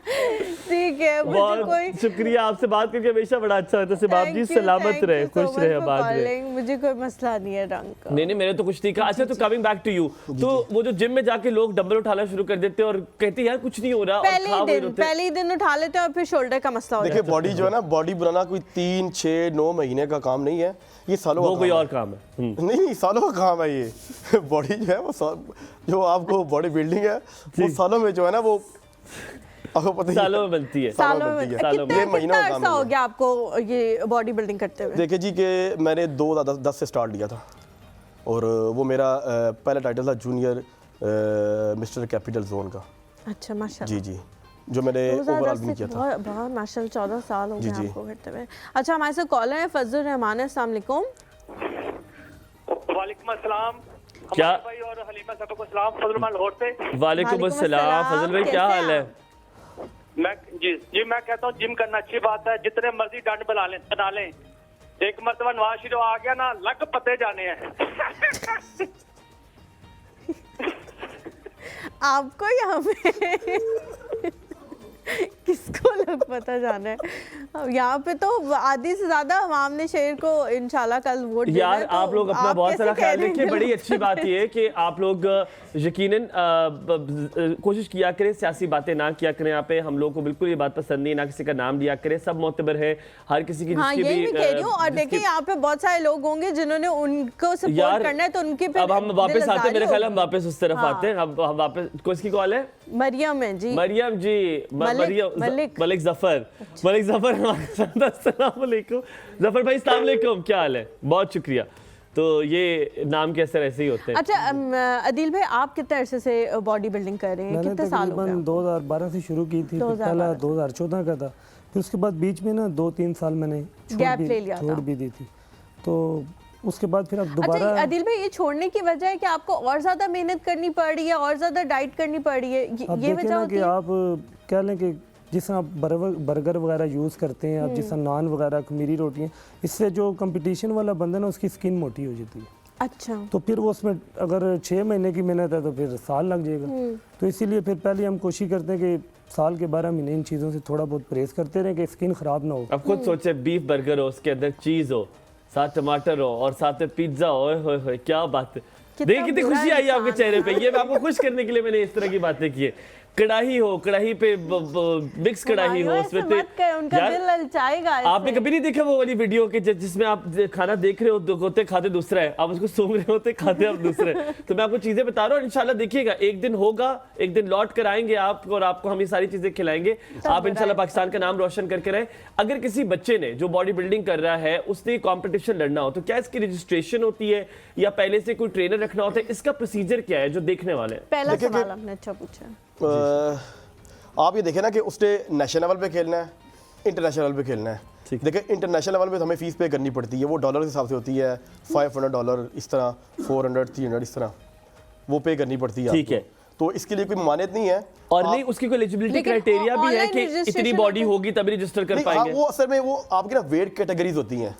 ठीक है, बहुत शुक्रिया, आपसे बात करके हमेशा बड़ा अच्छा होता है। सिमाब जी सलामत रहे, खुश रहे, आबाद रहे। मुझे कोई मसला नहीं है रंग का। नहीं मेरे तो कुछ नहीं कहा। अच्छा, तो कमिंग बैक टू यू, तो वो जो जिम में जाके लोग डंबल उठाना शुरू कर देते हैं और कहते हैं यार कुछ नहीं हो रहा, पहले ही दिन उठा लेते हैं और फिर शोल्डर का मसला हो जाता है। देखिए बॉडी जो है ना, बॉडी बनाना कोई 3, 6, 9 महीने का काम नहीं है, ये सालों का कोई और काम है। नहीं सालों का काम है ये। बॉडी जो है वो जो आपको बॉडी बिल्डिंग है वो सालों में जो है ना वो सालों में बनती है। सालों में कितना अर्सा हो गया आपको ये बॉडी बिल्डिंग करते हुए? देखिए जी कि मैंने 2010 से स्टार्ट किया था और वो मेरा पहला टाइटल था जूनियर मिस्टर कैपिटल जोन का। अच्छा माशाल्लाह। जी जी, जो मैंने ओवरऑल भी किया था। बहुत माशाल्लाह 14 साल हो गए आपको करते हुए। अच्छा हमारे साथ कॉलर है फजल रहमान, अस्सलाम वालेकुम। वालेकुम अस्सलाम। क्या भाई और हलीमा साहब को सलाम, फजल रहमान लाहौर से। वालेकुम अस्सलाम फजल भाई, क्या हाल है? मैं कहता हूँ जिम करना अच्छी बात है, जितने मर्जी डंड बना लें। एक मरतबा नवाज शरीफ आ गया ना, लग पते जाने हैं। आपको यहाँ पे किसको लग पता जाना है? यहाँ पे तो आधी से ज्यादा अवाम ने शेर को इंशाल्लाह कल वोट देना है। तो आप लोग अपना बहुत सारा ख्याल रखिए। बड़ी अच्छी बात ये है कि आप लोग यकीनन कोशिश किया करें, सियासी बातें ना किया करें। यहाँ पे हम लोग को बिल्कुल ये बात पसंद नहीं, ना किसी का नाम लिया करें। सब मोतबर है, हर किसी की हाँ, यही कह रही हूँ। और देखिए यहाँ पे बहुत सारे लोग होंगे जिन्होंने उनको सपोर्ट करना है, तो उनके पे अब हम वापस आते हैं, मेरे ख्याल हम वापस उस तरफ आते हैं। हम वापस, किसकी कॉल है? मरियम है जी। मरियम जी, मलिक जफर, मलिक जफर अस्सलाम वालेकुम। जफर भाई अस्सलाम वालेकुम, क्या हाल है? बहुत शुक्रिया। तो ये नाम के असर ऐसे ही होते हैं। अच्छा अदील भाई, आप कितने अरसे से बॉडी बिल्डिंग कर रहे हैं? कितने साल हो गए? 2012 से शुरू की थी, पहला 2014 का था, फिर उसके बाद बीच में ना 2-3 साल मैंने छोड़ भी दी थी। तो उसके बाद फिर अब दोबारा। अच्छा अदील भाई, ये छोड़ने की वजह है कि आपको और ज्यादा मेहनत करनी पड़ रही है और ज्यादा डाइट करनी पड़ रही है, ये वजह होती है? आप कह लें कि जिस आप बर्गर वगैरह यूज़ करते हैं, आप जिस नान वगैरह, खमीरी रोटियाँ, इससे जो कंपटीशन वाला बंदा ना उसकी स्किन मोटी हो जाती है। अच्छा। तो फिर वो उसमें अगर 6 महीने की मेहनत है तो फिर साल लग जाएगा। तो इसीलिए फिर पहले हम कोशिश करते हैं कि साल के 12 महीने इन चीज़ों से थोड़ा बहुत परहेज करते रहें कि स्किन ख़राब ना हो। अब खुद सोचे, बीफ बर्गर हो, उसके अंदर चीज़ हो, साथ टमाटर हो और साथ में पिज्ज़ा हो, क्या बात है। देखिए कितनी खुशी आई आपके चेहरे पे। ये मैं आपको खुश करने के लिए मैंने इस तरह की बातें की है। कढ़ाई हो, कढ़ाई पे मिक्स कढ़ाई हो, उसमें उनका दिल ललचाएगा। आपने कभी नहीं देखा वो वाली वीडियो के जिसमें आप खाना देख रहे होते खाते दूसरा है, आप उसको सूंघ रहे होते खाते आप दूसरा है। तो मैं आपको चीजें बता रहा हूँ, इंशाल्लाह देखिएगा एक दिन होगा, एक दिन लौट कर आएंगे आप और आपको हम ये सारी चीजें खिलाएंगे। आप इंशाल्लाह पाकिस्तान का नाम रोशन करके रहे। अगर किसी बच्चे ने जो बॉडी बिल्डिंग कर रहा है उसने कॉम्पिटिशन लड़ना हो, तो क्या इसकी रजिस्ट्रेशन होती है या पहले से कोई ट्रेनर रखना होता है? इसका प्रोसीजर क्या है जो देखने वाले? पहला सवाल आपने अच्छा पूछा। आप ये देखें ना कि उसने नेशनल लेवल पे खेलना है, इंटरनेशनल लेवल पे खेलना है। देखिए इंटरनेशनल लेवल पे तो हमें फीस पे करनी पड़ती है, वो डॉलर के हिसाब से होती है। $500 इस तरह, 400, 300 इस तरह वो पे करनी पड़ती है। ठीक है, तो इसके लिए कोई मान्यत नहीं है। और नहीं उसकी कोई एलिजिबिलिटी क्राइटेरिया भी है कि इतनी बॉडी होगी तभी रजिस्टर कर पाएंगे? वो असल में वो आपकी ना वेट कैटेगरीज होती हैं।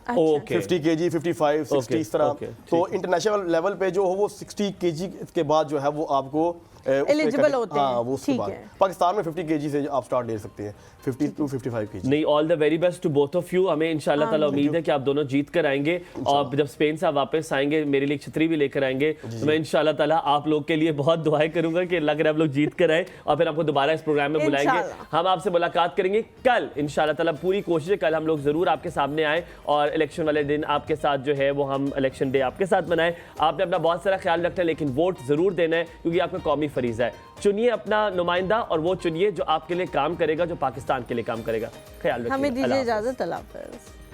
50 kg, 55, 60 इस तरह। तो इंटरनेशनल लेवल पे जो हो वो 60 kg के बाद जो है वो आपको एलिजिबल होते हैं। हाँ, वो उसके बाद पाकिस्तान में 50 kg से आप स्टार्ट ले सकते हैं, 50 to 55 kg। नहीं, all the very best to both of you. हमें इंशाल्लाह ताला उम्मीद है कि आप दोनों जीत कर आएंगे और जब स्पेन से आप वापस आएंगे मेरे लिए छतरी भी लेकर आएंगे। तो मैं इंशाल्लाह ताला आप लोग के लिए बहुत दुआएं करूंगा कि अल्लाह करे आप लोग जीत कर आए और फिर आपको दोबारा इस प्रोग्राम में बुलाएंगे। हम आपसे मुलाकात करेंगे कल इंशाल्लाह ताला। पूरी कोशिश है कल हम लोग जरूर आपके सामने आए और इलेक्शन वाले दिन आपके साथ जो है वो हम इलेक्शन डे आपके साथ मनाएं। आपने अपना बहुत सारा ख्याल रखना है, लेकिन वोट जरूर देना है क्योंकि आपका कौमी फरीजा है। चुनिए अपना नुमाइंदा और वो चुनिए जो आपके लिए काम करेगा, जो पाकिस्तान के लिए काम करेगा। ख्याल रखिए। हमें दीजिए इजाजत। अल्लाह हाफ़िज़।